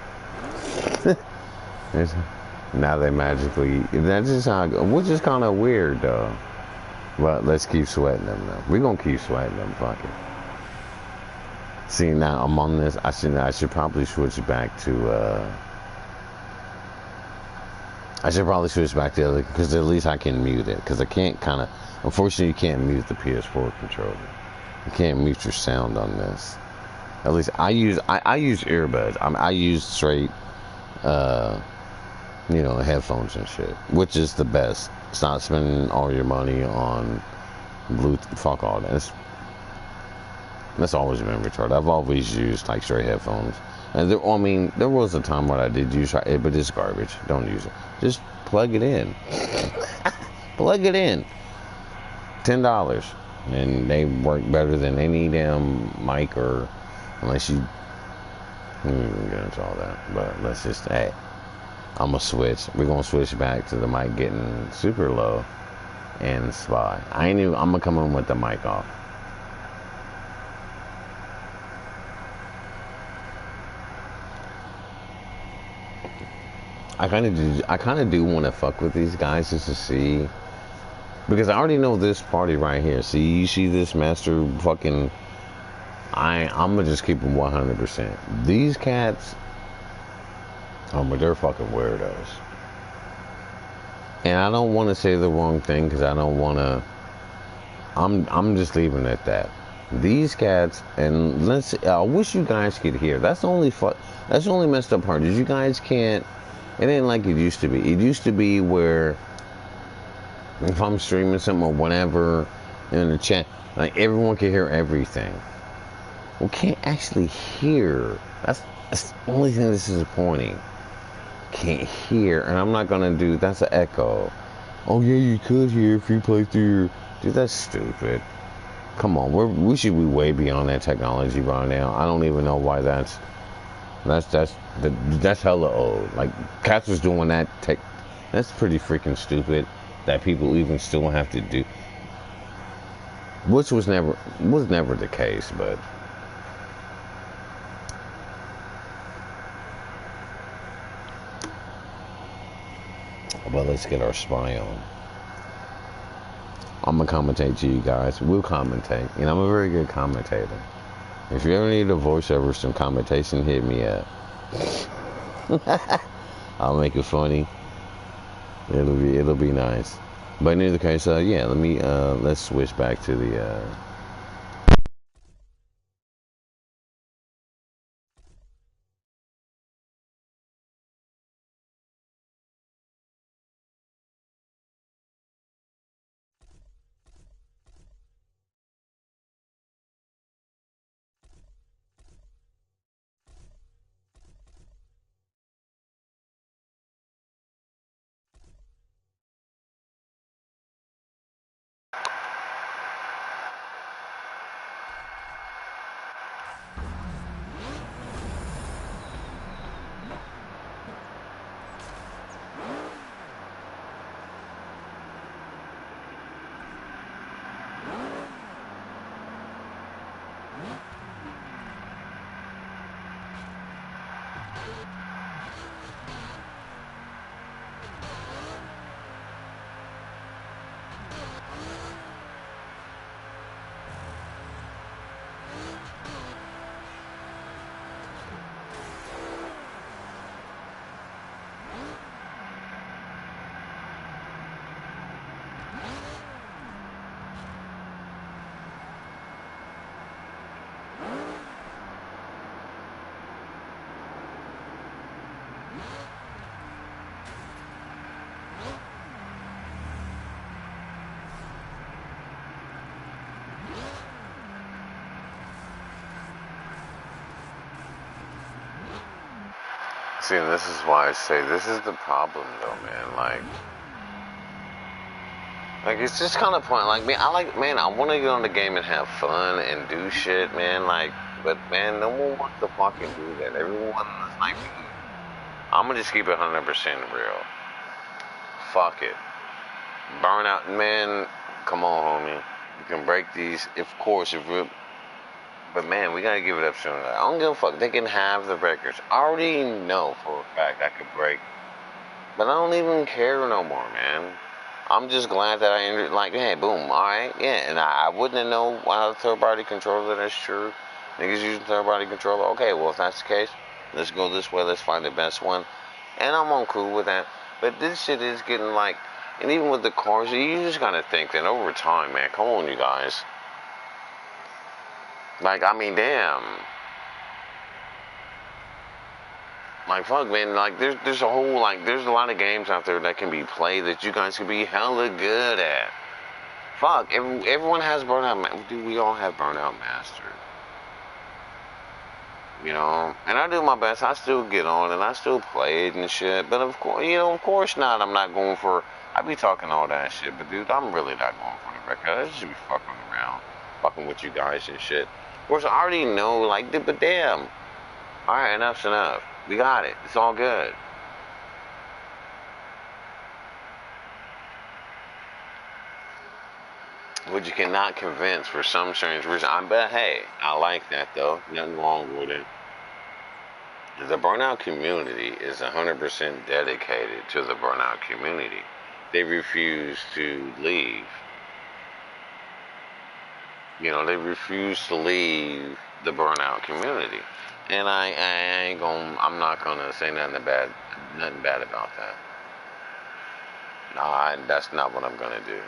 Now they magically. That's just how. Which is kind of weird, though. But let's keep sweating them, though. We're gonna keep sweating them. Fuck it. See, now I'm on this. I should probably switch back to. I should probably switch back to the other, because at least I can mute it. Because I can't kind of. Unfortunately, you can't mute the PS4 controller. You can't mute your sound on this. At least I use earbuds. I use straight, headphones and shit, which is the best. It's not spending all your money on Bluetooth. Fuck all that. That's always been retarded. I've always used like straight headphones. And there was a time when I did use it, but it's garbage. Don't use it. Just plug it in. Plug it in. $10. And they work better than any damn mic, or unless you can get into all that. But let's just, hey, I'm gonna switch. We're gonna switch back to the mic getting super low and spy. I'm gonna come in with the mic off. I kind of do want to fuck with these guys just to see. Because I already know this party right here. See, you see this master fucking... I'm gonna just keep them 100%. These cats... but they're fucking weirdos. And I don't want to say the wrong thing, because I don't want to... I'm just leaving it at that. These cats, and I wish you guys could hear. That's the only messed up part, is you guys can't... It ain't like it used to be. It used to be where... If I'm streaming something or whatever in the chat, like everyone can hear everything. We can't actually hear. That's the only thing that's disappointing. Can't hear, and I'm not gonna do. That's an echo. Oh yeah, you could hear if you play through your. Dude, that's stupid. Come on, we should be way beyond that technology right now. I don't even know why that's hella old. Like cats was doing that tech. That's pretty freaking stupid. That people even still have to do, which was never the case, but let's get our spy on. I'm gonna commentate to you guys. We'll commentate. I'm a very good commentator. If you ever need a voiceover, some commentation, hit me up. I'll make it funny. It'll be nice. But in either case, let's switch back to the See, and this is why I say this is the problem, though, man. Like it's just kind of point. Like, man, I want to get on the game and have fun and do shit, man. Like, but man, no one wants to fucking do that. Everyone is like, I'm gonna just keep it 100% real. Fuck it. Burnout, man. Come on, homie. You can break these, of course, but man, we gotta give it up soon. I don't give a fuck. They can have the records. I already know for a fact I could break, but I don't even care no more, man. I'm just glad that I ended, like, hey, boom, alright, yeah. And I wouldn't have known how to third-party controller, that's true. Niggas using third-party controller. Okay, well, if that's the case, let's go this way, let's find the best one. And I'm on cool with that. But this shit is getting like, and even with the cars, you just gotta think that over time, man, come on, you guys. Like, I mean, damn. Like, fuck, man, like, there's a whole, like, there's a lot of games out there that can be played that you guys can be hella good at. Fuck, everyone has Burnout, dude, we all have Burnout mastered. You know, and I do my best. I still get on and I still play it and shit. But of course, you know, of course not. I'm not going for. I be talking all that shit, but dude, I'm really not going for the record. I just be fucking around, fucking with you guys and shit. Of course, I already know, like, dude, but damn. All right, enough's enough. We got it. It's all good. What you cannot convince for some strange reason. I bet, hey, I like that though. Nothing wrong with it. The Burnout community is 100% dedicated to the Burnout community. They refuse to leave. You know, they refuse to leave the Burnout community. And I'm not gonna say nothing bad about that. Nah, that's not what I'm gonna do.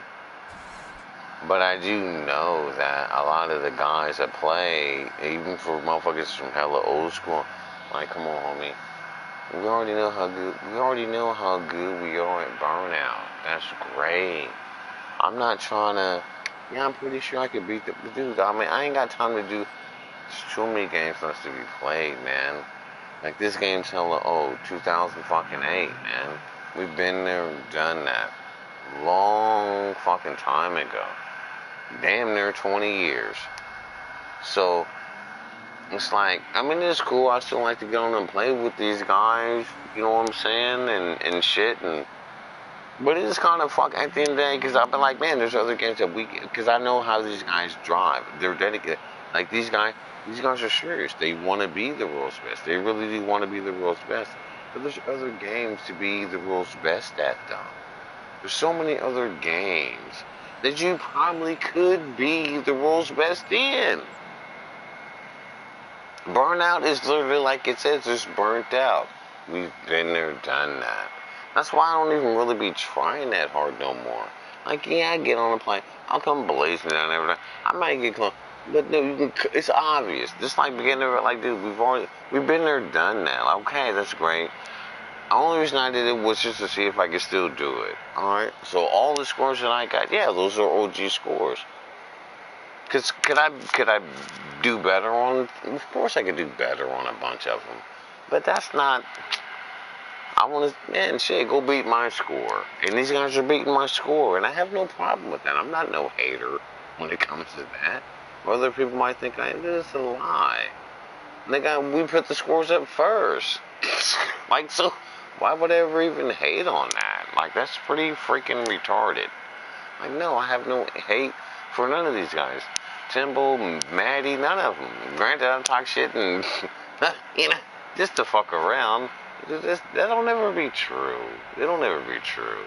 But I do know that a lot of the guys that play, even for motherfuckers from hella old school, like, come on, homie, we already know how good we are at Burnout. That's great. I'm not trying to. Yeah, I'm pretty sure I could beat the dude. I mean, I ain't got time to do. There's too many games for us to be played, man. Like, this game's hella old, 2008, man. We've been there, done that, long fucking time ago. Damn near 20 years. So it's like, I mean, it's cool. I still like to get on and play with these guys, you know what I'm saying, and shit. But it is kind of fuck at the end of the day, because I've been like, man, there's other games that because I know how these guys drive. They're dedicated. Like, these guys are serious. They want to be the world's best. They really do want to be the world's best. But there's other games to be the world's best at, though. There's so many other games that you probably could be the world's best in. Burnout is literally like it says, just burnt out. We've been there, done that. That's why I don't even really be trying that hard no more. Like, yeah, I get on a plane. I'll come blazing down every day. I might get close. But no, it's obvious. Just like beginning of it, like, dude, we've been there, done that. Okay, that's great. The only reason I did it was just to see if I could still do it. Alright? So all the scores that I got, yeah, those are OG scores. Cause could I do better on? Of course I could do better on a bunch of them. But that's not. I want to, man, shit, go beat my score. And these guys are beating my score, and I have no problem with that. I'm not no hater when it comes to that. Other people might think this is a lie. We put the scores up first. Like, so. Why would I ever even hate on that? Like, that's pretty freaking retarded. Like, no, I have no hate for none of these guys. Timbo, Maddie, none of them. Granted, I talk shit and, you know, just to fuck around. That'll never be true. It'll never be true.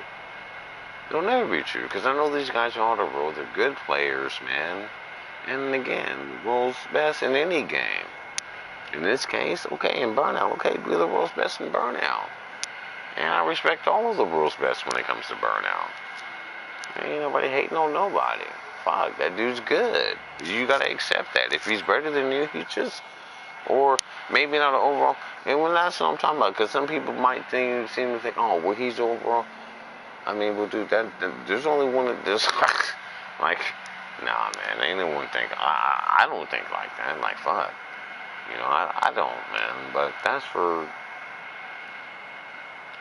It'll never be true, because I know these guys are on the road. They're good players, man. And again, world's best in any game. In this case, okay, in Burnout, okay, be the world's best in Burnout. And I respect all of the world's best when it comes to Burnout. Ain't nobody hating on nobody. Fuck, that dude's good. You gotta accept that. If he's better than you, he just, or maybe not an overall. And well, that's what I'm talking about, because some people might seem to think, oh, well, he's overall. I mean, well, dude, there's only one of this. Like, nah, man, ain't no one think. I don't think like that. Like, fuck, you know, I don't, man. But that's for.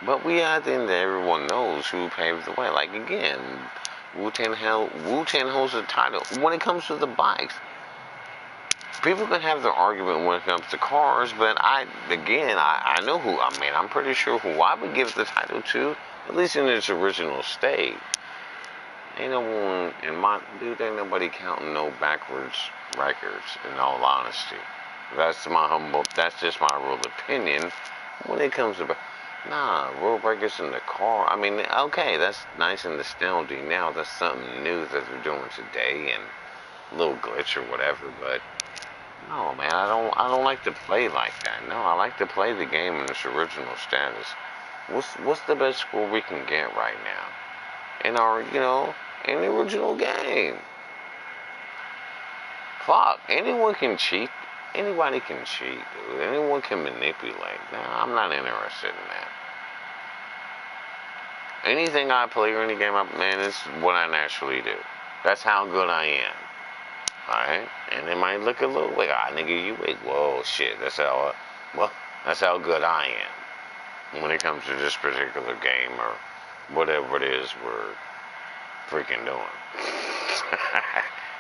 But I think that everyone knows who paved the way. Like, again, Wu-Tang holds the title. When it comes to the bikes, people can have their argument when it comes to cars, but I know who. I mean, I'm pretty sure who I would give the title to, at least in its original state. Ain't no one ain't nobody counting no backwards records, in all honesty. That's just my real opinion. When it comes to, road breakers in the car, I mean, okay, that's nice and astounding now. That's something new that they're doing today, and a little glitch or whatever, but no, man, I don't like to play like that. No, I like to play the game in its original status. What's the best score we can get right now in our, in the original game? Fuck, anyone can cheat. Anybody can cheat, dude. Anyone can manipulate. Nah, I'm not interested in that. Anything I play or any game man, is what I naturally do. That's how good I am. Alright? And it might look a little like, nigga, you wait. Whoa, shit. That's how good I am. When it comes to this particular game or whatever it is we're freaking doing.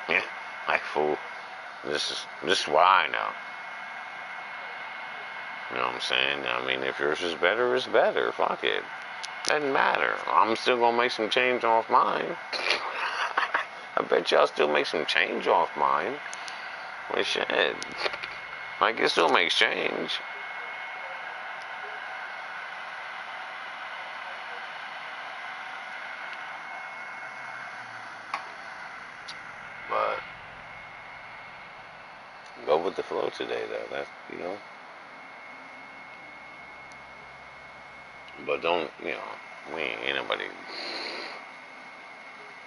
Yeah, like, fool. This is what I know. You know what I'm saying? I mean, if yours is better, it's better. Fuck it. Doesn't matter. I'm still gonna make some change off mine. I bet y'all still make some change off mine. Well, shit. Like, it still makes change. But go with the flow today, though. That's, But don't, ain't nobody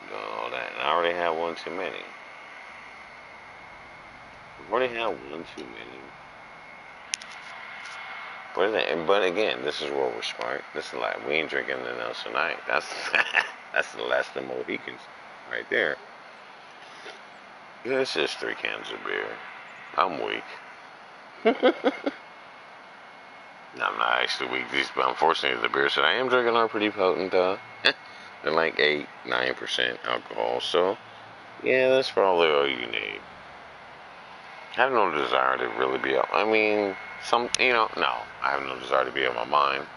doing all that. And I already have one too many. I've already had one too many. But again, this is where we're smart. This is like, we ain't drinking nothing else tonight. That's the last of the Mohicans right there. Yeah, it's just 3 cans of beer. I'm weak. I'm not actually weak. But unfortunately, the beers that I am drinking are pretty potent, though. They're like 8-9% alcohol. So, yeah, that's probably all you need. I have no desire to really be up. I mean, no, I have no desire to be on my mind.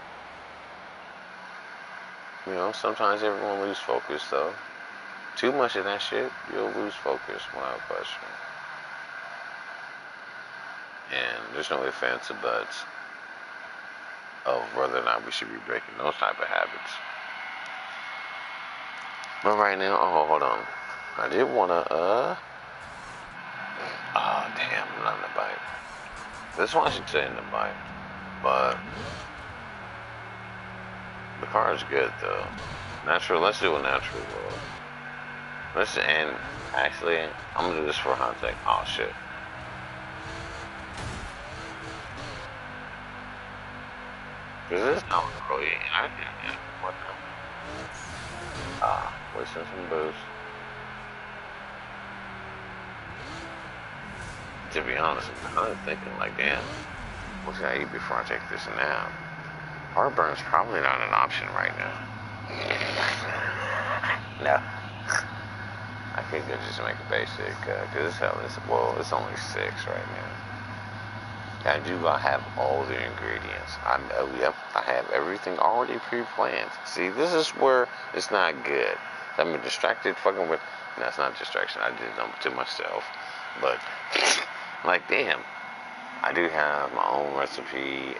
Sometimes everyone loses focus, though. Too much of that shit, you'll lose focus, without question. And there's no ifs, ands, or buts of whether or not we should be breaking those type of habits. But right now, hold on. I did want to, damn, not in the bite. This one I should say in the bite. But the car is good, though. Natural, let's do a natural roll. Actually, I'm going to do this for a hot take. Oh, shit. Because this is not really, what the? Wasting some booze. To be honest, I'm kind of thinking, like, damn, what should I eat before I take this nap? Heartburn's probably not an option right now. No. I could just make a basic, because it's only 6 right now. I do have all the ingredients. I have everything already pre-planned. See, this is where it's not good. I'm distracted fucking with... No, it's not distraction. I did them to myself. But, like, damn. I do have my own recipe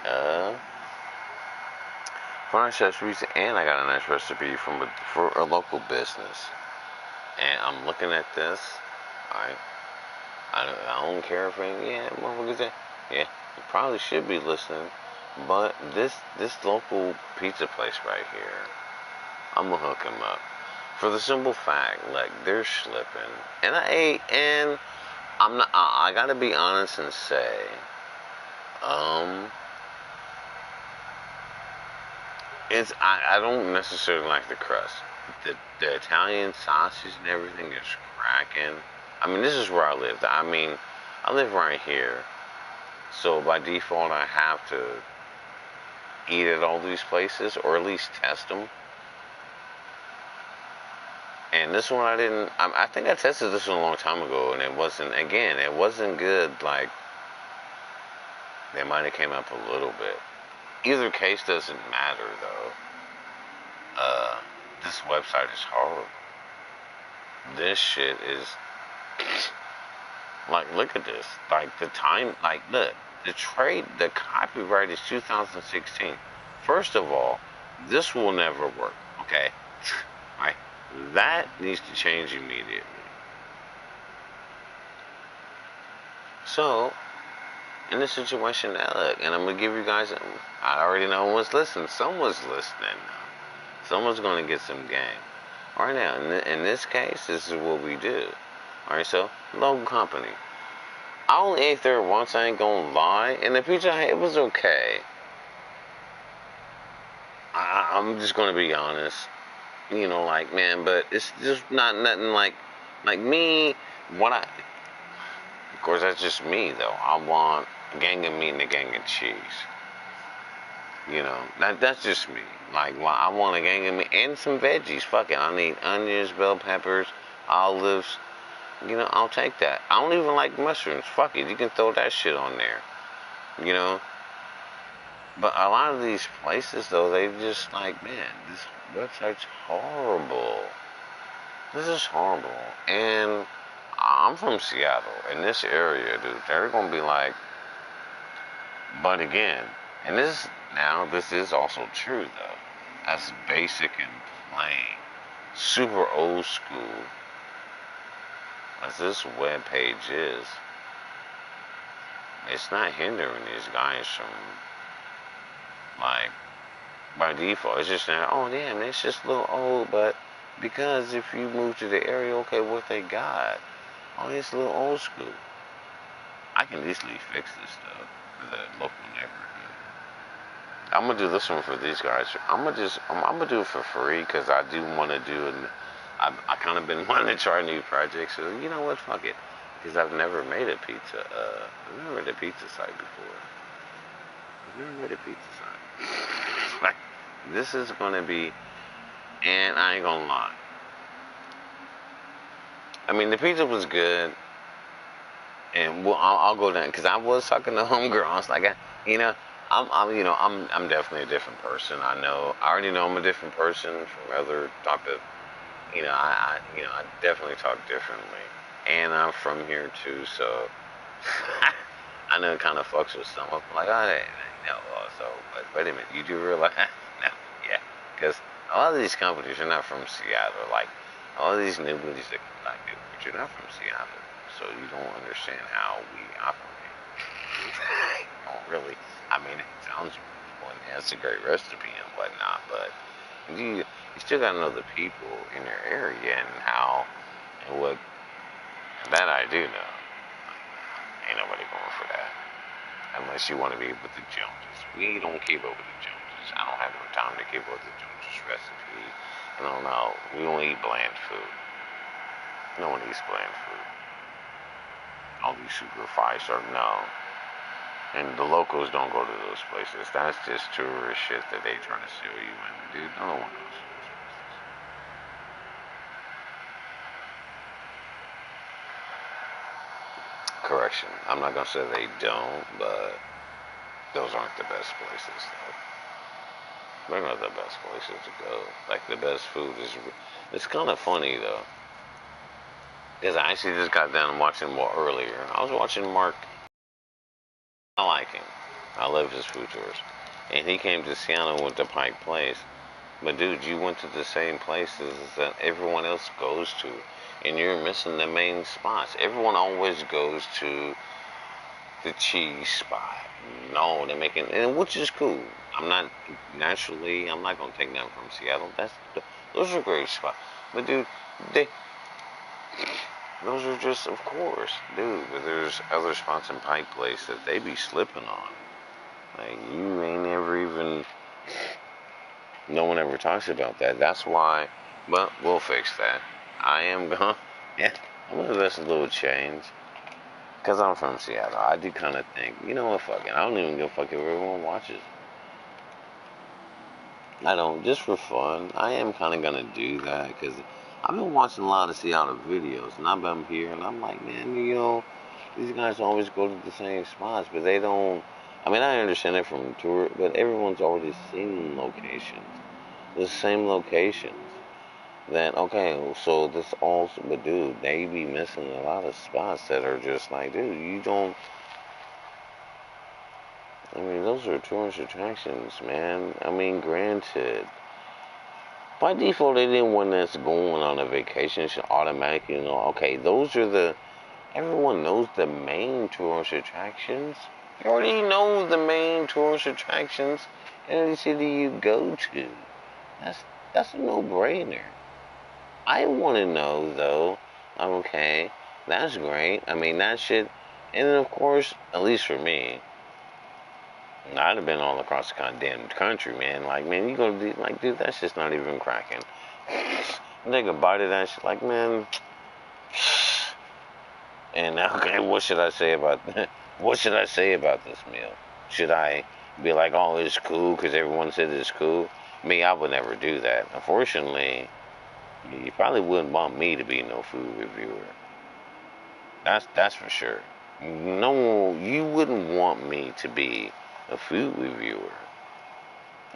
for nice recipes, and I got a nice recipe for a local business. And I'm looking at this. Alright. I don't care if motherfuckers say, yeah, you probably should be listening. But this local pizza place right here, I'm gonna hook him up. For the simple fact, like, they're slipping. And I ate, and I'm not, I gotta be honest and say, I don't necessarily like the crust. The Italian sausage and everything is cracking. I mean, this is where I live. I mean, I live right here. So by default, I have to eat at all these places, or at least test them. And this one I didn't, I think I tested this one a long time ago, and it wasn't good. Like, they might have came up a little bit. Either case doesn't matter, though. This website is horrible. This shit is, like, look at this. Like, the time, like, look, the copyright is 2016. First of all, this will never work, okay? Right? That needs to change immediately. So, in this situation, now, look, and I'm going to give you guys, I already know who's listening. Someone's listening now. Someone's going to get some game. All right, now, in this case, this is what we do. All right, so, local company. I only ate there once, I ain't going to lie, and the pizza I had, it was okay. I'm just going to be honest. You know, like, man, but it's just not nothing like me, of course, that's just me, though. I want a gang of meat and a gang of cheese. You know, that's just me. Like, I want a gang of meat and some veggies. Fuck it, I need onions, bell peppers, olives. You know, I'll take that. I don't even like mushrooms. Fuck it, you can throw that shit on there. You know? But a lot of these places, though, they just like, man, this website's horrible. This is horrible. And I'm from Seattle. In this area, dude, they're going to be like, but again, and this is also true, though. That's basic and plain. Super old school as this web page is. It's not hindering these guys from, like, by default, it's just not, oh damn, it's just a little old, but because if you move to the area, okay, what they got? Oh, it's a little old school. I can easily fix this stuff for the local neighborhood. I'm gonna do this one for these guys. I'm gonna do it for free because I do want to do it. I kind of been wanting to try new projects. So you know what? Fuck it, because I've never made a pizza. I've never made a pizza site before. I've never made a pizza site. Like, this is gonna be, and I ain't gonna lie. I mean, the pizza was good, and well, I'll go down because I was talking to homegirl. I was like, I'm definitely a different person. I already know I'm a different person from other type of, I definitely talk differently, and I'm from here too, so I know it kind of fucks with some. I'm like, but wait a minute, you do realize? No, yeah, because a lot of these companies are not from Seattle. Like, all of these new movies that like do, but you're not from Seattle, so you don't understand how we operate. You don't really. I mean, it sounds wonderful and has a great recipe and whatnot, but you still gotta know the people in your area and how and what. That I do know. Ain't nobody going for that unless you want to be with the Joneses. We don't keep up with the Joneses. I don't have no time to keep up with the Joneses recipe. No, we don't eat bland food. No one eats bland food. All these super five-star, no. And the locals don't go to those places. That's just tourist shit that they trying to sell you in. Dude, no one goes to those places. Correction. I'm not going to say they don't, but those aren't the best places, though. They're not the best places to go. Like, the best food is... It's kind of funny, though. Because I actually just got done watching more earlier. I was watching Mark I like him. I love his food tours. And he came to Seattle and went to Pike Place. But dude, you went to the same places that everyone else goes to. And you're missing the main spots. Everyone always goes to the cheese spot. No, they're making, and which is cool. I'm not gonna take that from Seattle. Those are great spots. But dude, they those are just, of course, dude. But there's other spots in Pike Place that they be slipping on. Like you ain't ever even. No one ever talks about that. That's why. But we'll fix that. I am gonna. Yeah, I'm gonna invest a little change. Cause I'm from Seattle. I do kind of think, you know what, fucking. I don't even give a fuck if everyone watches. I don't, just for fun. I am kind of gonna do that because I've been watching a lot of Seattle videos, and I've been here, and I'm like, man, you know, these guys always go to the same spots, but they don't. I mean, I understand it from tour, but everyone's already seen locations, the same locations. That okay, so this also, but dude, they be missing a lot of spots that are just like, dude, you don't. I mean, those are tourist attractions, man. I mean, granted, by default, anyone that's going on a vacation should automatically know, okay, those are everyone knows the main tourist attractions. You already know the main tourist attractions in any city you go to. That's a no-brainer. I want to know, though, okay, that's great. I mean, that shit, and then, of course, at least for me, I'd have been all across the goddamn country, man. Like, man, you gonna do, like, dude, that's just not even cracking. Take a bite of that shit, like, man. And okay, what should I say about that? What should I say about this meal? Should I be like, oh, it's cool because everyone said it's cool? Me, I would never do that. Unfortunately, you probably wouldn't want me to be no food reviewer. That's for sure. No, you wouldn't want me to be a food reviewer,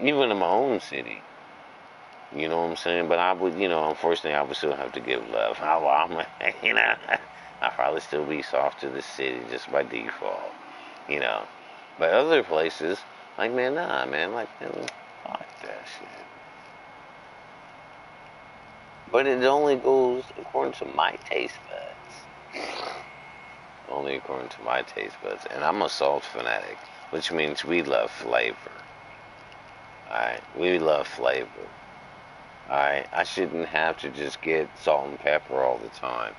even in my own city. You know what I'm saying? But I would, you know, unfortunately, I would still have to give love. You know, I'd probably still be soft to the city just by default, you know. But other places, like, man, nah, man, like, man, fuck that shit. But it only goes according to my taste buds. Only according to my taste buds. And I'm a salt fanatic, which means we love flavor. Alright? We love flavor. Alright? I shouldn't have to just get salt and pepper all the time.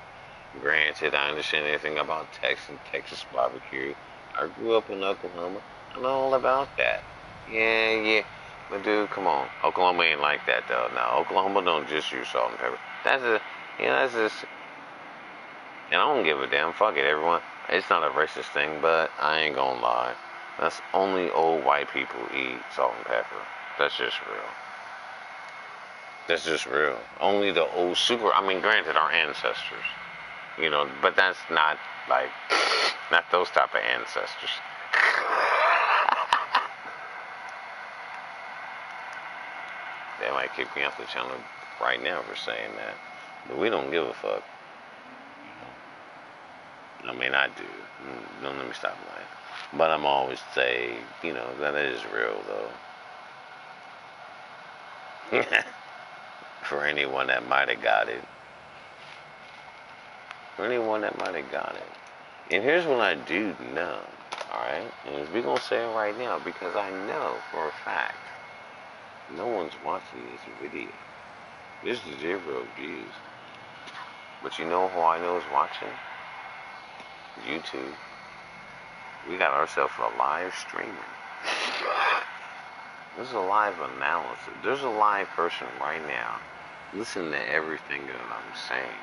Granted, I understand anything about Texas barbecue. I grew up in Oklahoma. I know all about that. Yeah. But dude, come on. Oklahoma ain't like that though. Now, Oklahoma don't just use salt and pepper. That's just, and I don't give a damn. Fuck it, everyone. It's not a racist thing, but I ain't gonna lie. That's only old white people eat salt and pepper. That's just real. That's just real. Only the old I mean, granted, our ancestors. You know, but that's not, like, not those type of ancestors. They might kick me off the channel right now for saying that. But we don't give a fuck. I mean, I do. Don't let me stop lying. But I'm always say, you know, that is real, though. For anyone that might have got it. For anyone that might have got it. And here's what I do know, alright? And we're going to say it right now because I know for a fact no one's watching this video. This is 0 views. But you know who I know is watching? YouTube. We got ourselves a live streamer. This is a live analysis. There's a live person right now listening to everything that I'm saying.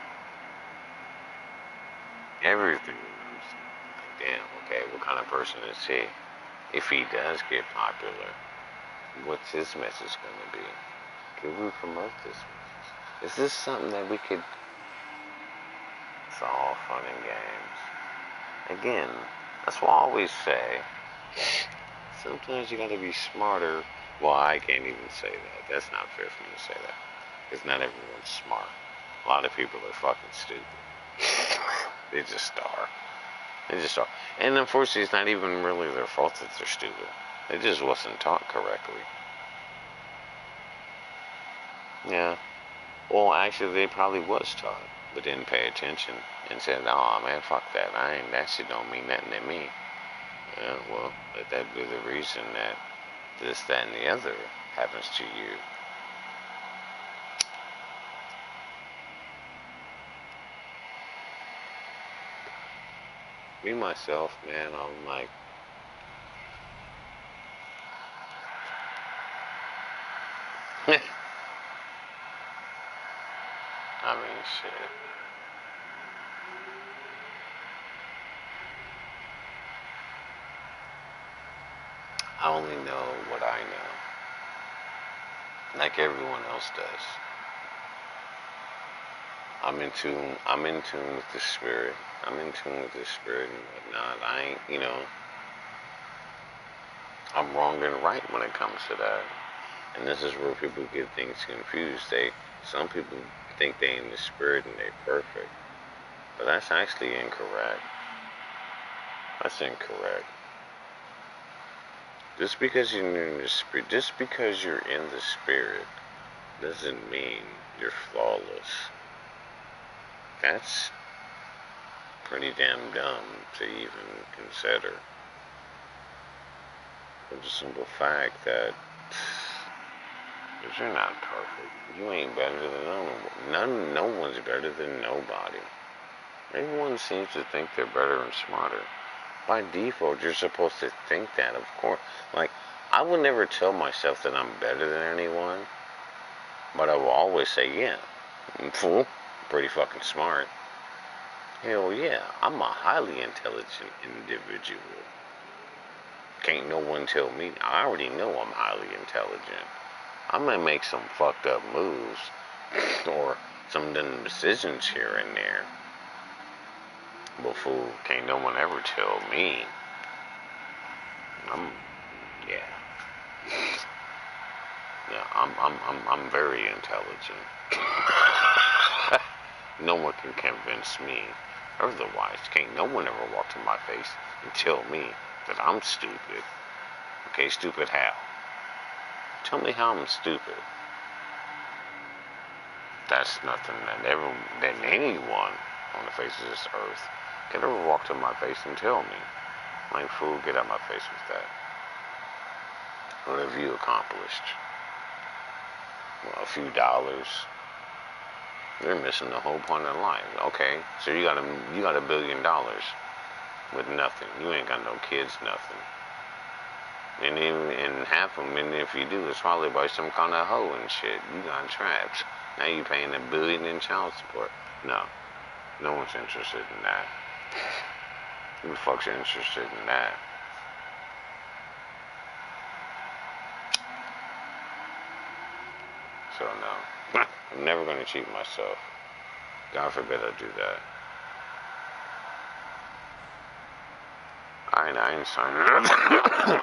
Everything that I'm saying. Like, damn, okay, what kind of person is he? If he does get popular, what's his message going to be? Can we promote this message? Is this something that we could... It's all fun and games. Again, that's what I always say. Sometimes you gotta be smarter. Well, I can't even say that. That's not fair for me to say that. Because not everyone's smart. A lot of people are fucking stupid. They just are. They just are. And unfortunately, it's not even really their fault that they're stupid. They just wasn't taught correctly. Yeah. Well, actually, they probably was taught, but didn't pay attention and said, "Oh man, fuck that. That shit don't mean nothing to me." Yeah, well, let that be the reason that this, that, and the other happens to you. Me, myself, man, I'm like, I mean, shit. I only know what I know, like everyone else does. I'm in tune with the spirit. I'm in tune with the spirit and whatnot. I ain't, I'm wrong and right when it comes to that. And this is where people get things confused. Some people think they in the spirit and they perfect. But that's actually incorrect. That's incorrect. Just because you're in the spirit, doesn't mean you're flawless. That's pretty damn dumb to even consider. For the simple fact that if you're not perfect, you ain't better than no one's better than nobody. Everyone seems to think they're better and smarter. By default, you're supposed to think that, of course. Like, I would never tell myself that I'm better than anyone, but I will always say, yeah, I'm fool, pretty fucking smart. Hell yeah, I'm a highly intelligent individual. Can't no one tell me. I already know I'm highly intelligent. I might make some fucked up moves or some dumb decisions here and there. But fool, can't no one ever tell me. I'm very intelligent. No one can convince me otherwise. Can't no one ever walk to my face and tell me that I'm stupid. Okay, stupid how? Tell me how I'm stupid. That's nothing that anyone on the face of this earth can ever walk to my face and tell me. Like, fool, get out my face with that. What have you accomplished? Well, a few dollars. You're missing the whole point of life. Okay, so you got $1 billion with nothing. You ain't got no kids, nothing. And even in half of them, and if you do, it's probably by some kind of hoe and shit. You got trapped. Now you paying $1 billion in child support. No one's interested in that. Who the fuck's interested in that? So no, I'm never gonna cheat myself. God forbid I do that. I ain't saying nothing.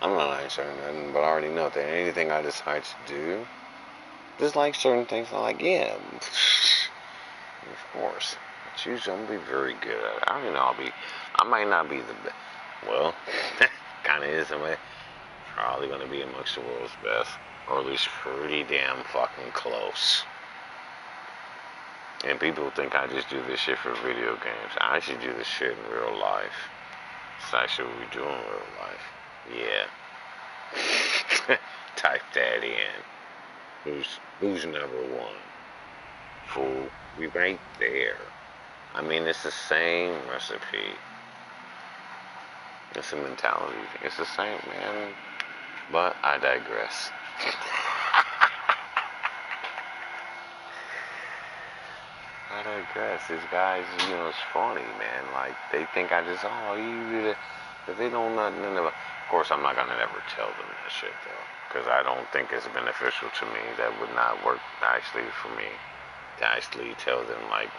I ain't saying nothing, but I already know that anything I decide to do, just like certain things, I'm like, yeah, of course. But usually I'm gonna be very good at it. I know I might not be the best. Well, kind of is. I'm probably gonna be amongst the world's best, or at least pretty damn fucking close. And people think I just do this shit for video games. I actually do this shit in real life. It's actually what we do in real life. Yeah. Type that in. Who's number one? Fool. We right there. I mean, it's the same recipe. It's a mentality. It's the same, man. But I digress. I digress. These guys, it's funny, man. Like, they think I just, but they don't nothing about. Of course, I'm not gonna ever tell them that shit, though. Because I don't think it's beneficial to me. That would not work, actually, for me. To actually tell them, like,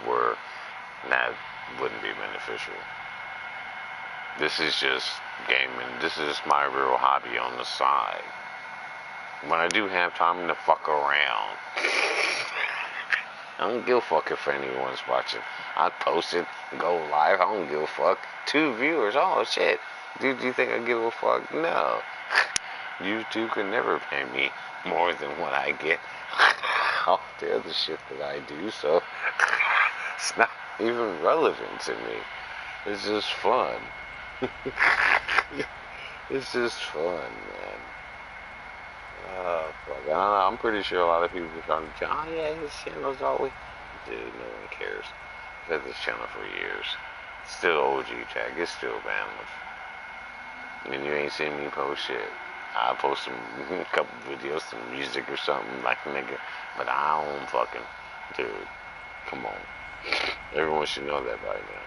that wouldn't be beneficial. This is just gaming. This is my real hobby on the side. When I do have time to fuck around, I don't give a fuck if anyone's watching. I post it, go live. I don't give a fuck. 2 viewers. Oh shit. Dude, do you think I give a fuck? No. YouTube could never pay me more than what I get off the other shit that I do. So it's not even relevant to me. It's just fun. It's just fun, man. Oh, fuck. I don't know. I'm pretty sure a lot of people are trying to tell, oh, yeah, his channel's always... Dude, no one cares. I've had this channel for years. It's still OG tag. It's still banless. And you ain't seen me post shit. I post a couple videos, some music or something like a nigga. But I don't fucking... Dude, come on. Everyone should know that by now.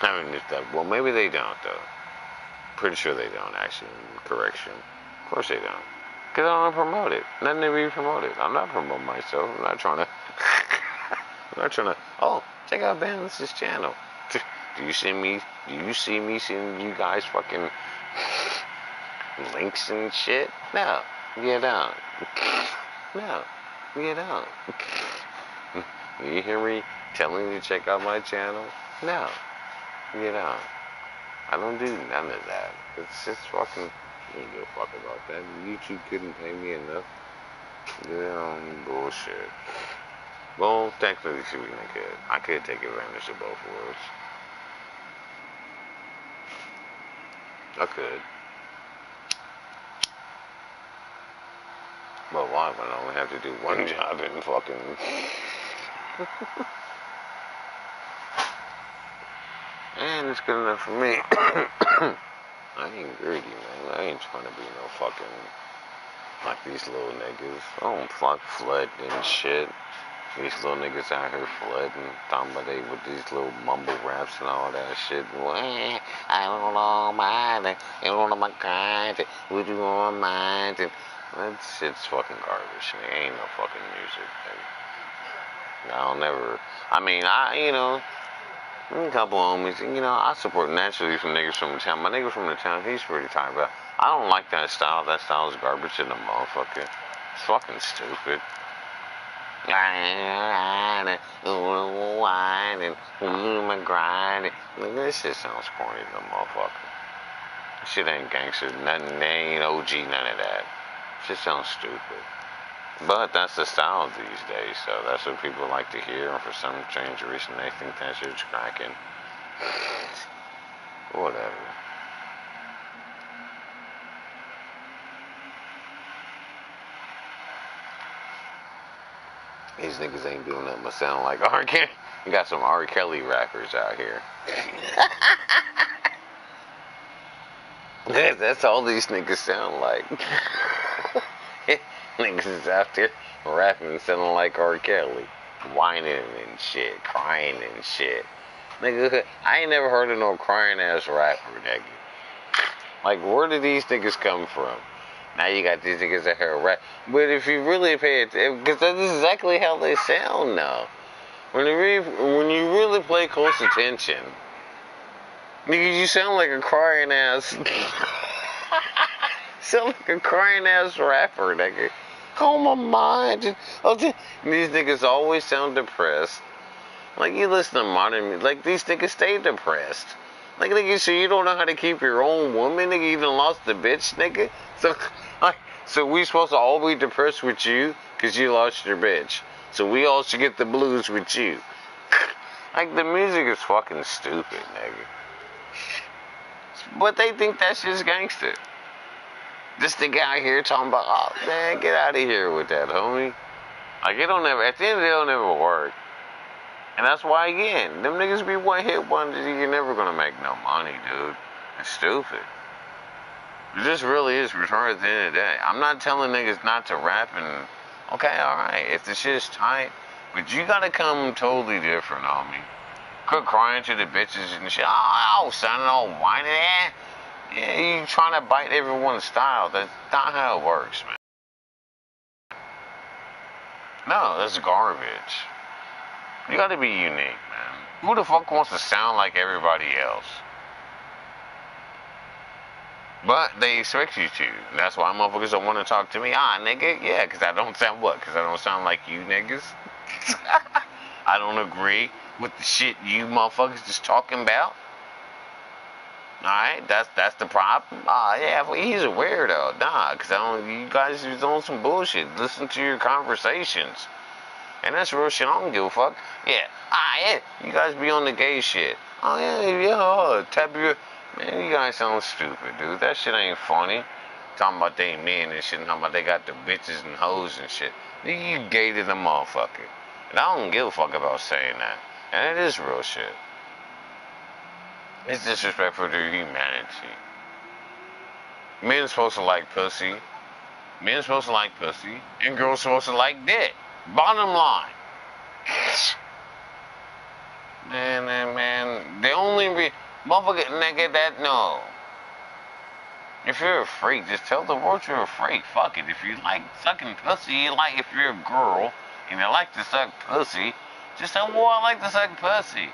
I mean, if that... Well, maybe they don't, though. Pretty sure they don't, actually. Correction. Of course they don't. Because I don't promote it. Nothing to be promoted. I'm not promoting myself. I'm not trying to... I'm not trying to... Oh, check out Banless's channel. Do you see me sending you guys fucking links and shit? No. You don't. No. You don't. You hear me telling you to check out my channel? No. You don't. I don't do none of that. It's just fucking... I don't give a fuck about that. YouTube couldn't pay me enough. Bullshit. Well, technically speaking, I could. I could take advantage of both worlds. I could. But why when I only have to do one job and fucking... And it's good enough for me. I ain't greedy, man. I ain't trying to be no fucking... Like these little niggas. I don't fuck flooding and shit. These little niggas out here flooding, talking about they with these little mumble raps and all that shit. Well, I don't know, man. I don't know my kind. Would you want mine? That shit's fucking garbage. It ain't no fucking music, baby. I'll never. I mean, a couple homies. I support naturally from niggas from the town. My nigga from the town, he's pretty tired, but I don't like that style. That style is garbage in the motherfucker. It's fucking stupid. Grinding, grinding. This shit sounds corny to the motherfucker. Shit ain't gangster, nothing, they ain't OG, none of that. Shit sounds stupid. But that's the style these days, so that's what people like to hear, and for some strange reason they think that shit's cracking. Whatever. These niggas ain't doing nothing but sound like R. Kelly. You got some R. Kelly rappers out here. That's all these niggas sound like. Niggas is out there rapping sounding like R. Kelly. Whining and shit. Crying and shit. Nigga, I ain't never heard of no crying ass rapper, nigga. Like, where did these niggas come from? Now you got these niggas that hear rap. But if you really pay attention, because that's exactly how they sound now. When you really pay close attention, nigga, you sound like a crying ass. Sound like a crying ass rapper, nigga. Oh my mind. These niggas always sound depressed. Like, you listen to modern music, like, these niggas stay depressed. Like, nigga, so you don't know how to keep your own woman, nigga, you done lost the bitch, nigga? So we supposed to all be depressed with you, because you lost your bitch. So we all should get the blues with you. Like, the music is fucking stupid, nigga. But they think that shit's gangster. This nigga out here talking about, oh, man, get out of here with that, homie. Like, it don't never, at the end of the day, it'll never work. And that's why, again, them niggas be one-hit wonders. You're never gonna make no money, dude. It's stupid. It just really is retarded at the end of the day. I'm not telling niggas not to rap and, okay, alright, if the shit's tight, but you gotta come totally different on me. Quit crying to the bitches and shit. Oh, son, all whining. Yeah, you trying to bite everyone's style. That's not how it works, man. No, that's garbage. You gotta be unique, man. Who the fuck wants to sound like everybody else? But they expect you to. That's why motherfuckers don't want to talk to me. Ah, nigga, yeah, because I don't sound what? Because I don't sound like you niggas? I don't agree with the shit you motherfuckers just talking about. Alright, that's the problem. Yeah, well, he's a weirdo. Nah, because you guys is on some bullshit. Listen to your conversations. And that's real shit. I don't give a fuck. Yeah. Yeah. You guys be on the gay shit. Oh, yeah. Tap your... Man, you guys sound stupid, dude. That shit ain't funny. Talking about they men and shit. And talking about they got the bitches and hoes and shit. Nigga, you gay to the motherfucker. And I don't give a fuck about saying that. And it is real shit. It's disrespectful to humanity. Men supposed to like pussy. Men supposed to like pussy. And girls supposed to like dick. Bottom line. Man. The only motherfucker nigga that no. If you're a freak, just tell the world you're a freak. Fuck it. If you like sucking pussy, if you're a girl and you like to suck pussy, just tell them, well, I like to suck pussy.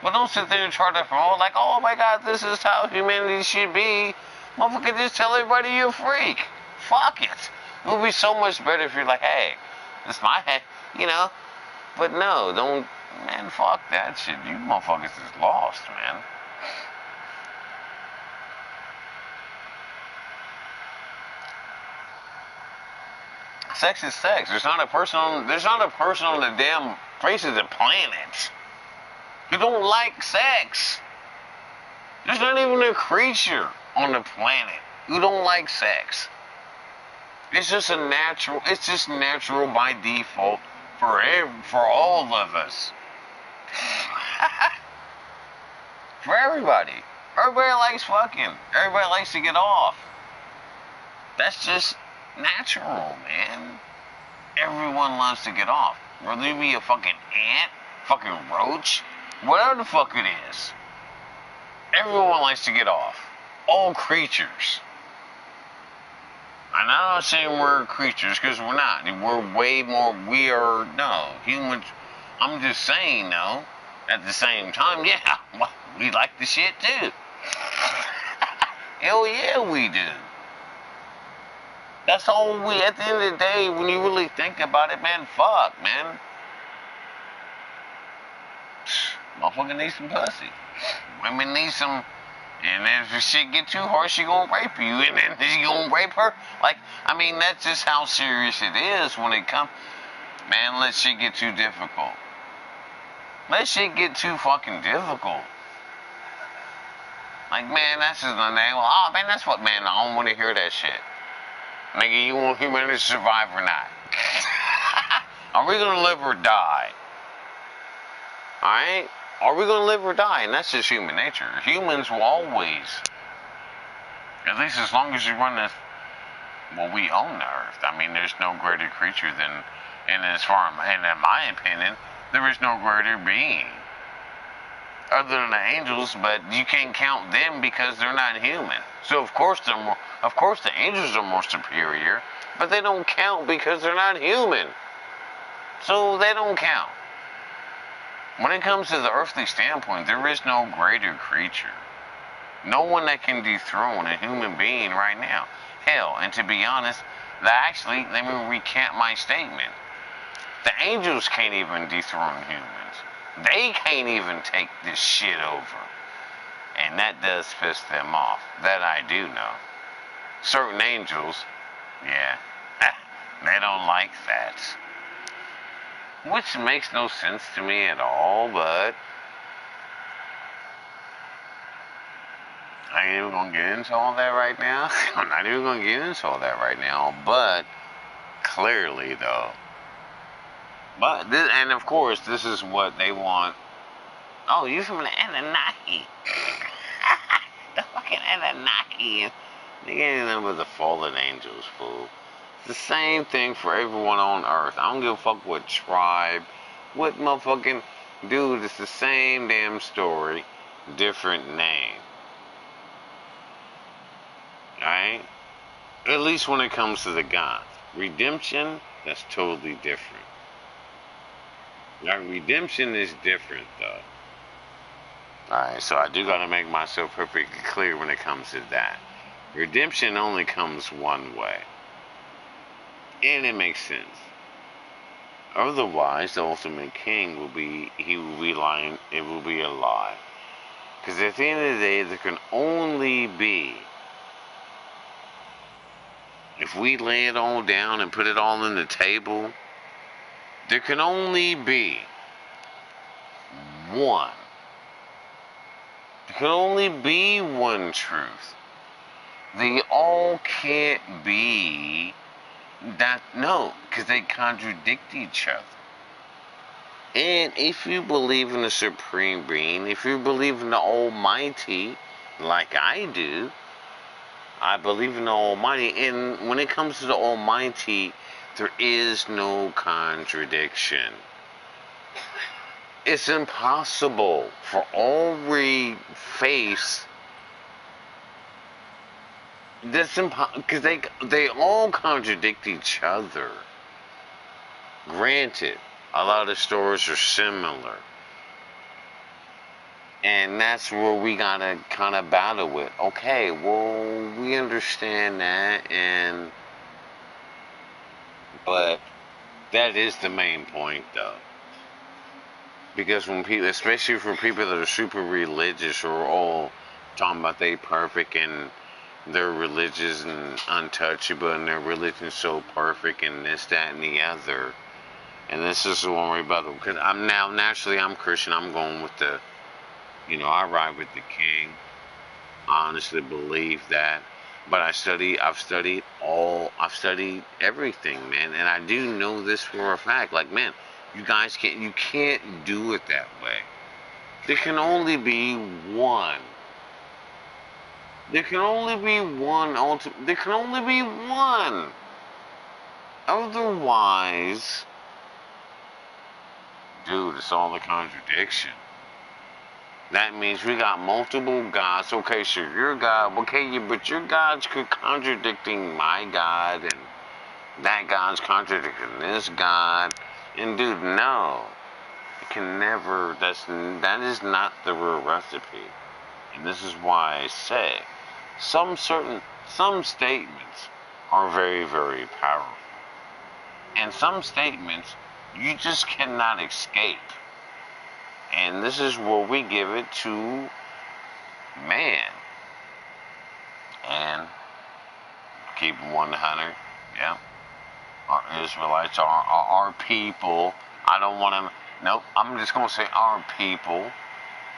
But don't sit there and try to promote like, oh my god, this is how humanity should be. Motherfucker, just tell everybody you're a freak. Fuck it. It would be so much better if you're like, hey, it's my head, But no, don't, man, fuck that shit. You motherfuckers is lost, man. Sex is sex. There's not a person on the damn face of the planet who don't like sex. There's not even a creature on the planet who don't like sex. It's just natural by default for all of us. For everybody. Everybody likes fucking. Everybody likes to get off. That's just natural, man. Everyone loves to get off. Whether you be a fucking ant, fucking roach, whatever the fuck it is. Everyone likes to get off. All creatures. And I'm not saying we're creatures, because we're not. We're way more, humans. I'm just saying, though, at the same time, yeah, we like the shit, too. Hell yeah, we do. That's all at the end of the day, when you really think about it, man, fuck, man. Motherfucker needs some pussy. Women need some, and if the shit get too hard, she gonna rape you, and then she gonna rape her. That's just how serious it is when it comes. Man, let shit get too difficult. Let shit get too fucking difficult. Man, that's just the name. Oh, man, that's what, man, I don't want to hear that shit. Nigga, you want humanity to survive or not? Are we gonna live or die? Alright? Are we gonna live or die? And that's just human nature. Humans will always, at least as long as you run this, we own the earth. There's no greater creature than, and in my opinion, there is no greater being. Other than the angels, but you can't count them because they're not human. So of course the angels are more superior, but they don't count because they're not human. So they don't count. When it comes to the earthly standpoint, there is no greater creature. No one that can dethrone a human being right now. Hell, and to be honest, let me recant my statement. The angels can't even dethrone humans. They can't even take this shit over. And that does piss them off. That I do know. Certain angels, yeah, they don't like that. Which makes no sense to me at all, but I ain't even gonna get into all that right now. I'm not even gonna get into all that right now, but clearly though. But and of course, this is what they want. Oh, you from the Anunnaki? The fucking Anunnaki. They ain't nothing but the fallen angels, fool. It's the same thing for everyone on Earth. I don't give a fuck what tribe, what motherfucking dude. It's the same damn story, different name. Alright? At least when it comes to the gods. Redemption, that's totally different. Redemption is different, though. Alright, so I do gotta make myself perfectly clear when it comes to that. Redemption only comes one way. And it makes sense. Otherwise, the ultimate king will be, he will be lying, it will be a lie. Because at the end of the day, there can only be, if we lay it all down and put it all on the table, there can only be one. There can only be one truth. They all can't be that, no, because they contradict each other. And if you believe in the Supreme Being, if you believe in the Almighty, like I do, I believe in the Almighty, and when it comes to the Almighty, there is no contradiction. It's impossible for all we face. That's impossible because they all contradict each other. Granted, a lot of stories are similar, and that's where we gotta kind of battle with. Okay, well, we understand that, but that is the main point, though. Because when people, especially for people that are super religious or all talking about they perfect and they're religious and untouchable and their religion's so perfect and this, that, and the other. And this is the one rebuttal. Because I'm now, naturally, I'm Christian. I'm going with the, I ride with the King. I honestly believe that. But I've studied everything, man. And I do know this for a fact. Like, man, you can't do it that way. There can only be one. There can only be one ultimate. There can only be one. Otherwise, dude, it's all a contradiction. That means we got multiple gods. Okay, sure, your God. Okay, but your God's contradicting my God, and that God's contradicting this God. And dude, no, it can never. That is not the real recipe. And this is why I say some statements are very, very powerful, and some statements you just cannot escape. And this is where we give it to man. And keep 100, yeah. Our Israelites are our people. I don't want to, nope, I'm just going to say our people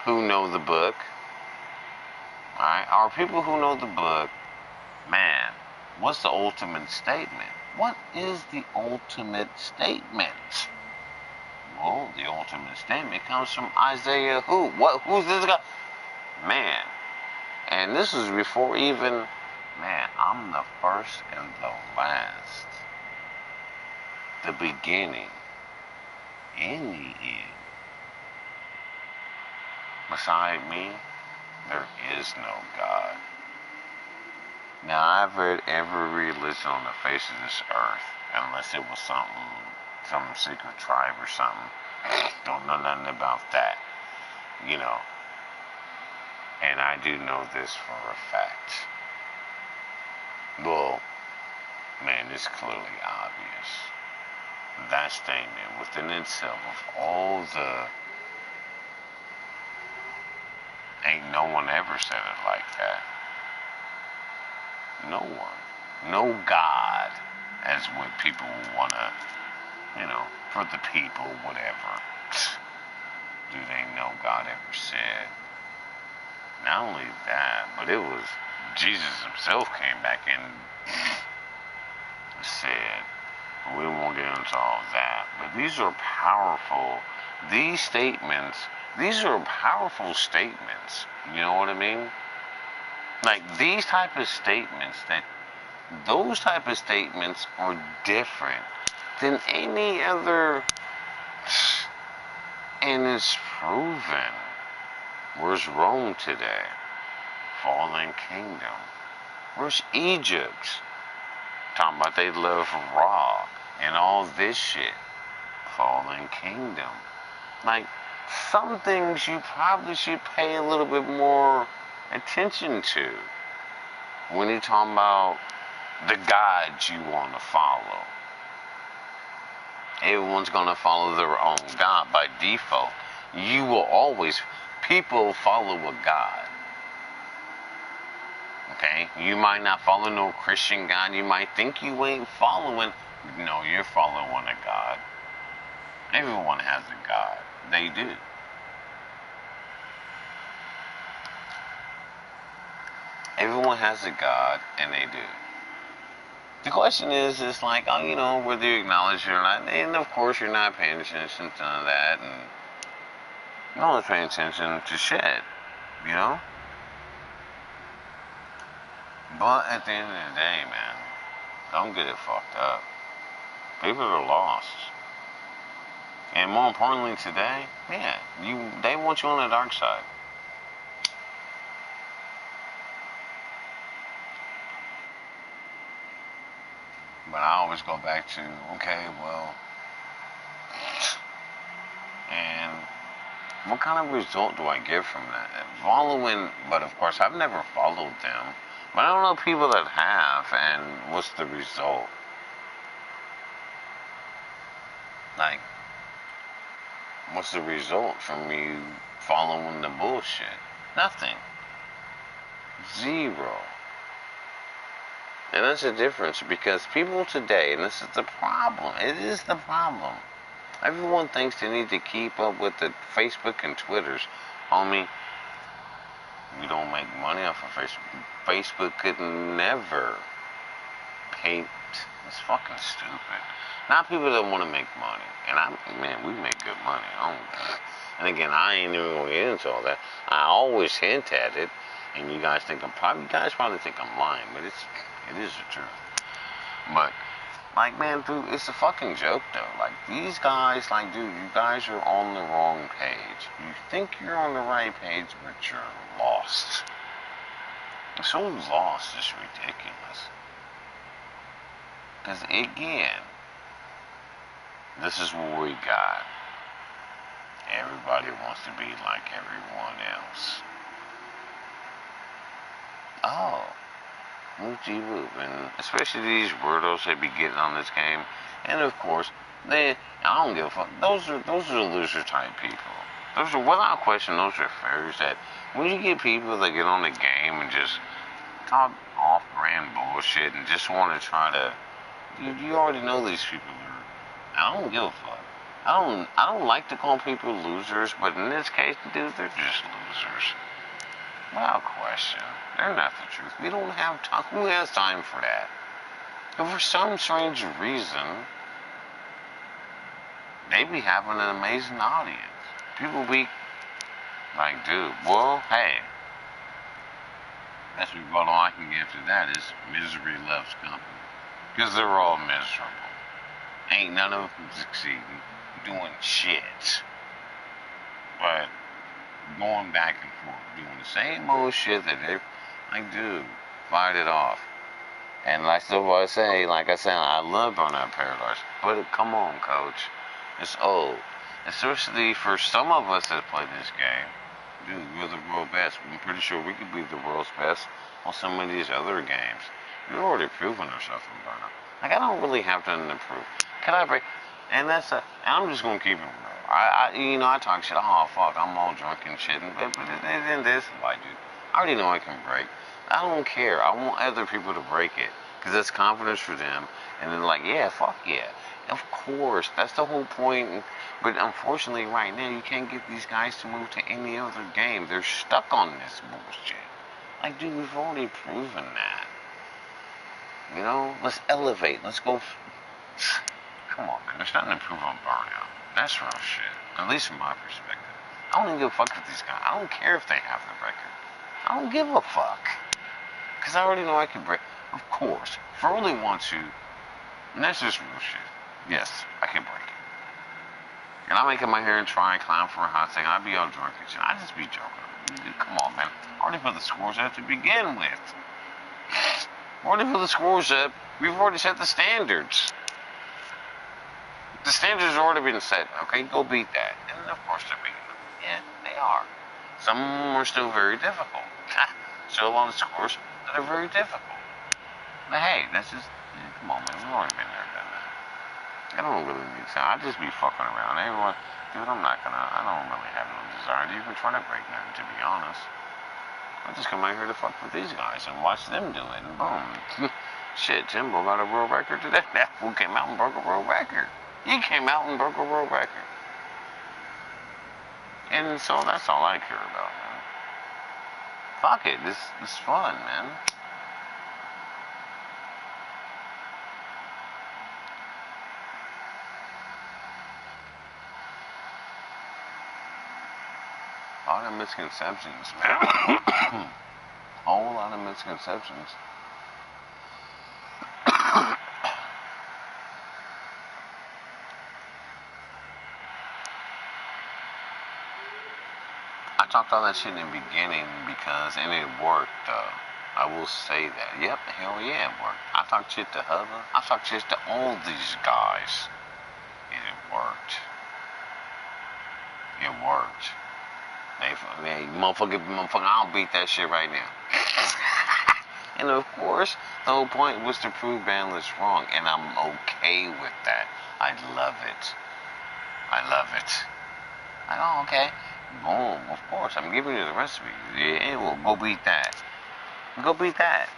who know the book. Alright, our people who know the book, man, what's the ultimate statement? What is the ultimate statement? Well, the ultimate statement comes from Isaiah who? Who's this guy? Man. And this is before even, man, I'm the first and the last. The beginning and the end. Beside me, there is no God. Now, I've read every religion on the face of this earth, unless it was some secret tribe or something. Don't know nothing about that, And I do know this for a fact. Well, man, it's clearly obvious. That statement within itself of all the... Ain't no one ever said it like that. No one. No God, as what people want to, for the people, whatever. Do they know God ever said? Not only that, but it was Jesus himself came back and said, we won't get into all that, but these are powerful, these are powerful statements, you know what I mean? Like, those type of statements are different than any other, and it's proven. Where's Rome today? Fallen kingdom. Where's Egypt? Talking about they love Ra and all this shit. Fallen kingdom. Like, some things you probably should pay a little bit more attention to. when you're talking about the gods you want to follow, everyone's going to follow their own God by default. You will always, people follow a God. Okay? You might not follow no Christian God. You might think you ain't following. No, you're following a God. Everyone has a God. They do. Everyone has a God, and they do. The question is like, oh, you know, whether you acknowledge it or not. And of course, you're not paying attention to none of that. And no one's paying attention to shit, you know? But at the end of the day, man, don't get it fucked up. People are lost. And more importantly today, yeah, they want you on the dark side. But I always go back to, okay, well, and what kind of result do I get from that? Following, but of course, I've never followed them. But I don't know people that have, and what's the result? Like, what's the result from you following the bullshit? Nothing. Zero. And that's the difference, because people today, and this is the problem, it is the problem. Everyone thinks they need to keep up with the Facebook and Twitters. Homie, we don't make money off of Facebook. Facebook could never paint. It's fucking stupid. Not people that want to make money. And man, we make good money. And again, I ain't even going to get into all that. I always hint at it. And you guys probably think I'm lying, but it is the truth. But, like, man, dude, it's a fucking joke, though. Like, these guys, like, dude, you guys are on the wrong page. You think you're on the right page, but you're lost. So lost, it's ridiculous. Because, again, this is what we got. Everybody wants to be like everyone else. Oh. Whoopty whoop. And especially these weirdos that be getting on this game. And of course, I don't give a fuck. Those are loser type people. Those are, without question, those are fairies that when you get people that get on the game and just talk off-brand bullshit and just want to try to, dude, you already know these people are, I don't give a fuck. I don't like to call people losers, but in this case, dude, they're just losers. Without question. They're not the truth. We don't have time. Who has time for that? But for some strange reason, they be having an amazing audience. People be like, dude, well, hey. That's what all I can give to that is misery loves company. Because they're all miserable. Ain't none of them succeeding, doing shit. But going back and forth, doing the same bullshit that they, like, dude, fight it off. And like I say, I love Burnout Paradise, but come on, coach, it's old. Especially for some of us that play this game, dude, we're the world best. I'm pretty sure we could be the world's best on some of these other games. We've already proven ourselves in Burnout. Like, I don't really have nothing to prove. Can I break? And I'm just gonna keep it real. I talk shit. Oh fuck, I'm all drunk and shit. But then this, like, dude, I already know I can break. I don't care. I want other people to break it because that's confidence for them. And then like, yeah, fuck yeah, of course, that's the whole point. But unfortunately, right now, you can't get these guys to move to any other game. They're stuck on this bullshit. Like, dude, we've already proven that. You know, let's elevate. Let's go. Come on, man. There's nothing to prove on Burnout. That's real shit. At least from my perspective. I don't even give a fuck with these guys. I don't care if they have the record. I don't give a fuck. Because I already know I can break. Of course. If I really want to, and that's just real shit. Yes, I can break it. And I'm making my hair and try and clown for a hot second. I'd be all drunk and shit. I just be joking. Dude, come on, man. I already put the scores up to begin with. Already put the scores up. We've already set the standards. The standards have already been set. Okay, go beat that. And of course they're beating them. Yeah, they are. Some of them are still very difficult. Still a lot of scores. that are very difficult. But hey, that's just, come on, man, we've already been there, done that. I don't really need to. I just be fucking around. Everyone, dude, I don't really have no desire to even try to break nothing, to be honest. I just come out here to fuck with these guys and watch them do it, and boom. Shit, Timbo got a world record today. That fool came out and broke a world record. He came out and broke a world record. And so that's all I care about, man. Fuck it, this is fun, man. A lot of misconceptions, man. Whole lot of misconceptions. I talked all that shit in the beginning and it worked, I will say that. Yep, hell yeah, it worked. I talked shit to Hubba. I talked shit to all these guys. And it worked. It worked. Hey, motherfucker, I'll beat that shit right now. And of course, the whole point was to prove banless wrong, and I'm okay with that. I love it. I love it. Like, oh, okay. Boom, of course, I'm giving you the recipe. Yeah, well, go beat that. Go beat that.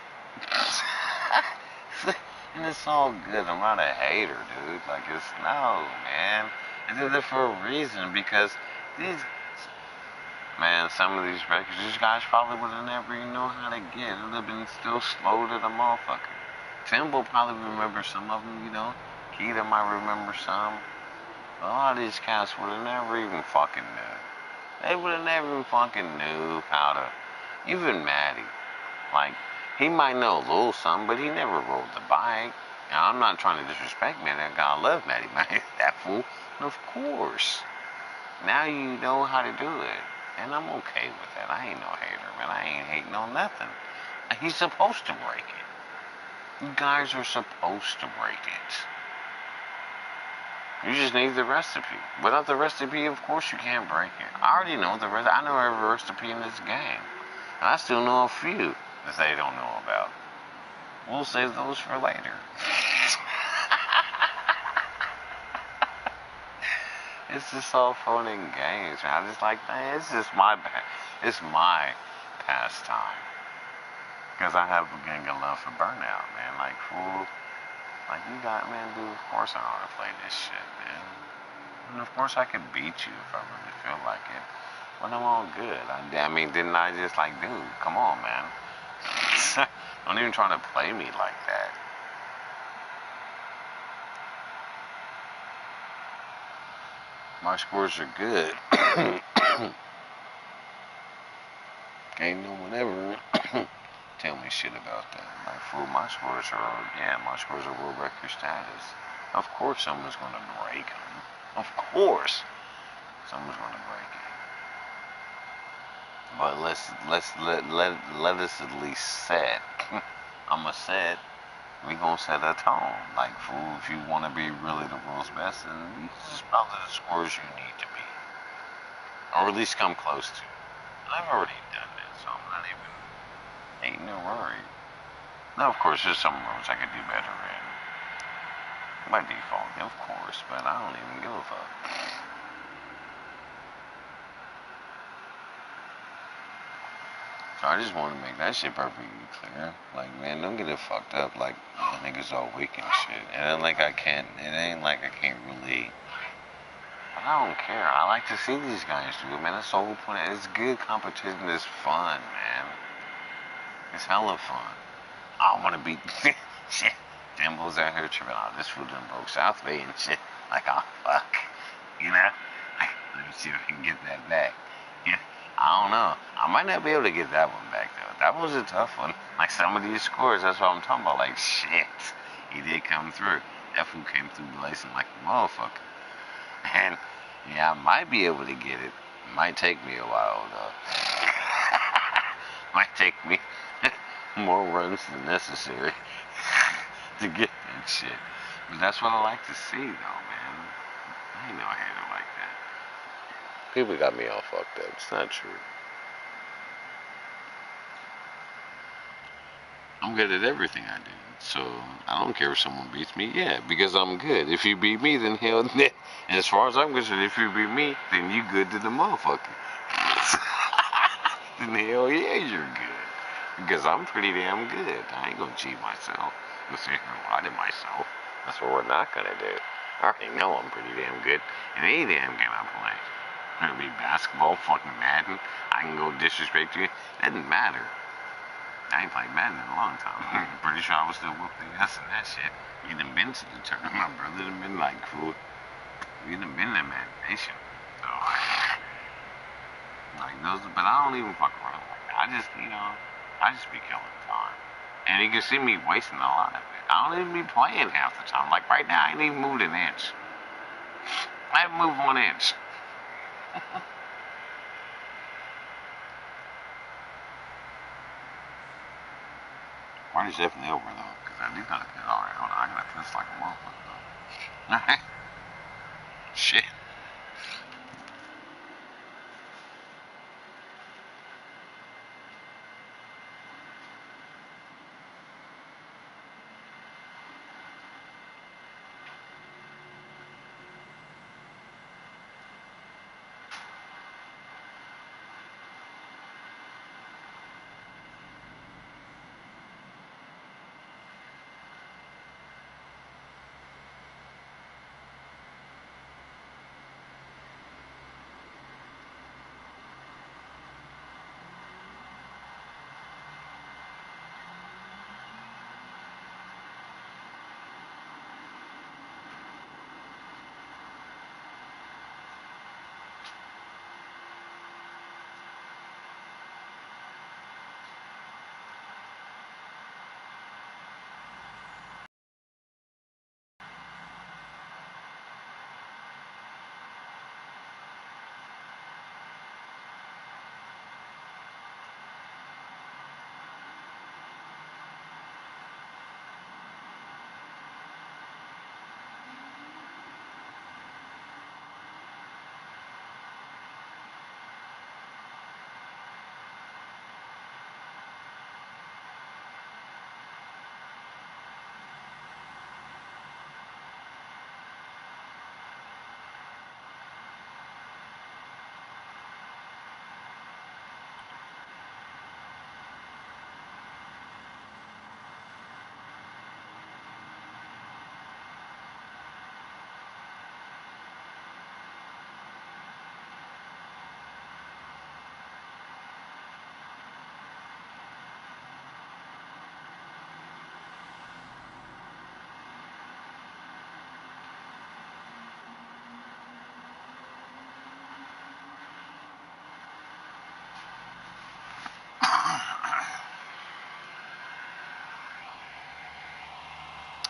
And it's all good. I'm not a hater, dude. Like, it's no, man. I did it for a reason, because these, man, some of these records, these guys probably would have never even known how to get. It would have been still slow to the motherfucker. Timbo probably remember some of them, you know. Keita might remember some. A lot of these cats would have never even fucking knew. They would have never even fucking knew how to. Even Maddie. Like, he might know a little something, but he never rode the bike. Now, I'm not trying to disrespect Maddie. I love Maddie, man. That fool. Of course. Now you know how to do it. And I'm okay with that. I ain't no hater, man. I ain't hating on nothing. He's supposed to break it. You guys are supposed to break it. You just need the recipe. Without the recipe, of course, you can't break it. I already know the recipe. I know every recipe in this game. And I still know a few that they don't know about. We'll save those for later. It's just all fun and games, man. I just like, man, it's my pastime. Because I have a gang of love for Burnout, man. Like, fool. Like, you got, man, dude, of course I know how to play this shit, man. And of course I could beat you if I really feel like it. But I'm all good. I mean, didn't I just like, dude, come on, man. Don't even try to play me like that. My scores are good. Ain't no one ever tell me shit about that. Like, fool, my scores are world record status. Of course someone's gonna break them. Of course someone's gonna break it. But let us at least set. I'ma set. We gonna set a tone. Like, fool, if you wanna be really the world's best, then this is probably the scores you need to be. Or at least come close to. And I've already done that, so I'm not even, ain't no worry. Now, of course, there's some rooms I could do better in. By default, of course, but I don't even give a fuck. So I just want to make that shit perfectly clear. Like, man, don't get it fucked up like niggas all weak and shit. And it ain't like I can't really. But I don't care. I like to see these guys do it, man. That's the whole point. It's good competition. It's fun, man. It's hella fun. I want to beat shit. Dimbo's out here tripping. Oh, this fool done broke South Bay and shit. Like, oh, fuck. You know? Like, let me see if I can get that back. Yeah. I don't know. I might not be able to get that one back, though. That was a tough one. Like, some of these scores, that's what I'm talking about. Like, shit. He did come through. That fool came through blazing like a motherfucker. And, yeah, I might be able to get it. It might take me a while, though. Might take me more runs than necessary to get that shit. But that's what I like to see, though, man. I ain't no hater like that. People got me all fucked up. It's not true. I'm good at everything I do. So I don't care if someone beats me. Yeah, because I'm good. If you beat me, then hell, and as far as I'm concerned, if you beat me, then you good to the motherfucker. Then hell yeah, you're good. Because I'm pretty damn good. I ain't gonna cheat myself. Let's see, I did myself. That's what we're not gonna do. I already know I'm pretty damn good in any damn game I play. Whether it be basketball, fucking Madden, I can go disrespect you. Doesn't matter. I ain't played Madden in a long time. Pretty sure I was still whooping the ass in that shit. You done been to the tournament, my brother done been like cool. You done been in Madden Nation. So, like those, but I don't even fuck around like that. I just be killing time. And you can see me wasting a lot of it. I don't even be playing half the time. Like right now, I ain't even moved an inch. I haven't moved 1 inch. Party's definitely over though, because I do gotta piss. Alright, hold on, I gotta piss like a motherfucker though. Alright. Shit.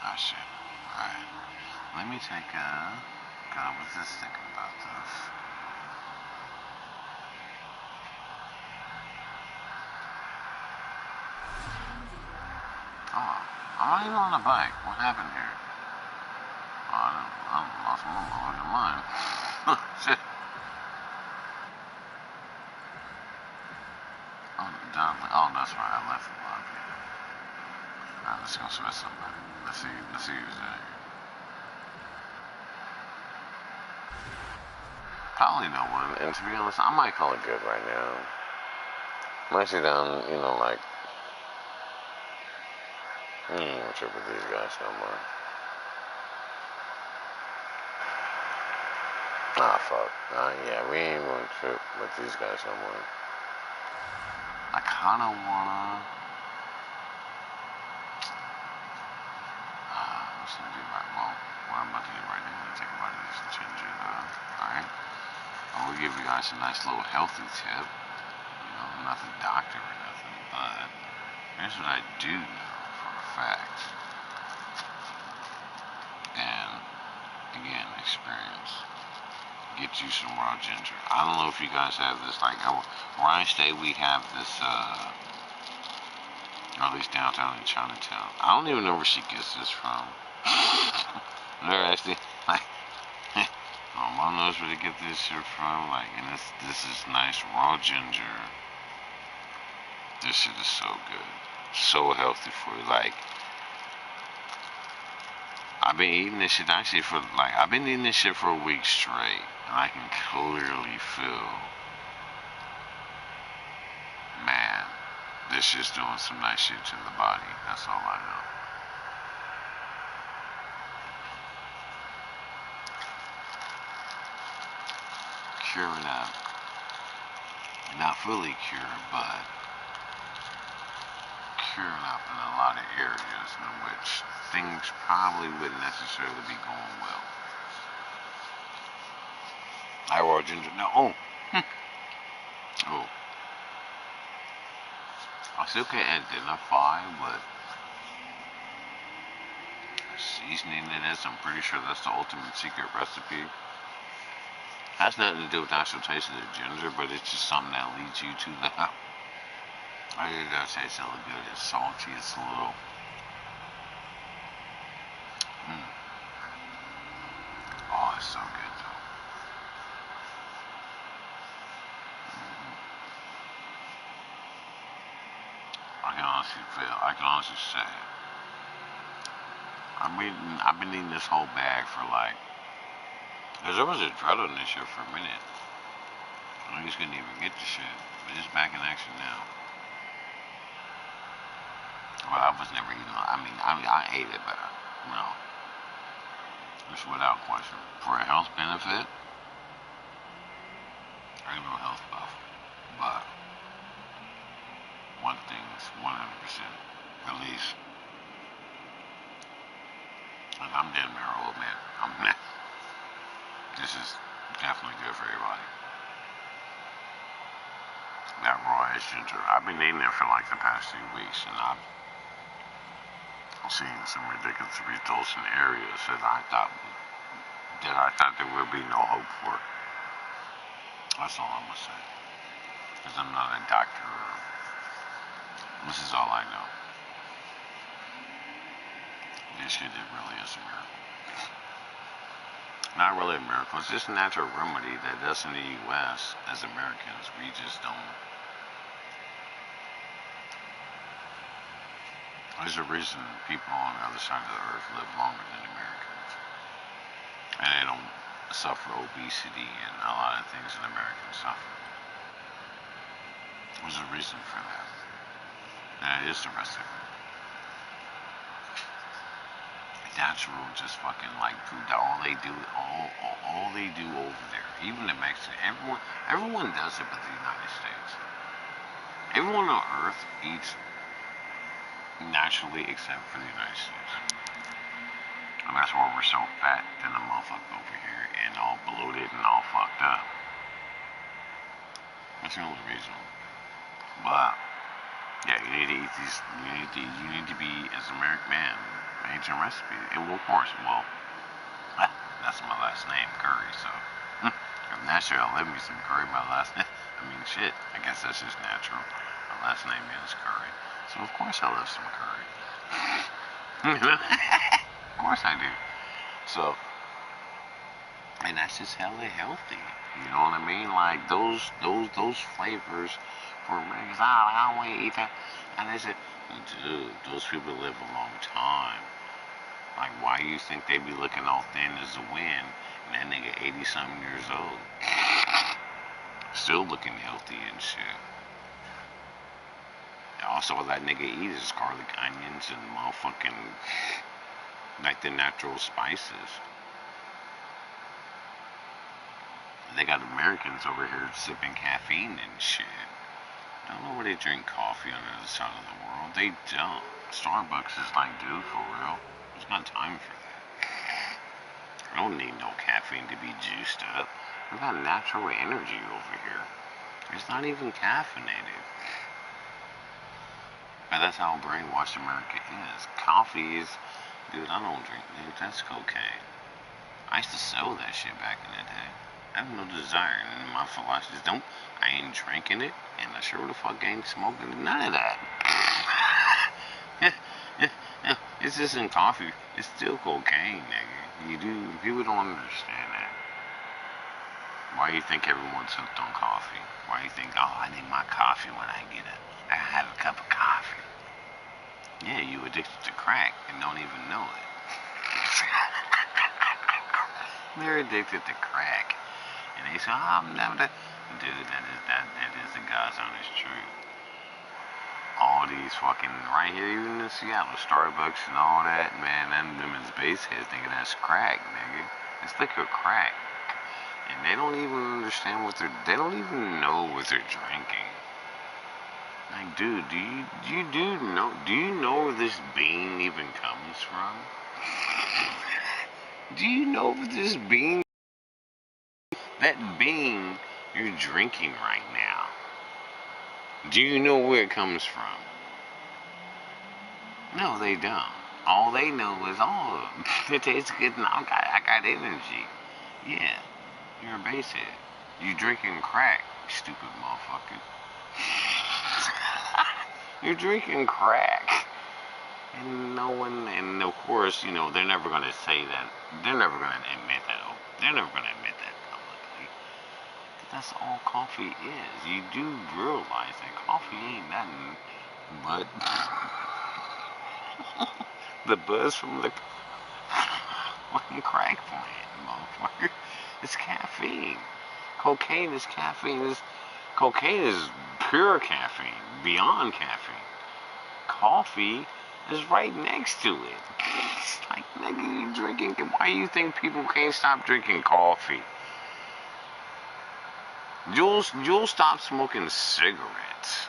Oh shit. Alright. Let me take a. God, I was just thinking about this. Oh, I'm not even on the bike. What happened here? Oh, I lost my motherfucking mind. Shit. Oh, that's right. I left the lobby. Alright, let's go switch somebody. Let's see who's there. Probably no one. And to be honest, I might call it good right now. I'm actually down, like, trip with these guys no more. Ah, fuck. Yeah, we ain't gonna trip with these guys no more. I kinda wanna. What's gonna do right? Well, what I'm about to do right now is take a bite of this and change it. Alright. I will give you guys a nice little healthy tip. I'm not the doctor or nothing, but here's what I do know for a fact. And again, experience. Get you some raw ginger. I don't know if you guys have this. Like, where I stay, we have this, at least downtown in Chinatown. I don't even know where she gets this from. They're actually, like, my mom knows where to get this shit from. Like, and this is nice raw ginger. This shit is so good. So healthy for you. Like, I've been eating this shit actually for, like, I've been eating this shit for a week straight. And I can clearly feel, man, this shit's doing some nice shit to the body. That's all I know. Curing up. Not fully cured, but curing up in a lot of areas in which things probably wouldn't necessarily be going well. I raw ginger. No. Oh. Oh. I still can't identify what seasoning it is. I'm pretty sure that's the ultimate secret recipe. Has nothing to do with the actual taste of the ginger, but it's just something that leads you to that. I think it does taste really good. It's salty. It's a little. Oh, it's so good though. I can honestly say, I've been eating this whole bag for like, cause there was a drought on this year for a minute. I just couldn't even get the shit, but it's back in action now. Well, I was never eating. I ate it, but you know, just without question. For a health benefit, I'm no health buff, but one thing's 100%, at least. And I'm damn near old man. This is definitely good for your body. That raw ass ginger. I've been eating it for like the past 2 weeks, and I've seen some ridiculous results in areas that I thought there would be no hope for. That's all I'm gonna say. Because I'm not a doctor. This is all I know. This shit, it really is a miracle. Not really a miracle. It's just a natural remedy that us in the U.S. as Americans, we just don't. There's a reason people on the other side of the earth live longer than Americans. And they don't suffer obesity and a lot of things that Americans suffer. There's a reason for that. And it is the recipe. Natural, just fucking like food. All they do over there. Even the Mexican, everyone does it, but the United States. Everyone on Earth eats naturally, except for the United States. And that's why we're so fat than the motherfucker over here, and all bloated and all fucked up. That's the only reason. But yeah, you need to eat these. You need to be as American man. Ancient recipe. And well, of course, that's my last name, Curry, so I'm naturally I'll live me some curry. My last name, shit, I guess that's just natural. My last name is Curry, so of course I love some curry. Of course I do. So, and that's just hella healthy. You know what I mean? Like those flavors for Americans. I don't want to eat that. And they said, dude, those people live a long time. Like, why do you think they be looking all thin as the wind, and that nigga 80-something years old, still looking healthy and shit. Also, all that nigga eat is garlic, onions, and motherfucking, like the natural spices. They got Americans over here sipping caffeine and shit. I don't know where they drink coffee on the other side of the world. They don't. Starbucks is like, dude, for real. There's not time for that. I don't need no caffeine to be juiced up. We got natural energy over here. It's not even caffeinated. But that's how brainwashed America is. Coffee is, dude, I don't drink, dude, that's cocaine. I used to sell that shit back in the day. I have no desire, and my philosophy is I ain't drinking it, and I sure the fuck ain't smoking none of that. It's just in coffee. It's still cocaine, nigga. People don't understand that. Why do you think everyone's hooked on coffee? Why do you think, I need my coffee when I get it? I have a cup of coffee. Yeah, you addicted to crack and don't even know it. They're addicted to crack. And they say, oh, I'm never that. Dude, that is the God's honest truth. All these fucking, right here, even in Seattle, Starbucks and all that, man, them is base heads thinking that's crack, nigga. It's liquid crack. And they don't even understand they don't even know what they're drinking. Like, dude, do you know where this bean even comes from? Do you know where this bean, that bean you're drinking right now, do you know where it comes from? No, they don't. All they know is, oh, it tastes good and I got energy. Yeah, you're a basehead. You drinking crack, stupid motherfucker. You're drinking crack. And no one, and of course, you know, they're never going to say that. They're never going to admit that. They're never going to admit that publicly. That's all coffee is. You do realize that coffee ain't nothing but the buzz from the fucking crack plant, motherfucker. It's caffeine. Cocaine is caffeine. Cocaine is pure caffeine, beyond caffeine. Coffee is right next to it. It's like, nigga, you drinking. Why do you think people can't stop drinking coffee? You'll stop smoking cigarettes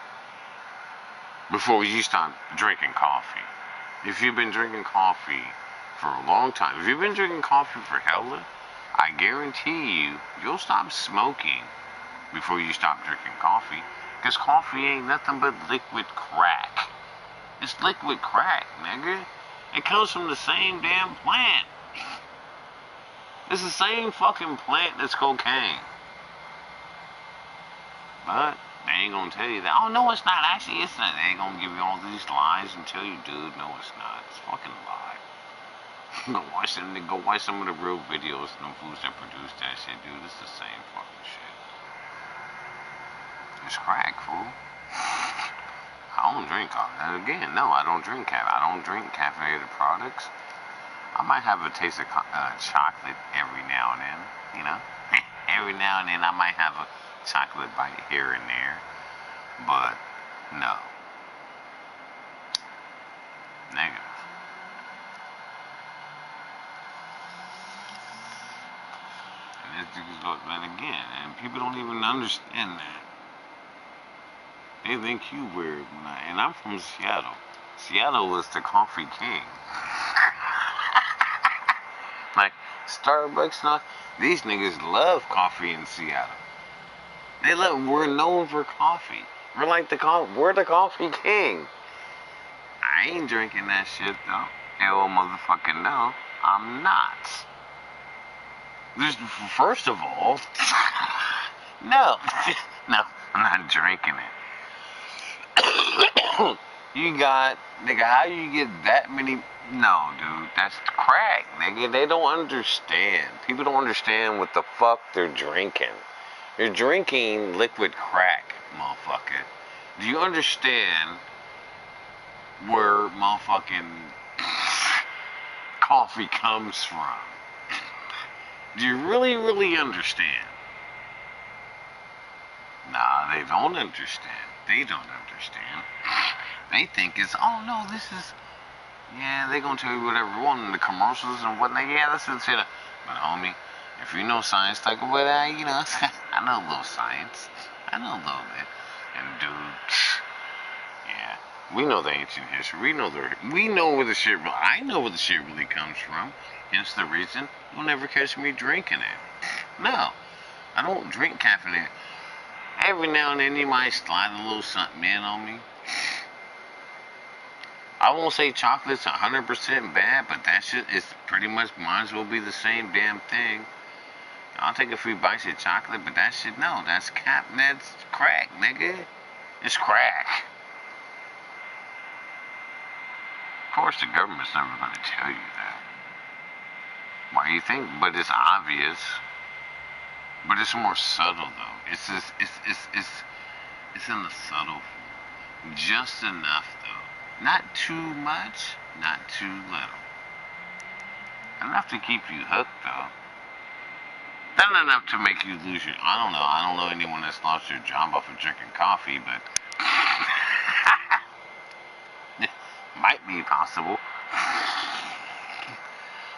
before you stop drinking coffee. If you've been drinking coffee for a long time, if you've been drinking coffee for hella, I guarantee you'll stop smoking before you stop drinking coffee. Because coffee ain't nothing but liquid crack. It's liquid crack, nigga. It comes from the same damn plant. It's the same fucking plant that's cocaine. But they ain't gonna tell you that. Oh, no, it's not. Actually, it's not. They ain't gonna give you all these lies and tell you, dude, no, it's not. It's fucking a lie. Go watch some of the real videos of them fools that produce that shit, dude. It's the same fucking shit. It's crack, fool. I don't drink coffee. Again, no, I don't drink caffeine. I don't drink caffeinated products. I might have a taste of chocolate every now and then, you know. Every now and then I might have a chocolate bite here and there. But, no. Negative. And again, and people don't even understand that. They think you weird. And I'm from Seattle. Seattle was the coffee king. Like, Starbucks, not. These niggas love coffee in Seattle. We're known for coffee. We're the coffee king. I ain't drinking that shit, though. Hell, motherfucking no. I'm not. First of all, no. No, I'm not drinking it. Nigga, how you get that many? No, dude, that's crack, nigga. They don't understand. People don't understand what the fuck they're drinking. You're drinking liquid crack, motherfucker. Do you understand where motherfucking coffee comes from? Do you really, really understand? Nah, they don't understand. They don't understand. They think it's, oh no, this is, yeah, they gonna tell you whatever you want in the commercials and whatnot. Yeah, that's it. But homie, if you know science, like what you know, I know a little science. I know a little bit. And dude, yeah, we know the ancient history. We know where the shit. I know where the shit really comes from. Hence the reason you'll never catch me drinking it. No, I don't drink caffeine. Every now and then you might slide a little something in on me. I won't say chocolate's 100% bad, but that shit is pretty much might as well be the same damn thing. I'll take a few bites of chocolate, but that shit, no, that's crack, nigga. It's crack. Of course, the government's never going to tell you that. Why do you think? But it's obvious. But it's more subtle, though. It's in the subtle form. Just enough, though. Not too much, not too little. Enough to keep you hooked, though. Not enough to make you lose your... I don't know anyone that's lost their job off of drinking coffee, but... might be possible.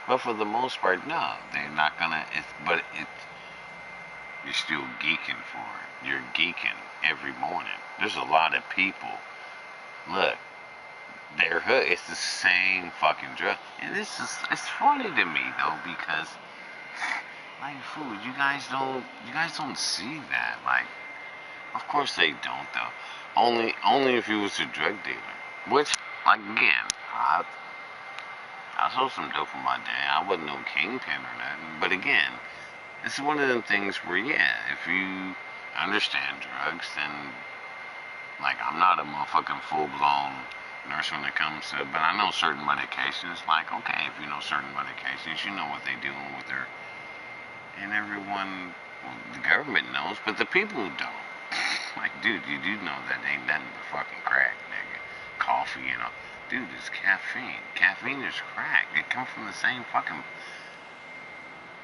But for the most part, no. They're not gonna... You're still geeking for it. You're geeking every morning. There's a lot of people. Look. They're hooked. It's the same fucking drug. And it's funny to me, though, because... like, food, you guys don't see that. Like, of course they don't, though. Only if he was a drug dealer. Which, like, again, I sold some dope in my day. I wasn't no kingpin or nothing. But again, it's one of them things where, yeah, if you understand drugs, then, like, I'm not a motherfucking full-blown nurse when it comes to, but I know certain medications. Like, okay, if you know certain medications, you know what they doing with their... And everyone, well, the government knows, but the people don't. Like, dude, you do know that ain't nothing but fucking crack, nigga. Coffee, you know. Dude, it's caffeine. Caffeine is crack. It comes from the same fucking...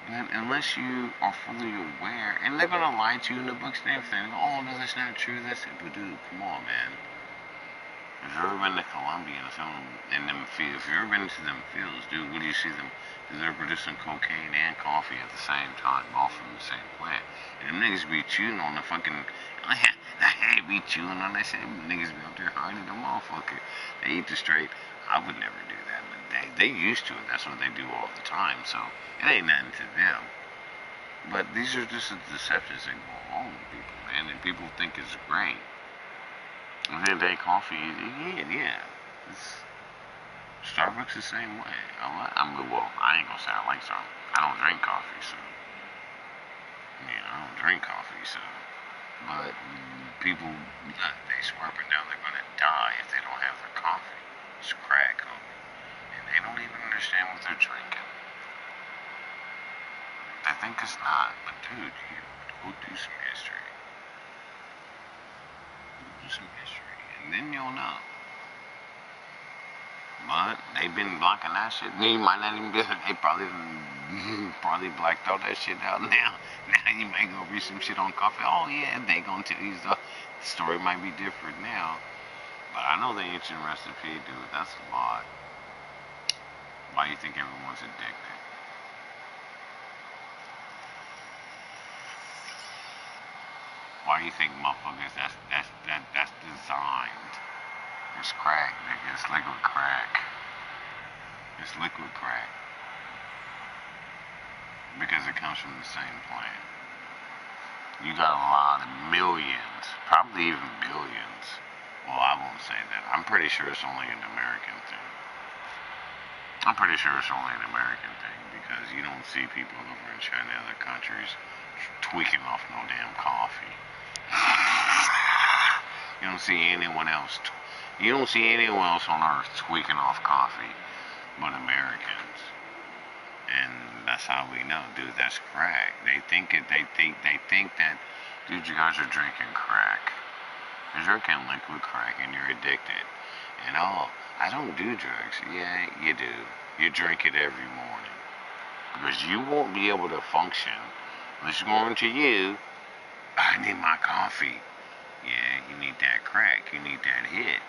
And unless you are fully aware, and they're gonna lie to you in the books and everything. Oh, no, that's not true. That's it. But dude, come on, man. If you've ever been to Colombia and them fields, if you've ever been to them fields, dude, what do you see them? They're producing cocaine and coffee at the same time, all from the same plant. And them niggas be chewing on the fucking, they be chewing on that shit. Niggas be up there hiding the motherfucker. They eat the straight. I would never do that, but they used to it. That's what they do all the time, so it ain't nothing to them. But these are just the deceptions that go along with people, man, and people think it's great. And then day coffee, yeah. Starbucks the same way. I ain't gonna say I like Starbucks. I don't drink coffee, so. I don't drink coffee, so. But people, they swear up and down they're gonna die if they don't have their coffee. It's crack, homie. And they don't even understand what they're drinking. They think it's not, but dude, you go do some history. Do some history, and then you'll know. But they've been blocking that shit. You might not even be. They probably blacked all that shit out now. Now you might go read some shit on coffee. Oh yeah, they gonna tell you the story might be different now. But I know the ancient recipe, dude. That's a lot. Why do you think everyone's addicted? Why do you think motherfuckers? That's designed. It's crack, nigga. It's liquid crack. It's liquid crack. Because it comes from the same plant. You got a lot of millions, probably even billions. Well, I won't say that. I'm pretty sure it's only an American thing. Because you don't see people over in China and other countries tweaking off no damn coffee. You don't see anyone else on earth tweaking off coffee but Americans. And that's how we know, dude, that's crack. They think that, dude, you guys are drinking crack. You're drinking liquid crack and you're addicted. And I don't do drugs. Yeah, you do. You drink it every morning. Because you won't be able to function. Listening to you, I need my coffee. Yeah, you need that crack. You need that hit.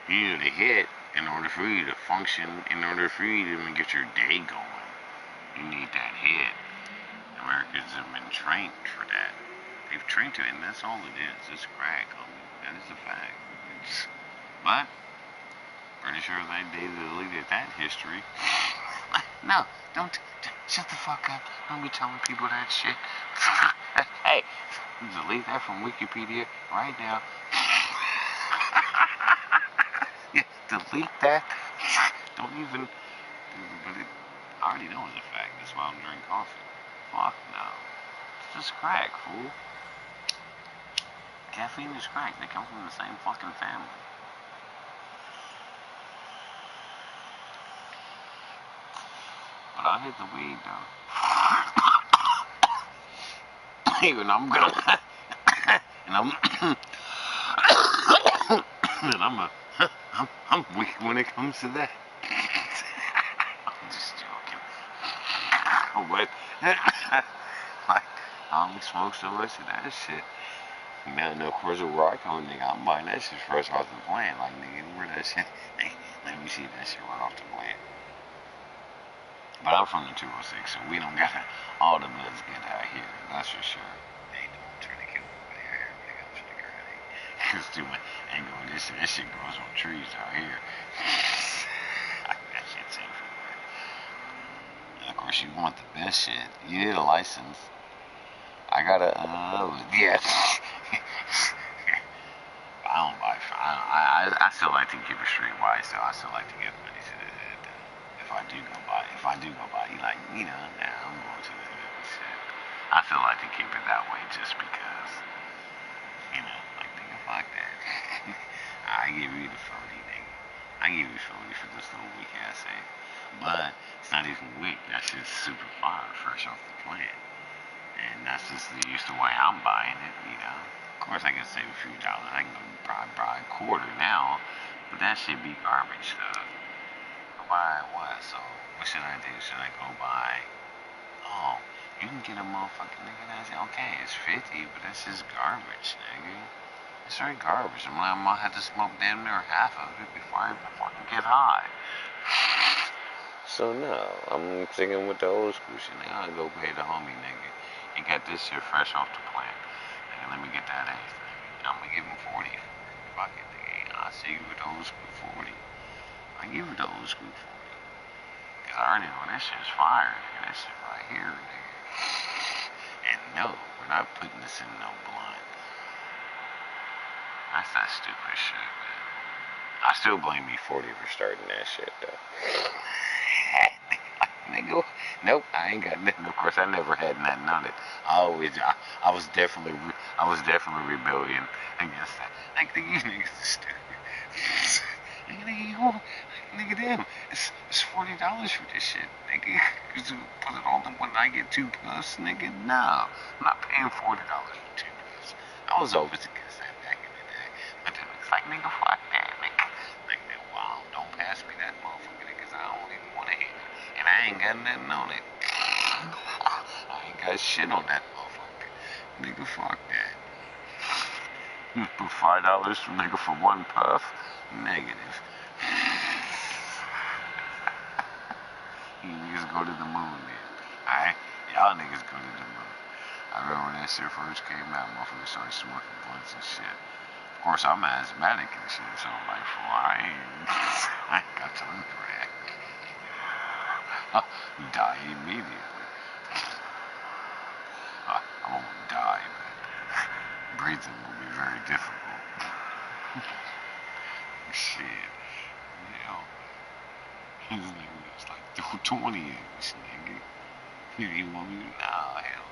You need a hit in order for you to function, in order for you to even get your day going. You need that hit. Americans have been trained for that. They've trained to it, and that's all it is. It's crack, homie. That is a fact. But, pretty sure they deleted that history. No, don't. Shut the fuck up. Don't be telling people that shit. Hey, delete that from Wikipedia right now. Yeah, delete that. Don't even. But I already know it's a fact. That's why I'm drinking coffee. Fuck no. It's just crack, fool. Caffeine is crack. They come from the same fucking family. But I hit the weed though. Even I'm gonna and I'm and I'm a I'm weak when it comes to that. I'm just joking. But like, I don't smoke so much of that shit. Now, of course, where I come, nigga, I'm buying that shit fresh off the plant. Like, nigga, where that shit? Hey, let me see that shit right off the plant. But I'm from the 206, so we don't got all the bloods good out here. That's for sure. Ain't no one trying to kill nobody out here when it comes to the granny. Cause too much ain't going. This shit grows on trees out here. That shit's everywhere. And of course, you want the best shit. You need a license. I gotta. Yeah. I don't buy. I still like to keep it straight wide. So I still like to get money to the hood. If I do go buy, you like, now I'm going to the hood and shit. I feel like to keep it that way just because, like, nigga, fuck that. I give you the 40, nigga. I give you 40 for this little weak ass thing. But it's not even weak. That shit's super fire, fresh off the plant. And that's just the way I'm buying it, Of course, I can save a few dollars. I can go probably buy a quarter now, but that shit be garbage stuff. Go buy what? So, what should I do? Should I go buy? Oh, you can get a motherfucking nigga that's okay. It's 50, but that's just garbage, nigga. It's straight garbage. I'm gonna have to smoke damn near half of it before I fucking get high. So no, I'm sticking with the old school shit. Nigga, I'll go pay the homie, nigga. He got this shit fresh off the plant. Nigga, let me get that ass, nigga. I'm gonna give him 40 for it. Fuck it, nigga. I'll see you with the old school 40. I give you the old school 40. Cause I already know this shit's fire, nigga. This shit right here, nigga. And no, we're not putting this in no blunt. That's that stupid shit, man. I still blame E40 for starting that shit, though. Nigga, nope, I ain't got nothing. Of course, I never had nothing on it. I was definitely rebellion against that. Like, you niggas are stupid. Nigga, damn, it's $40 for this shit, nigga. Put it on when I get 2 plus, nigga. No, I'm not paying $40 for 2 plus. I was always against that back in the day. But then it's like, nigga, fuck that, nigga. Like, wow, don't pass me that motherfucker, because I don't even want to hit it. And I ain't got nothing on it. I ain't got shit on that motherfucker. Nigga, fuck that. You put $5 for nigga for 1 puff? Negative. You niggas go to the moon, then. Alright? Y'all niggas go to the moon. I remember when that shit first came out, motherfuckers started smoking blunts and shit. Of course, I'm asthmatic and shit, so I'm like, I ain't got time for that. Die immediately. I won't die, but breathing will be very difficult. Shit. His nigga was like 20 years, nigga. You want me to? Nah, hell.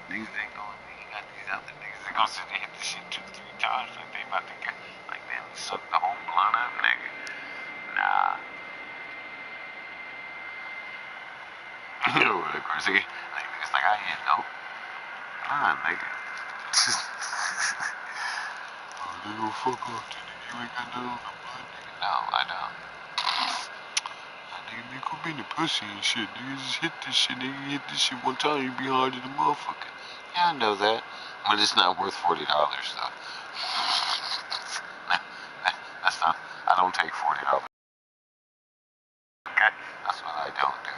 Niggas ain't going to. You got these other niggas that gonna sit there and hit this shit 2-3 times like they about to get, like they suck the whole blunt up, nigga. Nah. Of course, like, it's like, I ain't no. Nigga. Oh, nigga, fuck off, nigga. You ain't got nothing on the blood, nigga. No, I don't. Nigga, go be in the pussy and shit. Nigga, just hit this shit. Nigga, hit this shit one time, you be hard to the motherfucker. Yeah, I know that. But it's not worth $40, though. That's not. I don't take $40. Okay? That's what I don't do.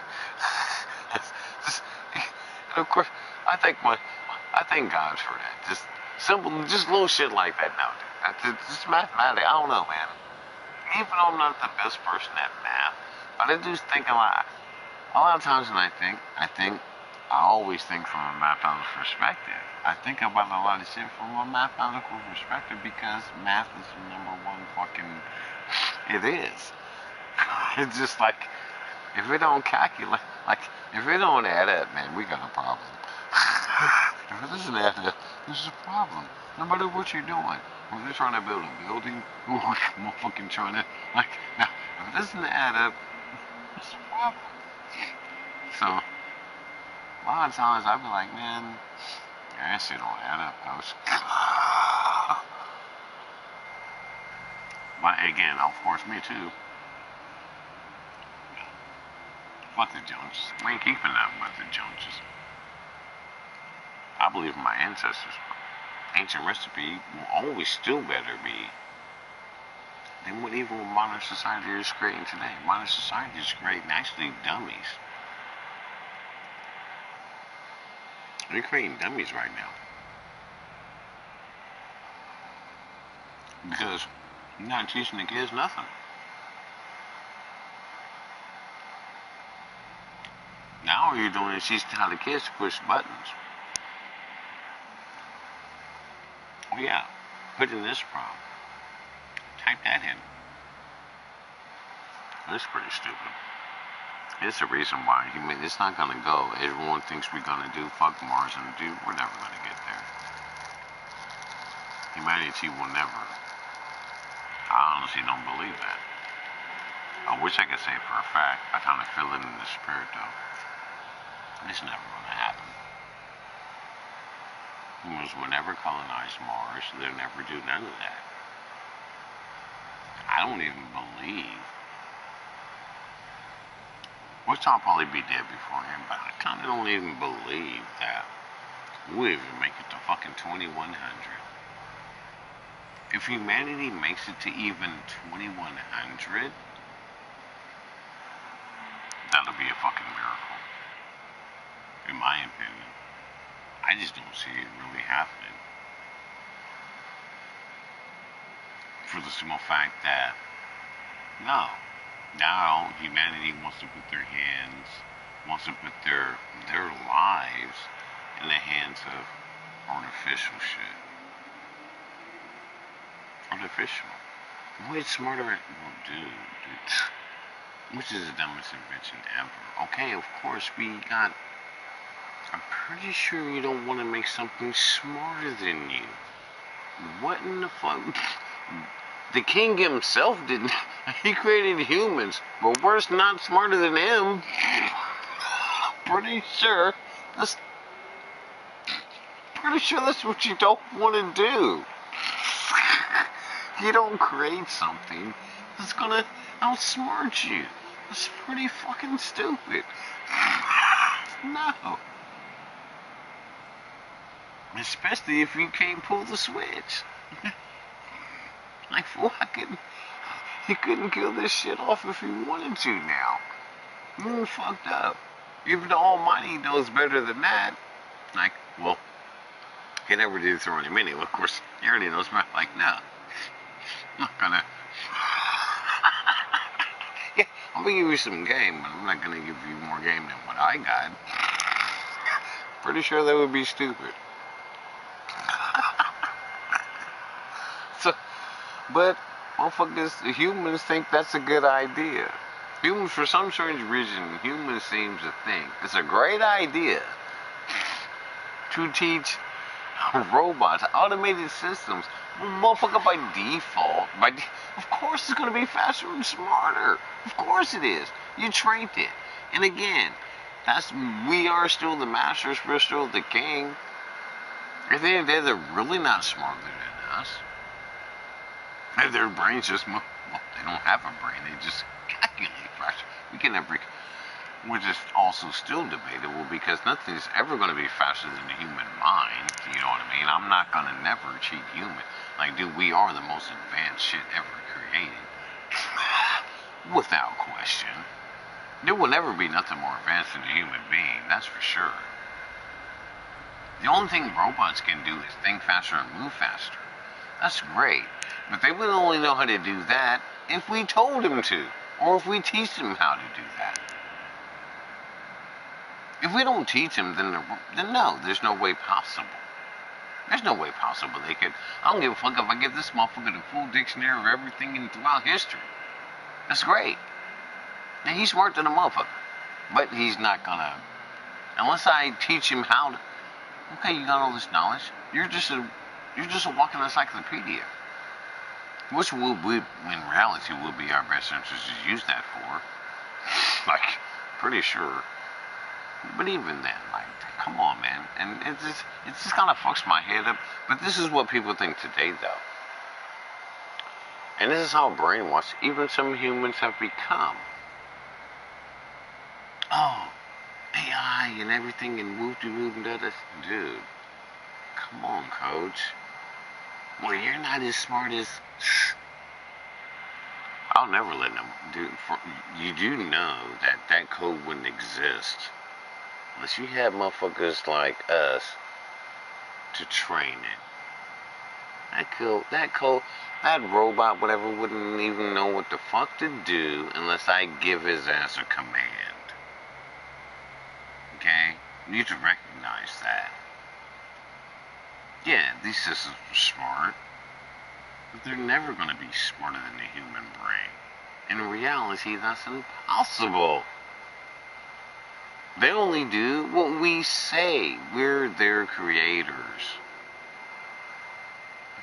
And of course, I thank God for that. Just simple, just little shit like that nowadays. Just mathematics. I don't know, man. Even though I'm not the best person at math, but I just think a lot. A lot of times when I always think from a mathematical perspective. I think about a lot of shit from a mathematical perspective because math is the number one fucking. It is. It's just like, if it don't calculate, like, if it don't add up, man, we got a problem. If it doesn't add up, there's a problem. No matter what you're doing. When they're trying to build a building, or motherfucking trying to, like, now, if it doesn't add up, there's a problem. So, a lot of times I'd be like, man, that shit don't add up, house. But again, of course, me too. Fuck the Joneses. We ain't keeping that with the Joneses. I believe in my ancestors. Ancient recipe will always still better be than what even modern society is creating today. Modern society is creating actually dummies. They're creating dummies right now. Because you're not teaching the kids nothing. Now all you're doing is teaching how the kids to push buttons. Oh yeah, put in this prompt. Type that in. That's pretty stupid. It's the reason why it's not gonna go. Everyone thinks we're gonna do fuck Mars, and dude, we're never gonna get there. Humanity will never. I honestly don't believe that. I wish I could say for a fact. I kind of feel it in the spirit though. It's never gonna happen. Humans will never colonize Mars. They'll never do none of that. I don't even believe. Which I'll probably be dead before him, but I kind of don't even believe that we'll even make it to fucking 2100. If humanity makes it to even 2100, that'll be a fucking miracle. In my opinion. I just don't see it really happening. For the simple fact that, no. Now humanity wants to put their hands, wants to put their lives in the hands of artificial shit. Artificial. Way smarter. Well, dude. Which is the dumbest invention ever. Okay, of course I'm pretty sure you don't want to make something smarter than you. What in the fuck? The king himself didn't. He created humans, but we're not smarter than him. Pretty sure that's what you don't want to do. You don't create something that's gonna outsmart you. That's pretty fucking stupid. No. Especially if you can't pull the switch. Like, fucking, you couldn't kill this shit off if you wanted to now. You're fucked up. Even the Almighty knows better than that. Like, well, he never did throw him anyway. Of course, he already knows better. Like, no. I'm not gonna. Yeah, I'm gonna give you some game, but I'm not gonna give you more game than what I got. Pretty sure that would be stupid. So, but motherfuckers, humans think that's a good idea. Humans, for some strange reason, humans seem to think it's a great idea to teach robots, automated systems, motherfucker by default. Of course it's going to be faster and smarter. Of course it is. You trained it. And again, we are still the masters, we're still the king. At the end of the day, they're really not smarter than us. Their brains just, well, they don't have a brain, they just calculate faster. Which is also still debatable because nothing's ever going to be faster than the human mind. You know what I mean? I'm not going to never cheat human. Like, dude, we are the most advanced shit ever created. Without question. There will never be nothing more advanced than a human being, that's for sure. The only thing robots can do is think faster and move faster. That's great. But they would only know how to do that if we told them to. Or if we teach them how to do that. If we don't teach them, then no, there's no way possible. There's no way possible they could. I don't give a fuck if I give this motherfucker the full dictionary of everything throughout history. That's great. Now, he's smart than a motherfucker. But he's not gonna, unless I teach him how to. Okay, you got all this knowledge. You're just a walking encyclopedia. Which will be, in reality, will be our best interest to use that for. Like, pretty sure. But even then, like, come on, man. And it just kind of fucks my head up. But this is what people think today, though. And this is how brainwashed even some humans have become. Oh, AI and everything and whoop-de-whoop and that. Dude, come on, coach. Well, you're not as smart as... I'll never let them... Dude, you do know that that code wouldn't exist unless you had motherfuckers like us to train it. That robot, whatever, wouldn't even know what the fuck to do unless I give his ass a command. Okay? You need to recognize that. Yeah, these systems are smart, but they're never going to be smarter than the human brain. In reality, that's impossible. They only do what we say. We're their creators.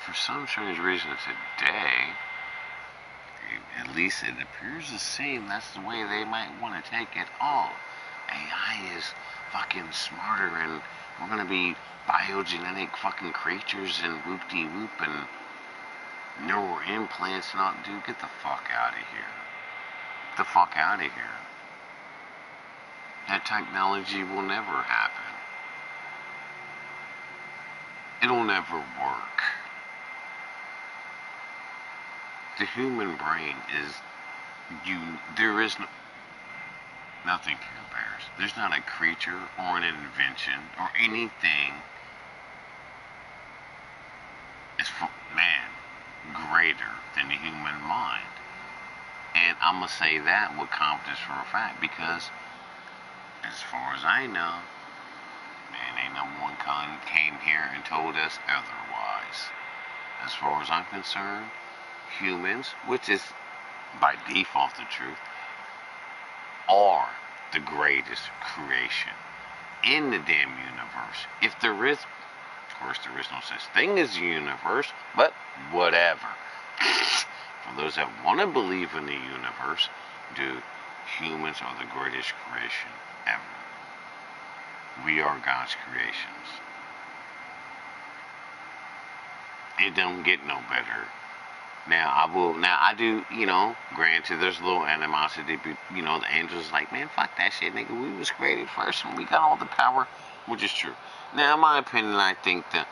For some strange reason today, at least it appears to seem that's the way they might want to take it. Oh, AI is fucking smarter and we're going to be biogenetic fucking creatures and whoop-de-whoop and neural implants and all. Dude, get the fuck out of here. Get the fuck out of here. That technology will never happen. It'll never work. The human brain is there is nothing compares. There's not a creature or an invention or anything greater than the human mind. And I'm gonna say that with confidence for a fact because as far as I know, man, ain't no one came here and told us otherwise. As far as I'm concerned, humans, which is by default the truth, are the greatest creation in the damn universe. If there is, of course, there is no such thing as a universe, but whatever. For those that want to believe in the universe, dude, humans are the greatest creation ever. We are God's creations. It don't get no better. Now I do, granted there's a little animosity, but, the angels like, man, fuck that shit, nigga, we was created first and we got all the power, which is true. Now, in my opinion, I think that,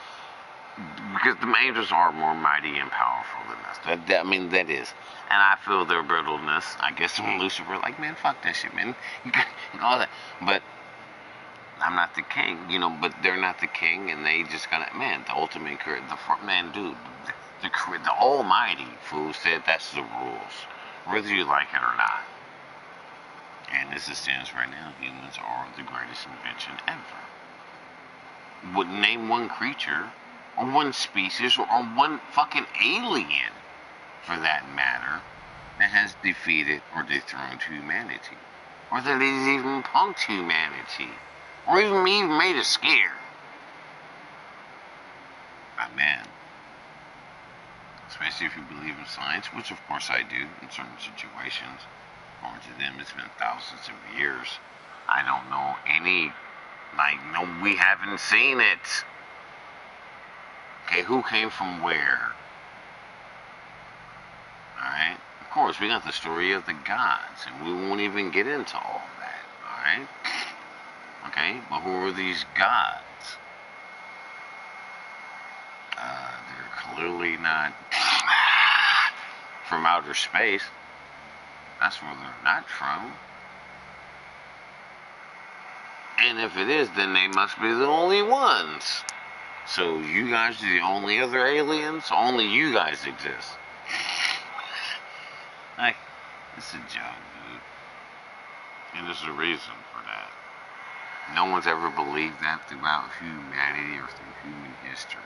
because the angels are more mighty and powerful than us, that is, and I feel their brittleness, I guess, when Lucifer, like, man, fuck that shit, man, all that, but I'm not the king, but they're not the king, and they just gotta, man, the ultimate, man, dude, the almighty fool said that's the rules, whether you like it or not. And as it stands right now, humans are the greatest invention ever. Would name one creature, or one species, or one fucking alien, for that matter, that has defeated or dethroned humanity. Or that has even punked humanity. Or even made us scared. But man, especially if you believe in science, which of course I do in certain situations. According to them, it's been thousands of years. I don't know any, no, we haven't seen it. Okay, who came from where? Alright? Of course, we got the story of the gods, and we won't even get into all that. Alright? Okay, but who are these gods? They're clearly not from outer space. That's where they're not from. And if it is, then they must be the only ones. So you guys are the only other aliens? Only you guys exist. Like, it's a joke, dude. And there's a reason for that. No one's ever believed that throughout humanity or through human history.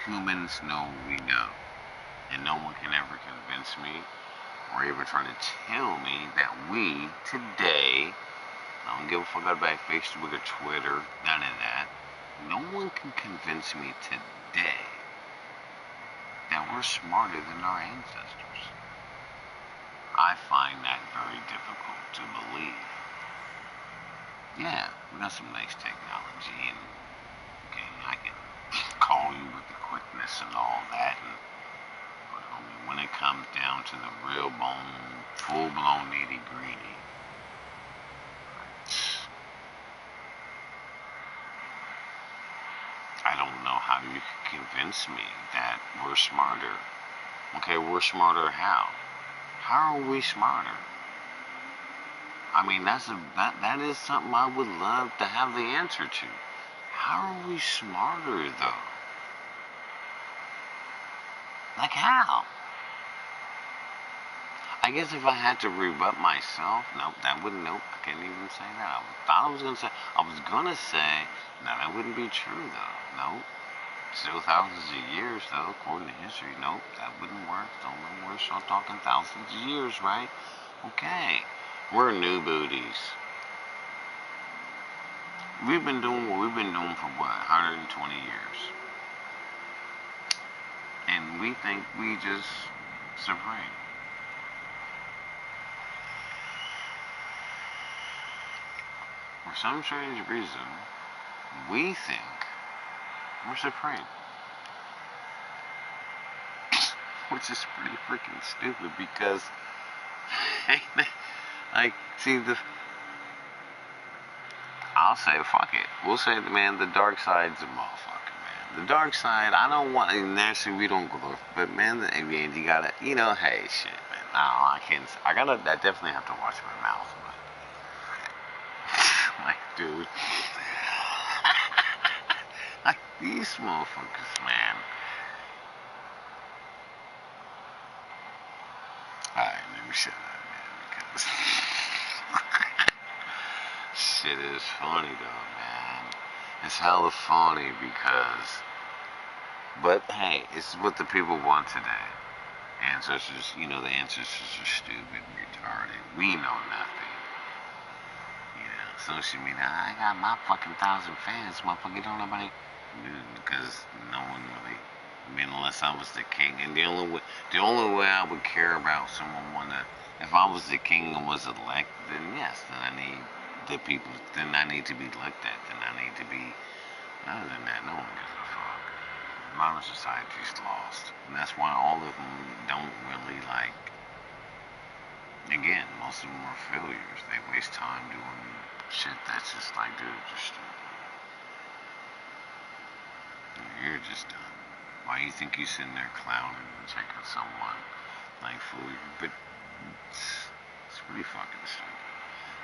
Humans know we know. And no one can ever convince me or even try to tell me that we, today, I don't give a fuck about Facebook or Twitter, none of that. No one can convince me today that we're smarter than our ancestors. I find that very difficult to believe. Yeah, we got some nice technology, and okay, I can call you with the quickness and all that. But I mean, when when it comes down to the real bone, full-blown nitty-gritty. I don't know how you can convince me that we're smarter. Okay, we're smarter how? How are we smarter? I mean, that is something I would love to have the answer to. How are we smarter, though? Like how? I guess if I had to rebut myself, nope, I can't even say that. I was gonna say, no, that wouldn't be true, though. Nope. Still thousands of years, though, according to history. Nope, that wouldn't work. Don't know, we're still talking thousands of years, right? Okay. We're new booties. We've been doing what we've been doing for what, 120 years. And we think we just supreme. For some strange reason, we think we're supreme. Which is pretty freaking stupid because like, see, I'll say, fuck it. We'll say, man, the dark side's a motherfucker, man. The dark side, I don't want, naturally, we don't go, but man, you gotta, hey, shit, man. I can't, I definitely have to watch my mouth, but, like, dude. Like, these motherfuckers, man. Alright, let me shut up, man, because shit is funny, though, man. It's hella funny because, but hey, it's what the people want today. Ancestors, the ancestors are stupid, retarded. We know nothing. Social media, I got my fucking 1,000 fans, motherfucker, don't nobody, because no one really, unless I was the king, and the only way I would care about someone if I was the king and was elected, then yes, then I need the people, then I need to be looked at, then I need to be, other than that, no one gives a fuck. Modern society's lost, and that's why all of them don't really again, most of them are failures. They waste time doing shit that's just like, dude, you're stupid. You're just dumb. Why you think you sitting there clowning and checking someone like fool you? But it's pretty fucking stupid.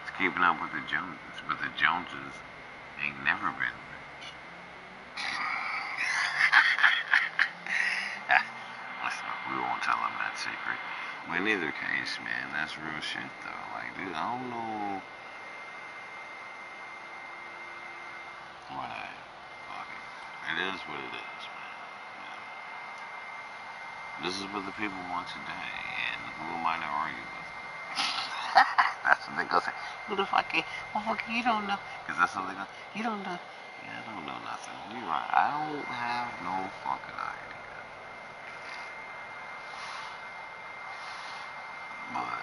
It's keeping up with the Joneses, but the Joneses ain't never been rich. Listen, we won't tell them that secret. But in either case, man, that's real shit though. Like, dude, I don't know. Whatever. Fuck it. It is what it is, man. This is what the people want today, and who am I to argue with? That's what they go say. Who the fuck? Motherfucker, you don't know. Because that's what they go. You don't know. Yeah, I don't know nothing. You're right. I don't have no fucking idea. But,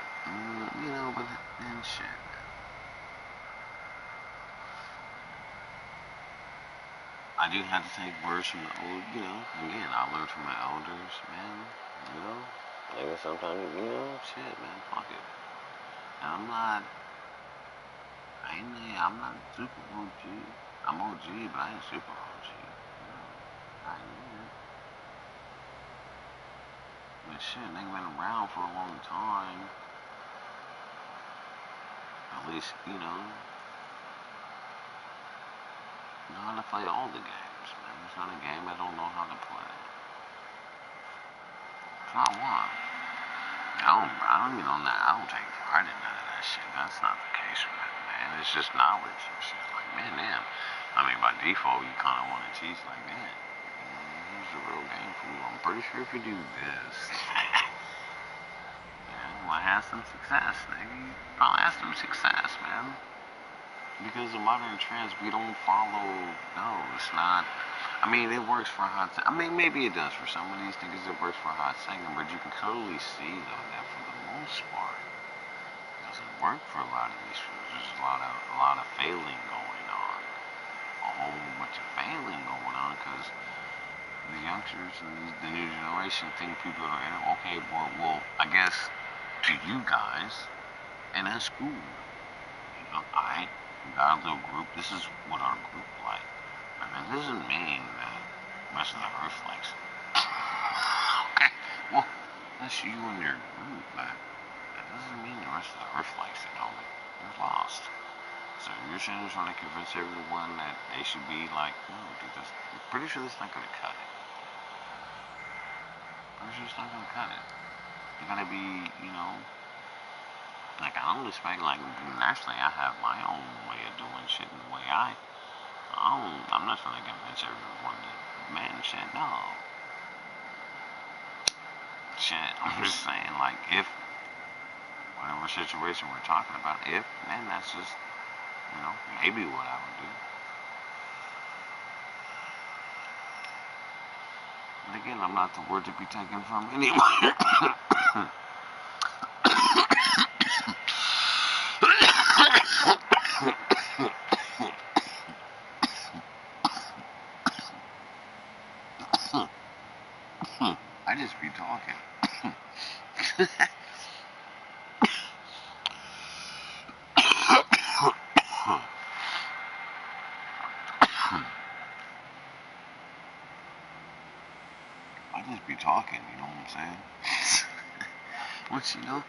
but then shit. I do have to take words from the old, again, I learned from my elders, man, like sometimes, shit, man, fuck it. And I'm not super OG. I'm OG, but I ain't super OG. I ain't. But shit, they been around for a long time. At least, know how to play all the games, man. It's not a game I don't know how to play. It's not one. I don't even know that. I don't take pride in none of that shit. That's not the case with it, man. It's just knowledge and shit. Like, man, damn. I mean, by default, you kind of want to teach, like, man, here's the real game for you. I'm pretty sure if you do this, I have some success, nigga. You probably have some success, man. Because the modern trends, we don't follow. No, it's not. I mean, it works for a hot second. I mean, maybe it does for some of these niggas. It works for a hot second, but you can totally see though that for the most part, it doesn't work for a lot of these fools. There's a lot of failing going on, a whole bunch of failing going on because the youngsters and the new generation think people are okay. Well, I guess to you guys, and that's cool. You know, we got a little group. This is what our group like. But that doesn't mean that the rest of the earth likes it. Okay, well, that's you and your group, but that doesn't mean the rest of the earth likes it, homie. You're lost. So you're saying you're trying to convince everyone that they should be like, no, dude, I'm pretty sure that's not going to cut it. Pretty sure it's not going to cut it. You got to be, you know, like, I don't expect, like, naturally, I have my own way of doing shit and the way I'm not trying to convince everyone that, man, shit, no. Shit, I'm just saying, like, if, whatever situation we're talking about, if, then that's just, you know, maybe what I would do. But again, I'm not the word to be taken from anywhere. I just be talking. I just be talking, you know what I'm saying? But you know,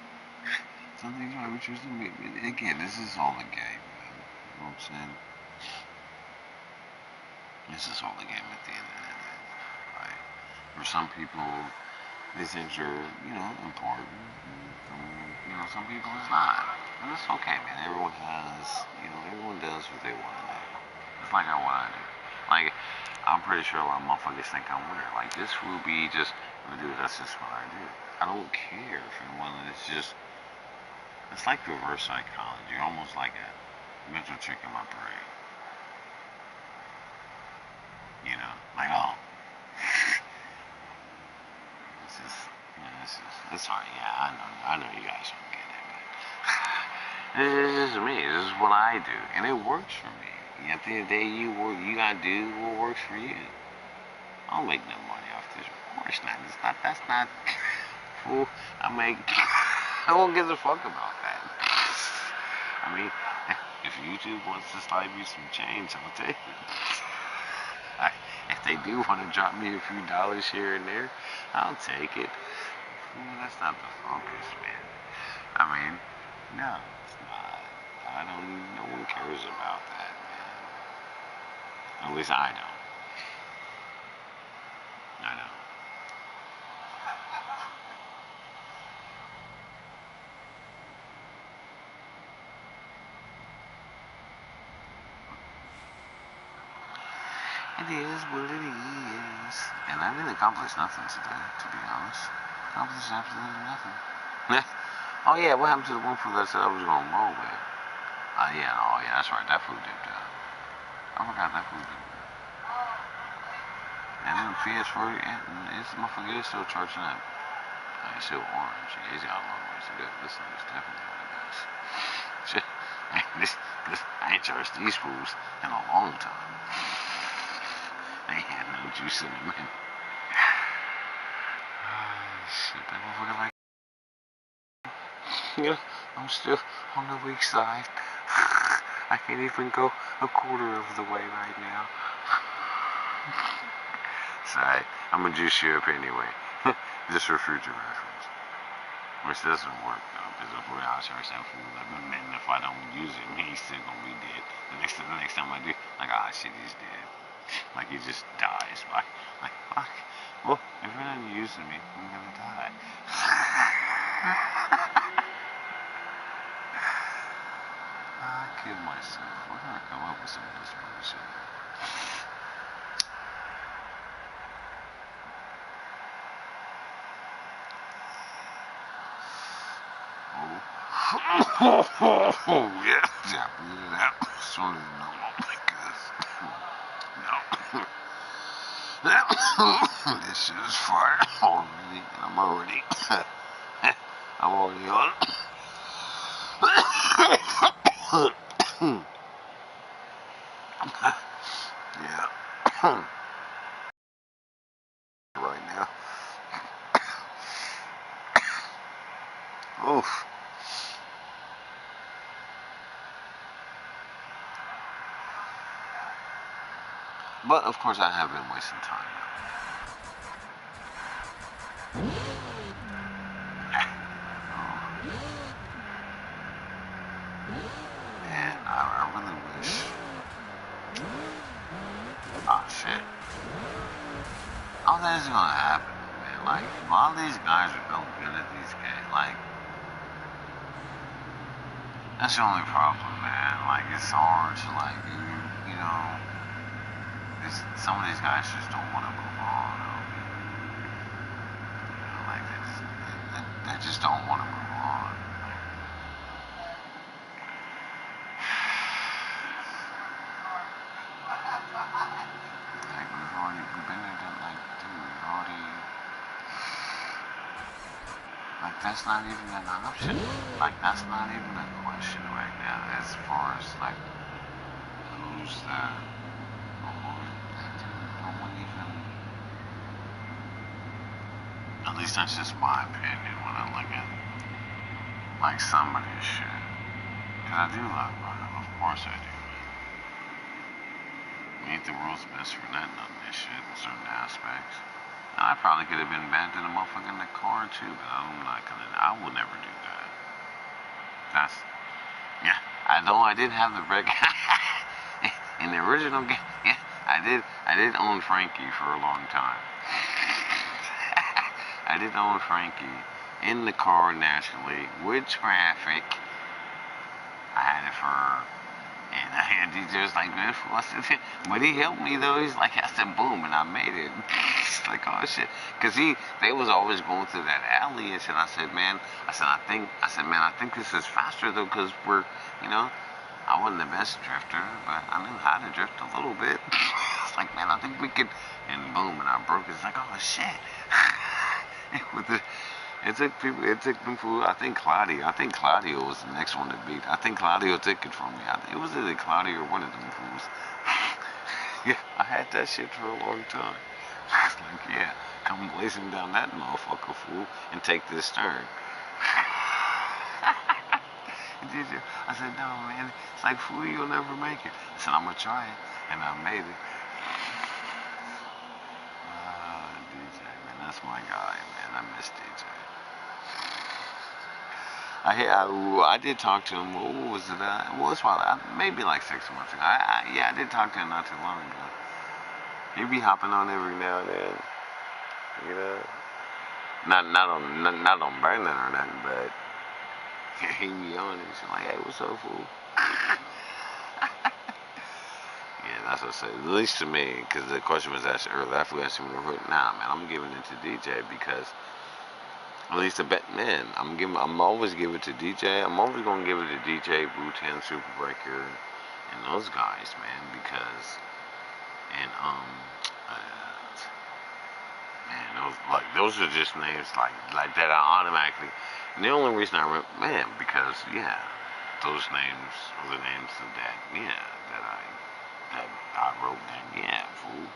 some things might be true to me. Again, this is all a game, man. You know what I'm saying? This is all a game at the end of the day. Right? For some people, these things are, you know, important. You know, some people it's not. And it's okay, man. Everyone has, you know, everyone does what they want to do. It's like what I do. Like, I'm pretty sure a lot of motherfuckers think I'm weird. Like, this will be just, dude, that's just what I do. I don't care if anyone, it's just, it's like reverse psychology. Almost like a mental trick in my brain. You know, like, oh. It's hard. Yeah, I know you guys don't get it, but this is me. This is what I do, and it works for me. At the end of the day, you gotta do what works for you. I don't make no money off this. Of course not. It's not. That's not. Fool. I won't give a fuck about that. I mean, if YouTube wants to slide me some change, I'll take it. If they do want to drop me a few dollars here and there, I'll take it. That's not the focus, man. I mean, no, it's not. No one cares about that, man. At least I don't. I don't. It is what it is. And I didn't accomplish nothing today, to be honest. Accomplished absolutely nothing. Oh yeah, what happened to the one food that I said I was gonna roll with? Yeah, that's right, that food dipped out. I forgot that food dipped out. And then PS4, this motherfucker is still charging up. It's still orange. He's got a long ways to go. This thing is definitely one of those. Shit, I ain't charged these fools in a long time. They had no juice in them. Shit, that motherfucker like. You know, I'm still on the weak side. I can't even go a quarter of the way right now. Sorry, I'm gonna juice you up anyway. Just for future reference. Which doesn't work though, because if we're out here saying food, and if I don't use it, he's still gonna be dead. The next time I do, like, shit, he's dead. Like, he just dies. Like, fuck. Well, if you're not using me, I'm gonna die. I kid myself. We're gonna come up with some of this bullshit. Oh, yeah. Sooner than normal, because, no. This shit is fire already, and I'm already on. Yeah. But of course, I have been wasting time. And I really wish. Oh shit. All that is gonna happen, man. Like, a lot of these guys are no good at these games. Like, that's the only problem, man. Like, it's hard to, like, you know, some of these guys just don't want to move on. You know, like, they just don't want to move on. Like, we've been there, done, like, dude, we've already, like, that's not even an option. Like, that's not even a question right now as far as, like, who's the, no one even, at least that's just my opinion when I look at, like, some of this shit. Because I do love Burnout, of course I do. Ain't the world's best for nothing on this shit in certain aspects. And I probably could have been banned in a motherfucker in the car too, but I'm not gonna, I will never do that. That's, yeah, although I did have the break in the original game, yeah, I did own Frankie for a long time. I did own Frankie in the car naturally with traffic. I had it for, and I had DJ was like, man, what's it? But he helped me though. He's like, I said, boom, and I made it. It's like, oh shit, because they was always going through that alley and shit. I said, man, I think this is faster though, because we're, you know, I wasn't the best drifter, but I knew how to drift a little bit. It's like, man, I think we could, and boom, and I broke it. It's like, oh shit. It took them food. I think Claudio was the next one to beat. I think Claudio took it from me. It was either Claudio or one of them fools. Yeah, I had that shit for a long time. It's like, yeah, come blazing down that motherfucker, fool, and take this turn. I said, no, man. It's like, fool, you'll never make it. I said, I'm gonna try it, and I made it. DJ, man, that's my guy, man. I miss DJ. I did talk to him. What was it? Well, it's probably maybe like 6 months ago. I did talk to him not too long ago. He'd be hopping on every now and then, you know. Not on Burnout or nothing, but he'd be on and he's like, hey, what's up, fool? Yeah, that's what I said. At least to me, because the question was asked earlier. After we asked him, nah, man, I'm giving it to DJ because. At least a bet, man. I'm always give it to DJ. I'm always gonna give it to DJ, Wu-Tang, Super Breaker, and those guys, man. Because, and man, those are just names like that. I automatically. And the only reason I remember, man, because yeah, those names are the names of that I wrote down. Yeah, fool.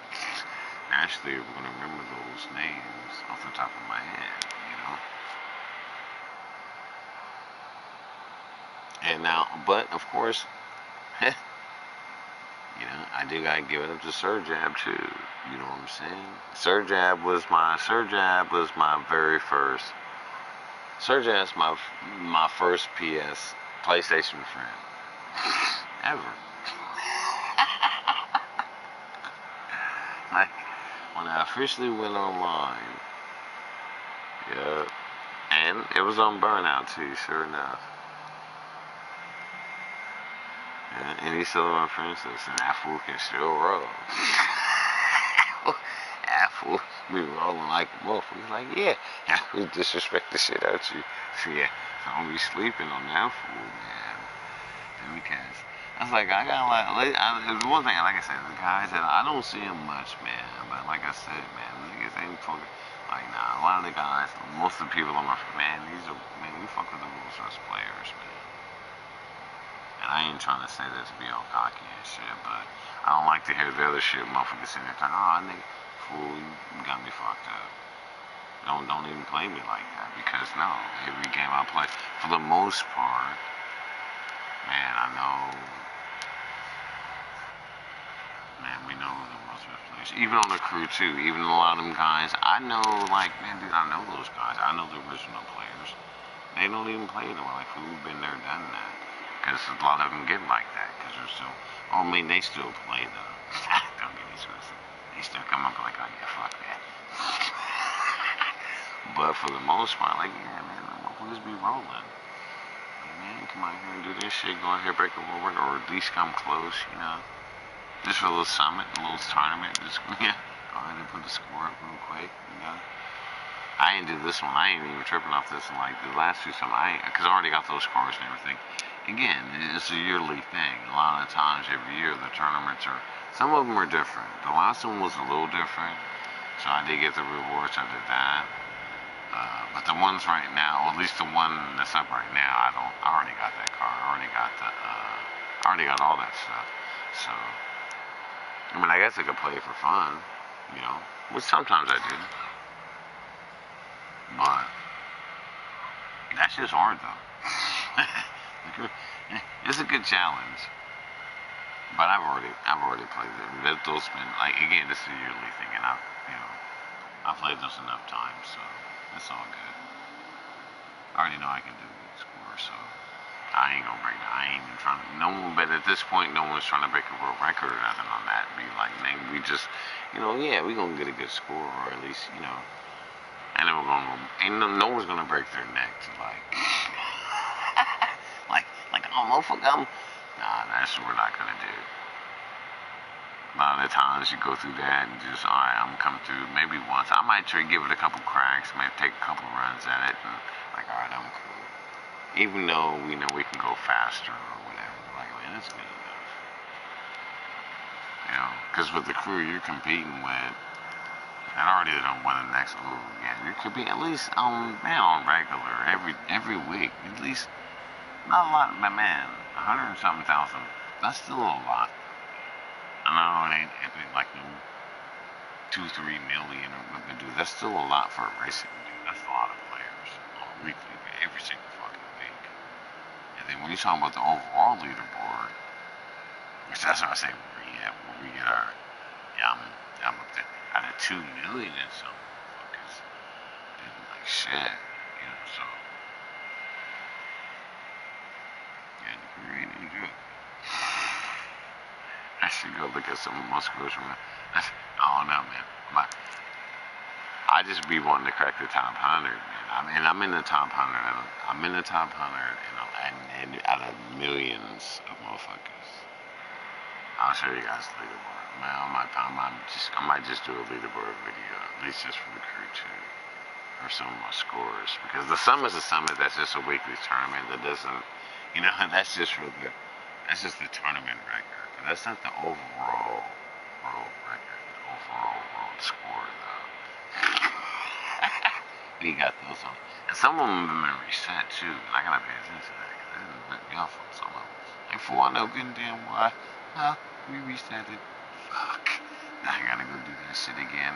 Naturally, we're gonna remember those names off the top of my head. And now, but of course, you know, I do gotta give it up to Sir Jab too. You know what I'm saying? Sir Jab was my very first. Sir Jab's my first PlayStation friend ever. Like when I officially went online. Yeah. And it was on Burnout too, sure enough. Yeah, and he's still my friend, so that fool can still roll. That fool be rolling like a motherfucker. He's like, yeah, we disrespect the shit out you. So yeah, so don't be sleeping on that fool, man. Because I was like, I got there's one thing, like I said, the guys that I don't see him much, man. But like I said, man, niggas ain't talking. Like, nah, a lot of the guys, most of the people on my man, we fuck with the rules as players, man. And I ain't trying to say that to be all cocky and shit, but I don't like to hear the other shit motherfuckers sitting there talking, oh, nigga, fool, you got me fucked up. Don't even play me like that, because no, every game I play, for the most part, man, I know, man, we know who the most even on the crew too, even a lot of them guys, I know, like, man, dude, I know those guys. I know the original players. They don't even play anymore. Like, who've been there, done that? Because a lot of them get like that. Because they're still, oh, I mean, they still play though. Don't get me twisted. They still come up like, oh yeah, fuck that. But for the most part, like, yeah, man, we'll just be rolling. Like, man, come out here and do this shit. Go out here, break a world, or at least come close, you know. Just for a little summit, a little tournament. Just, yeah, go ahead and put the score up real quick, you know. I didn't do this one. I ain't even tripping off this one like the last two. Because I already got those scores and everything. Again, it's a yearly thing. A lot of times every year the tournaments are, some of them are different. The last one was a little different, so I did get the rewards. I did that. But the ones right now, or at least the one that's up right now, I already got that car. I already got all that stuff. So, I mean, I guess I could play it for fun, you know, which sometimes I do. But that's just hard though. It's a good challenge. But I've already played it. Those been like, again, this is a yearly thing, and I've played those enough times, so it's all good. I already know I can do a good score, so I ain't gonna break that. I ain't even trying to. No one, but at this point, no one's trying to break a world record or nothing on that. Be like, man, we just, yeah, we gonna get a good score, or at least, and then we're gonna, no one's gonna break their neck to like, oh, motherfucker, nah, that's what we're not gonna do. A lot of the times you go through that and just, alright, I'm coming through maybe once. I might try to give it a couple cracks, maybe take a couple runs at it, and like, alright, I'm cool. Even though we know we can go faster or whatever, like, man, that's good enough. Because with the crew you're competing with, and already done won the next move again. You could be at least on regular every week. At least not a lot, but man, 100 and something thousand. That's still a lot. I know it ain't like no 2-3 million or whatever, dude. That's still a lot for a racing dude. That's a lot of players on a weekly, every single fucking week. And then when you talk about the overall leaderboard, which that's what I say where we get our, I'm up there. Out of 2 million and some motherfuckers did like shit, so yeah, the career ain't any good. I should go look at some of my scores from it. I don't know, man. But I just be wanting to crack the top 100, man. I'm in the top 100. I'm in the top 100, and out of millions of motherfuckers. I'll show you guys the leaderboard. Man, I might just do a leaderboard video, at least just for the crew too, or some of my scores. Because the summit's a summit. That's just a weekly tournament. That doesn't, that's just the tournament record. But that's not the overall world record. The overall world score though. We got those on, and some of them have been reset too. And I gotta pay attention to that because they didn't let me off on some of them. Like, for I know good and damn why. We reset it. Fuck. I gotta go do that shit again.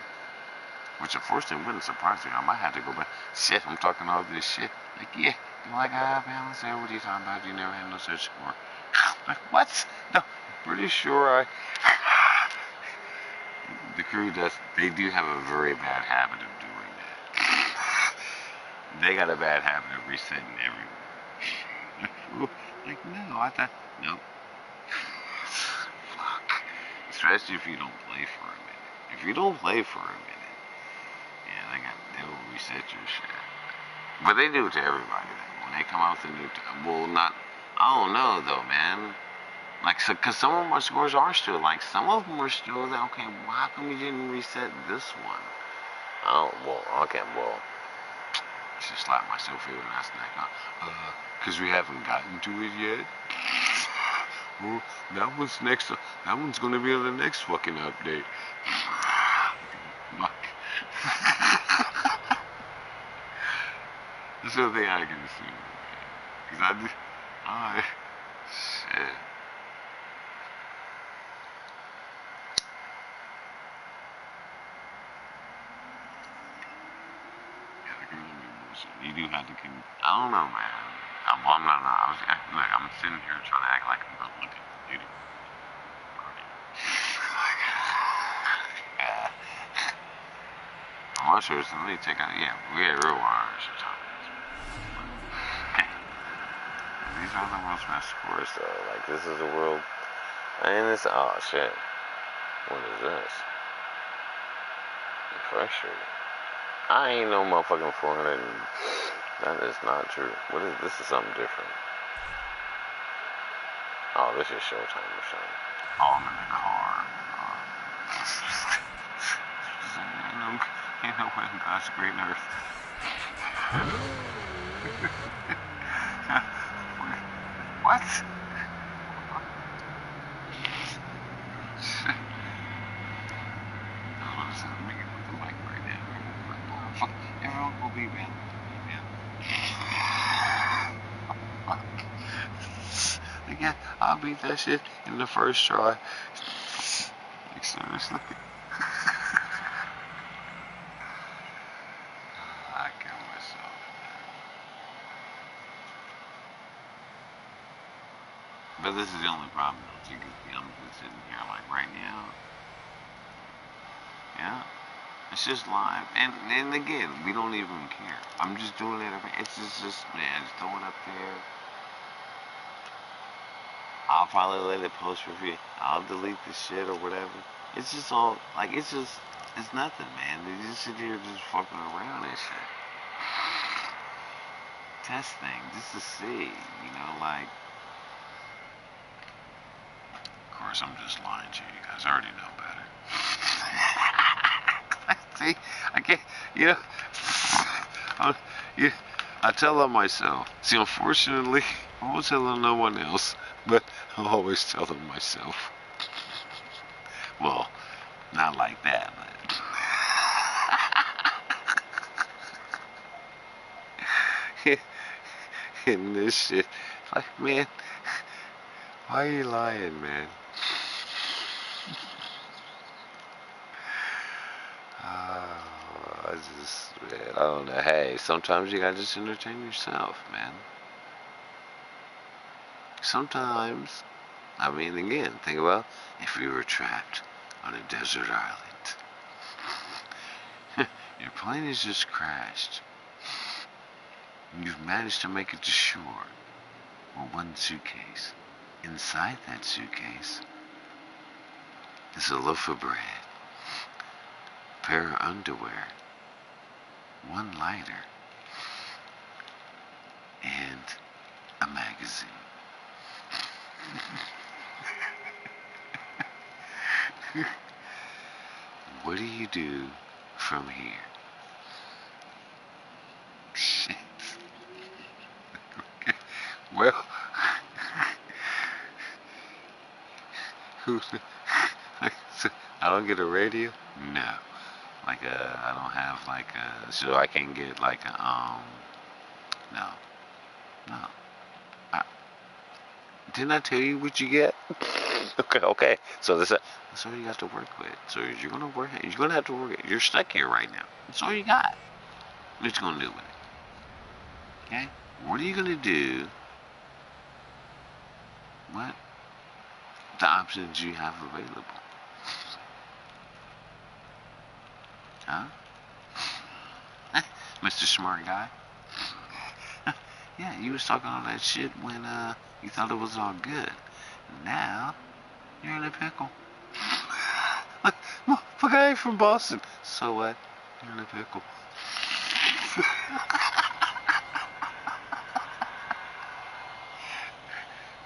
Which unfortunately wouldn't surprise me. I might have to go back. Shit, I'm talking all this shit. Like, yeah. You're like, man, let's say, what are you talking about? You never had no such score. Like, what? No, pretty sure the crew they do have a very bad habit of doing that. They got a bad habit of resetting everywhere. Like, no, I thought, nope. Especially if you don't play for a minute. If you don't play for a minute, yeah, they will reset your shit. But they do it to everybody. When they come out with a new, I don't know though, man. Like, so, cause some of my scores are still, like, some of them are still there. Okay, well, how come you didn't reset this one? Oh, well, okay, well, I should slap myself here and ask that guy. Cause we haven't gotten to it yet. Well, that one's gonna be on the next fucking update. Fuck. That's the only thing I can assume. Cause shit. You do have to keep, I don't know, man. I'm not, I'm sitting here trying to act like I'm not looking at the video. washers. Let me take out. Yeah, we had real washers. Okay. These are the world's best sports, though. Like, this is the world. And it's. Oh, shit. What is this? Frustrating. I ain't no motherfucking 400. That is not true. What is this? Is something different. Oh, this is showtime or something. Oh, I'm in the car. Ain't no way in God's green earth. What? Hold on a second. Let me get with the mic right now. Fuck. Everyone will be man. Again, I'll beat that shit in the first try. Like, seriously. I kill myself. But this is the only problem, though. I'm just sitting here like right now. Yeah. It's just live. And again, we don't even care. I'm just doing it. It's just man, just throw it up there. I'll probably let it post review. I'll delete the shit or whatever. It's just all, like, it's nothing, man. They just sit here just fucking around and shit. Test things, just to see, you know, like. Of course, I'm just lying to you. You guys already know better. See, I can't, you know, I tell on myself. See, unfortunately, I won't tell on no one else, but I always tell them myself. Well, not like that, but. In this shit, like, man, why are you lying, man? Man, I don't know. Hey, sometimes you gotta just entertain yourself, man. Sometimes, I mean, again, think about if you were trapped on a desert island. Your plane has just crashed. You've managed to make it to shore with one suitcase. Inside that suitcase is a loaf of bread, a pair of underwear, one lighter, and a magazine. What do you do from here? Shit. Okay. Well, I don't get a radio? No. Like I don't have like so I can get like no. Didn't I tell you what you get? Okay. So that's all you got to work with. So you're gonna have to work it. You're stuck here right now. That's all you got. What you gonna do with it? Okay? What are you gonna do? What? The options you have available. Huh? Mr. Smart Guy? Yeah, you was talking all that shit when you thought it was all good. Now, you're in a pickle. Look, motherfucker, I ain't from Boston. So what? You're in a pickle.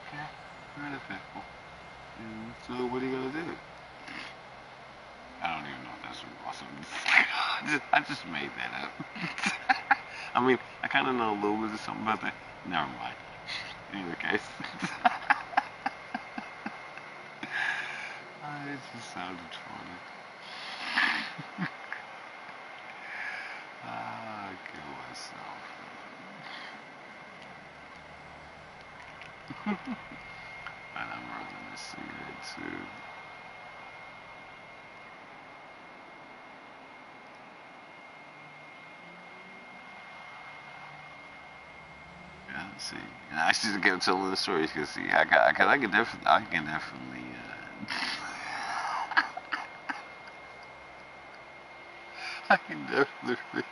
Okay, you're in a pickle. So what are you gonna do? I don't even know if that's from Boston. I just made that up. I mean, I kind of know a little bit of something about that. Never mind. In any case. It just sounded funny. I kill myself. And I'm rolling a cigarette too. Yeah, see, and I should have kept telling the stories because see, I can definitely. I can definitely.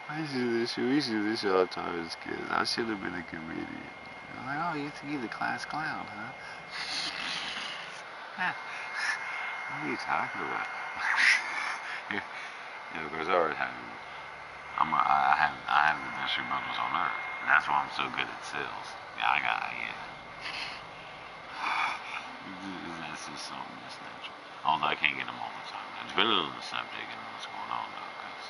I used to do this shit. We used to do this shit all the time as kids. I should have been a comedian. I'm like, oh, you think you're the class clown, huh? What are you talking about? Yeah, of course, I already have. I have the best rebuttals on earth. And that's why I'm so good at sales. Yeah, that's just something that's natural. Although I can't get them all the time. Depending on the subject and what's going on, though, because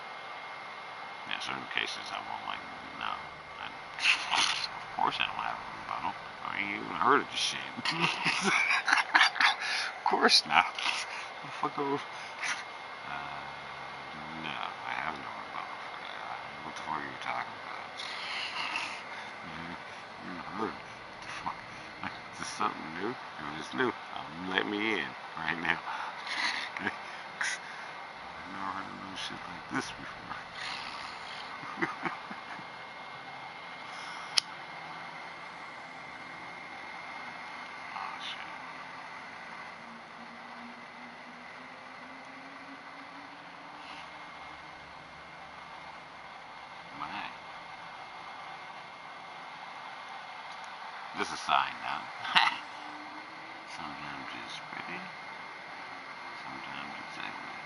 certain cases I won't like. No, of course I don't have a rebuttal. I ain't even heard of this shit. Of course not. Fuck over. No, I have no rebuttal for that. What the fuck are you talking about? You heard. What the fuck? Is this something new? If it's new, let me in right now. Okay? I've never heard of no shit like this before. Oh shit. My. Just a side note. Sometimes it's pretty. Sometimes it's ugly.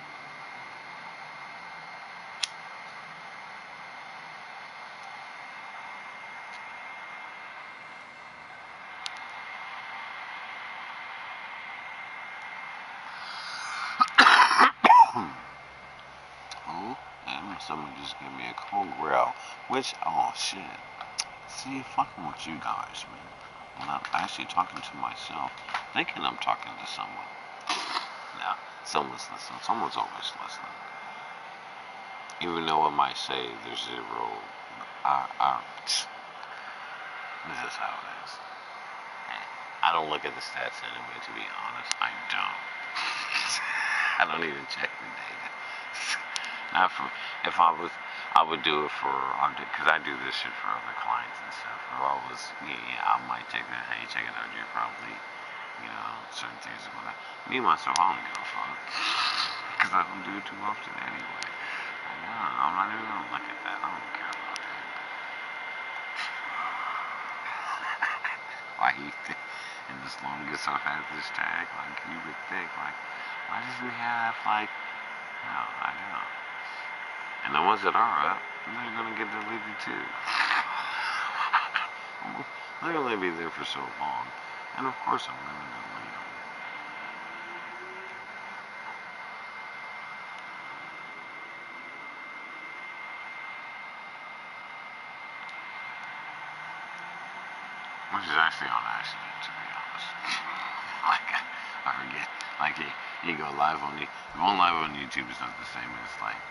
Oh, and someone just gave me a cold growl. Which, oh shit. See, fucking with you guys, man. When I'm actually talking to myself, thinking I'm talking to someone. Now, someone's listening. Someone's always listening. Even though I might say there's zero. This is how it is. I don't look at the stats anyway, to be honest. I don't. I don't even check the data. Not for, if I was, I would do it for, because I do this shit for other clients and stuff. If I was, I might take that, hey, check it out, you're probably, certain things are going on. Me, myself, I don't give a fuck. Because I don't do it too often anyway. I'm not even going to look at that. I don't care about that. Why you think, and as long as I've had this tag, like, you would think, like, why does we have, like, no, I know. And the ones that are up, they're going to get deleted too. They're going to be there for so long. And of course I'm going to delete them. Which is actually on accident, to be honest. Like, I forget. Like, you go live on going live on YouTube is not the same as, like,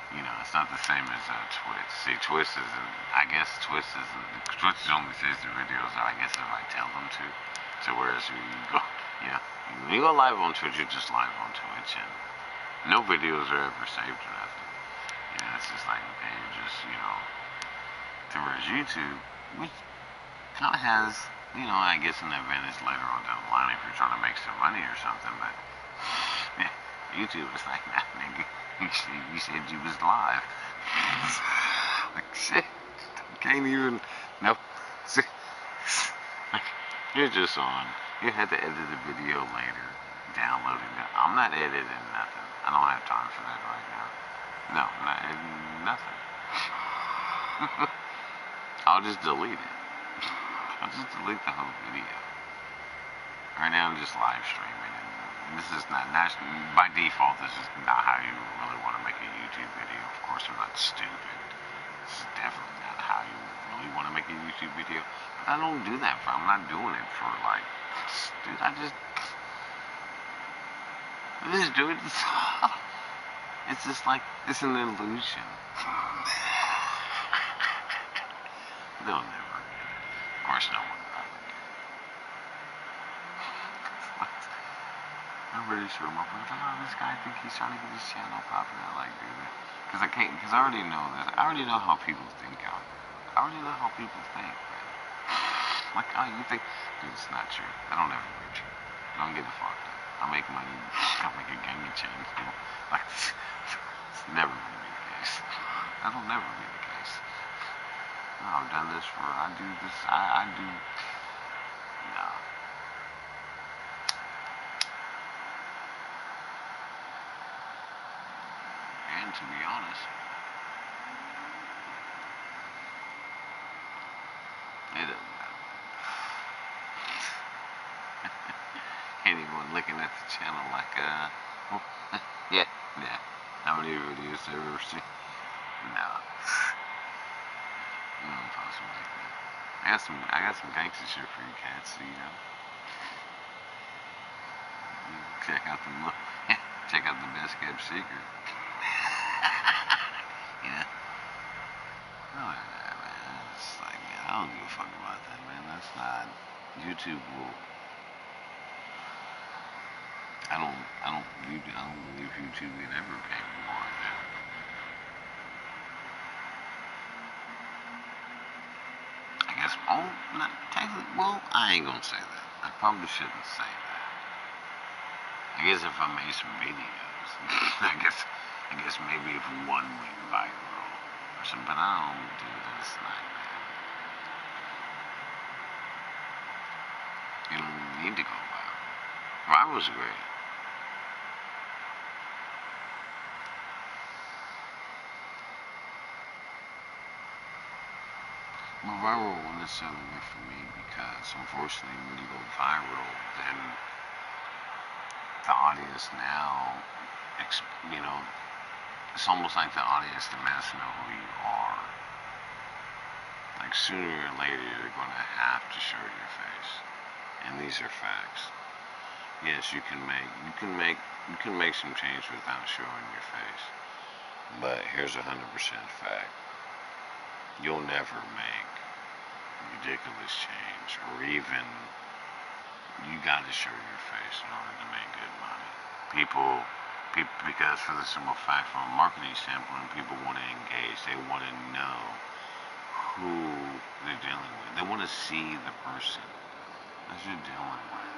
it's not the same as Twitch. See, Twitch only saves the videos, I guess, if I tell them to. So whereas when you go live on Twitch, you're just live on Twitch, and no videos are ever saved or nothing. It's just like, okay, you're just, whereas YouTube, which kind of has, I guess an advantage later on down the line if you're trying to make some money or something, but YouTube is like, nah, nigga, you said you was live. Like, shit, can't even, nope. Like, you're just on. You had to edit the video later, downloading it. I'm not editing nothing. I don't have time for that right now. No, I'm not editing nothing. I'll just delete it. I'll just delete the whole video. Right now I'm just live streaming, and this is not by default. This is not how you really want to make a YouTube video. Of course, I'm not stupid. This is definitely not how you really want to make a YouTube video. But I don't do that for. I'm not doing it for like, dude. I just do it. It's just like it's an illusion. They'll never. Of course, no one. I'm pretty sure my friends are like, oh, this guy, I think he's trying to get his channel popping. I like, dude. Because I already know this. I already know how people think out there. I already know how people think, man. Like, oh, you think, dude, it's not true. I don't ever be true. Don't get it fucked up. I make money. I make a gang of change. Like, It's never going to be the case. That'll never be the case. No, I've done this for, I do this, I do, no. And to be honest, it doesn't matter. Anyone looking at the channel like, yeah. How many videos have you ever seen? No. Impossible like that. I got some gangster shit for you cats, you know. Check out the best kept secret. Yeah. Oh yeah, man. It's like, man, I don't give a fuck about that, man. That's not YouTube will. I don't believe YouTube can ever pay me more than that. I guess, not technically, well, I ain't gonna say that. I probably shouldn't say that. I guess if I made some videos, I guess maybe if one went viral or something, but I don't do this like that. You don't need to go viral. Viral's great. But viral won't necessarily work for me because, unfortunately, when you go viral, then the audience now, you know, it's almost like the audience demands to know who you are. Like sooner or later, you're going to have to show your face, and these are facts. Yes, you can make some change without showing your face, but here's 100% fact: you'll never make ridiculous change, or even you got to show your face in order to make good money. People, because for the simple fact, from a marketing standpoint, people want to engage. They want to know who they're dealing with. They want to see the person that you're dealing with.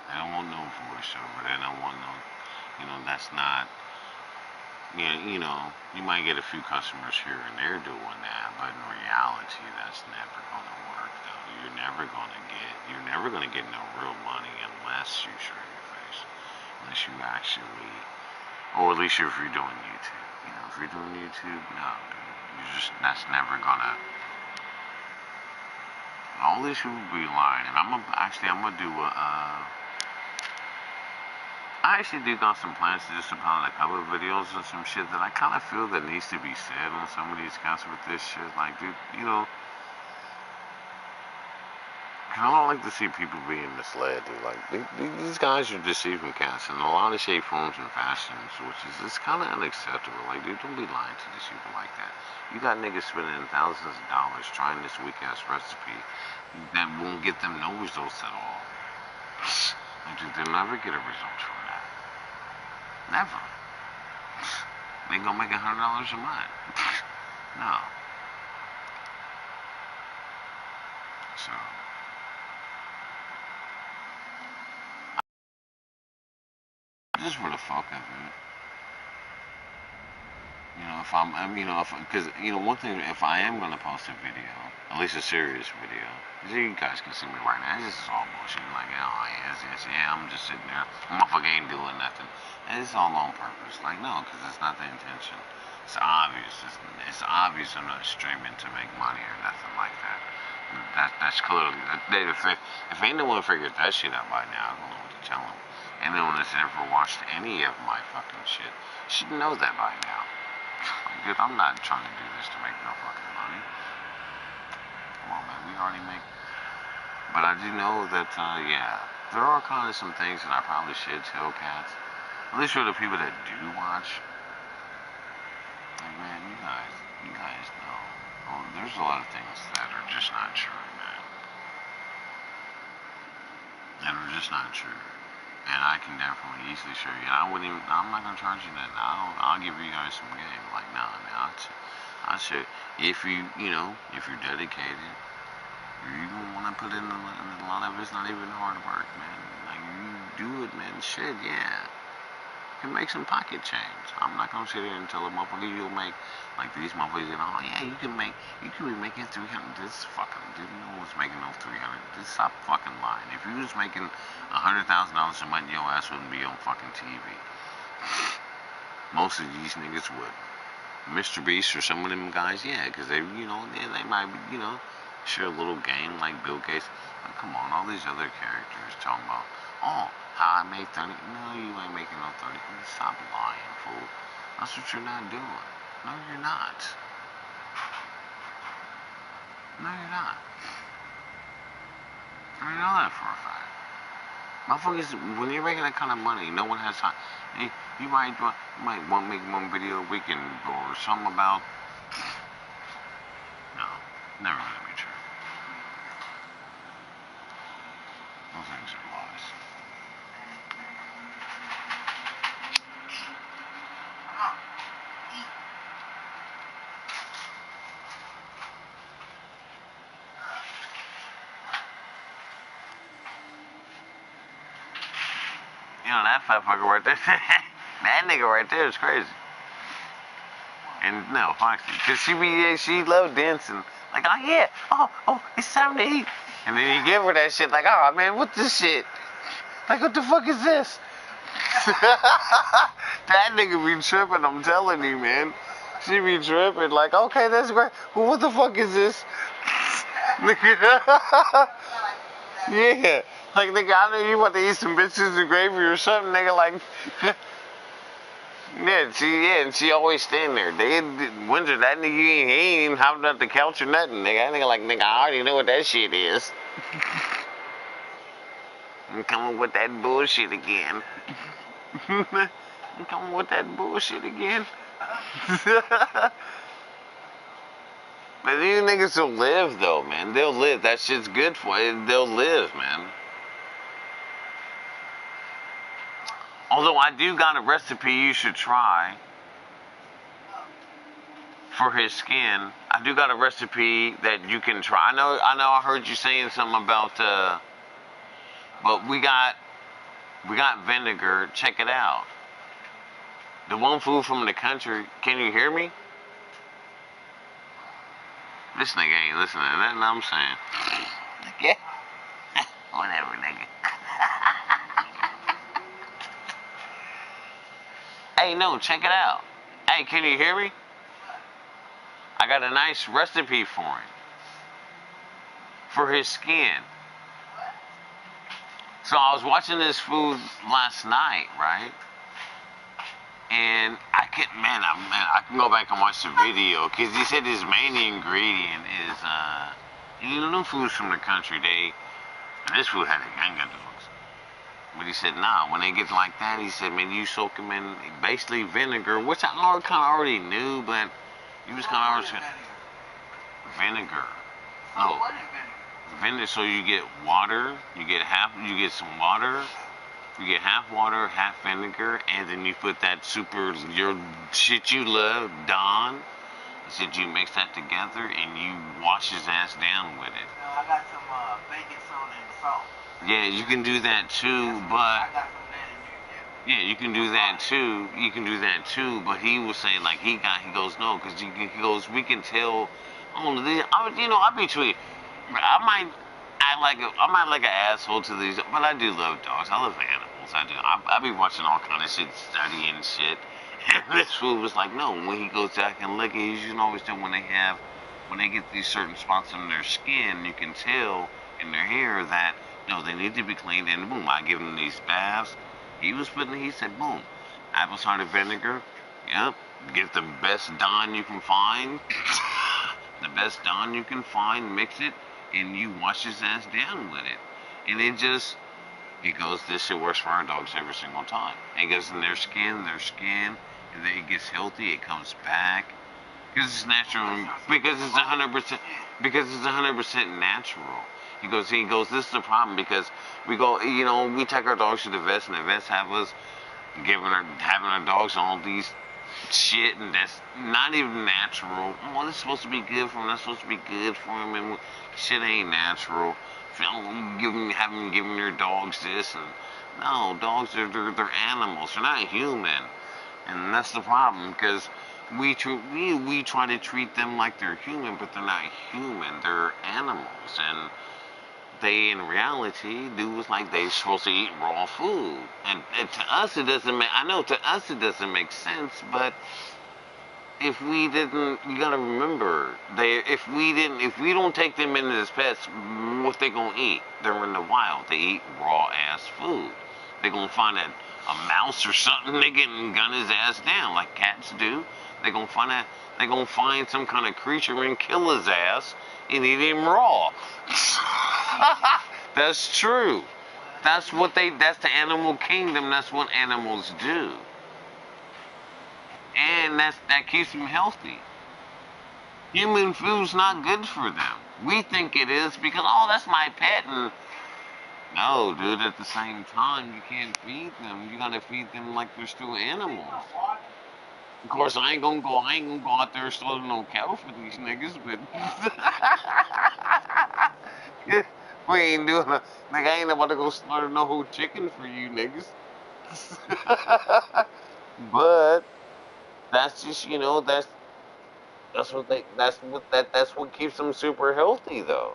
They don't want no voiceover. They don't want no, that's not. Yeah, you might get a few customers here and there doing that, but in reality, that's never going to work. Though you're never going to get no real money unless you show your face, unless you actually, or at least if you're doing YouTube. If you're doing YouTube, no, dude, that's never gonna. All these people be lying, and I'm gonna do I actually do got some plans to just upon a couple of videos and some shit that I kind of feel that needs to be said on some of these guys with this shit. Like, dude, I don't like to see people being misled, dude. Like, these guys are deceiving cats in a lot of shape, forms, and fashions, which is it's kind of unacceptable. Like, dude, don't be lying to these people like that. You got niggas spending thousands of dollars trying this weak-ass recipe that won't get them no results at all. Like, dude, they'll never get a result from that. Never. They gonna make $100 a month. No. So. Just for the fuck of it. Because one thing, if I am gonna post a video, at least a serious video, you guys can see me right now. It's just all bullshit. Like, oh yes, yeah, I'm just sitting there, motherfucker ain't doing nothing. And it's all on purpose. Like, no, because it's not the intention. It's obvious. It's obvious I'm not streaming to make money or nothing like that. That's clearly. If ain't no one figured that shit out by now, I don't know what to tell them. Anyone that's ever watched any of my fucking shit should know that by now. Like, dude, I'm not trying to do this to make no fucking money. Come on, man, we already make. But I do know that, there are kind of some things that I probably should tell cats. At least for the people that do watch. Like, man, you guys know. Well, there's a lot of things that are just not true, man. That are just not true. And I can definitely easily show you. I'm not gonna charge you that. I'll give you guys some game. Like, nah, man, I'll show you. If you're dedicated, you gonna want to put in a lot of it's not even hard work, man. Like, you do it, man. Shit, yeah. can make some pocket change. I'm not gonna sit here and tell a motherfucker you'll make like these motherfuckers. Oh yeah, you can be making 300. This fucking dude, no one's making no 300. Just stop fucking lying. If you was making $100,000 a month, your ass wouldn't be on fucking TV. Most of these niggas would. Mr. Beast or some of them guys, yeah, because they, they might, share a little game like Bill Gates. But come on, all these other characters talking about, oh, how I made 30. No, you ain't making no 30. Stop lying, fool. That's what you're not doing. No, you're not. No, you're not. I know that for a fact. Motherfuckers, when you're making that kind of money, no one has time. You might want to make one video a week or something about. No, never gonna be true. Those things are lies. That fat fucker right there. That nigga right there is crazy. And no, Foxy, because she loved dancing. Like, oh yeah, oh, it's time to eat. And then you give her that shit, like, oh man, what this shit? Like, what the fuck is this? That nigga be tripping, I'm telling you, man. She be tripping, like, okay, that's great. Well, what the fuck is this? Yeah. Like, nigga, I know you want to eat some bitches and gravy or something, nigga, like... and she always stand there. Windsor, that nigga, he ain't even hopping up the couch or nothing, nigga. That nigga like, nigga, I already know what that shit is. I'm coming with that bullshit again. I'm coming with that bullshit again. But these niggas will live, though, man. They'll live. That shit's good for you. They'll live, man. Although I do got a recipe you should try for his skin. I do got a recipe that you can try. I know I heard you saying something about but we got vinegar. Check it out. The one food from the country. Can you hear me? This nigga ain't listening to nothing I'm saying. Yeah. Whatever, nigga. Hey, no, check it out. Hey, can you hear me? I got a nice recipe for him. For his skin. So I was watching this food last night, right? And I can go back and watch the video, because he said his main ingredient is, them foods from the country, this food had a gang of dogs. But he said, nah, when they get like that, he said, man, you soak them in basically vinegar, which I kind of already knew, but he was kind of already vinegar. No, vinegar. So you get water, you get some water, you get half water, half vinegar, and then you put that your shit you love, Don. He said you mix that together and you wash his ass down with it. I got some baking soda and salt. Yeah, you can do that too, but yeah, you can do that too. You can do that too, but he was saying like he goes no, because he goes we can tell. I'll be tweeting. I might act like an asshole to these, but I do love dogs. I love animals. I do. I be watching all kind of shit, studying shit. And this fool was like, no. When he goes back and look, you should always tell when they get these certain spots on their skin, you can tell in their hair that. No, they need to be cleaned, and boom, I give them these baths. He said, boom, apple cider vinegar, yep, get the best Dawn you can find, mix it, and you wash his ass down with it. And he goes, this shit works for our dogs every single time. And it goes in their skin, and then it gets healthy, it comes back, because it's natural, because it's 100% natural. He goes, this is the problem, because we take our dogs to the vets, and the vets have us having our dogs on all these shit, and that's not even natural. Well, this is supposed to be good for them, that's supposed to be good for them, and shit ain't natural. having given your dogs this and no, dogs they're animals. They're not human, and that's the problem because we try to treat them like they're human, but they're not human. They're animals, and they in reality do is like they're supposed to eat raw food, and to us it doesn't make. I know to us it doesn't make sense, but if we didn't, you gotta remember, if we don't take them in as pets, what they gonna eat? They're in the wild. They eat raw ass food. They gonna find a mouse or something. They get and gun his ass down like cats do. They gonna find some kind of creature and kill his ass and eat him raw. That's true. That's the animal kingdom. That's what animals do. And that keeps them healthy. Human food's not good for them. We think it is because, oh, that's my pet. And no, dude, at the same time, you can't feed them. You gotta feed them like they're still animals. Of course, I ain't gonna go out there slaughtering no cow for these niggas, but we ain't doing a, like, I ain't about to go slaughter no whole chicken for you niggas. But that's just, that's what keeps them super healthy though.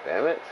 Damn it.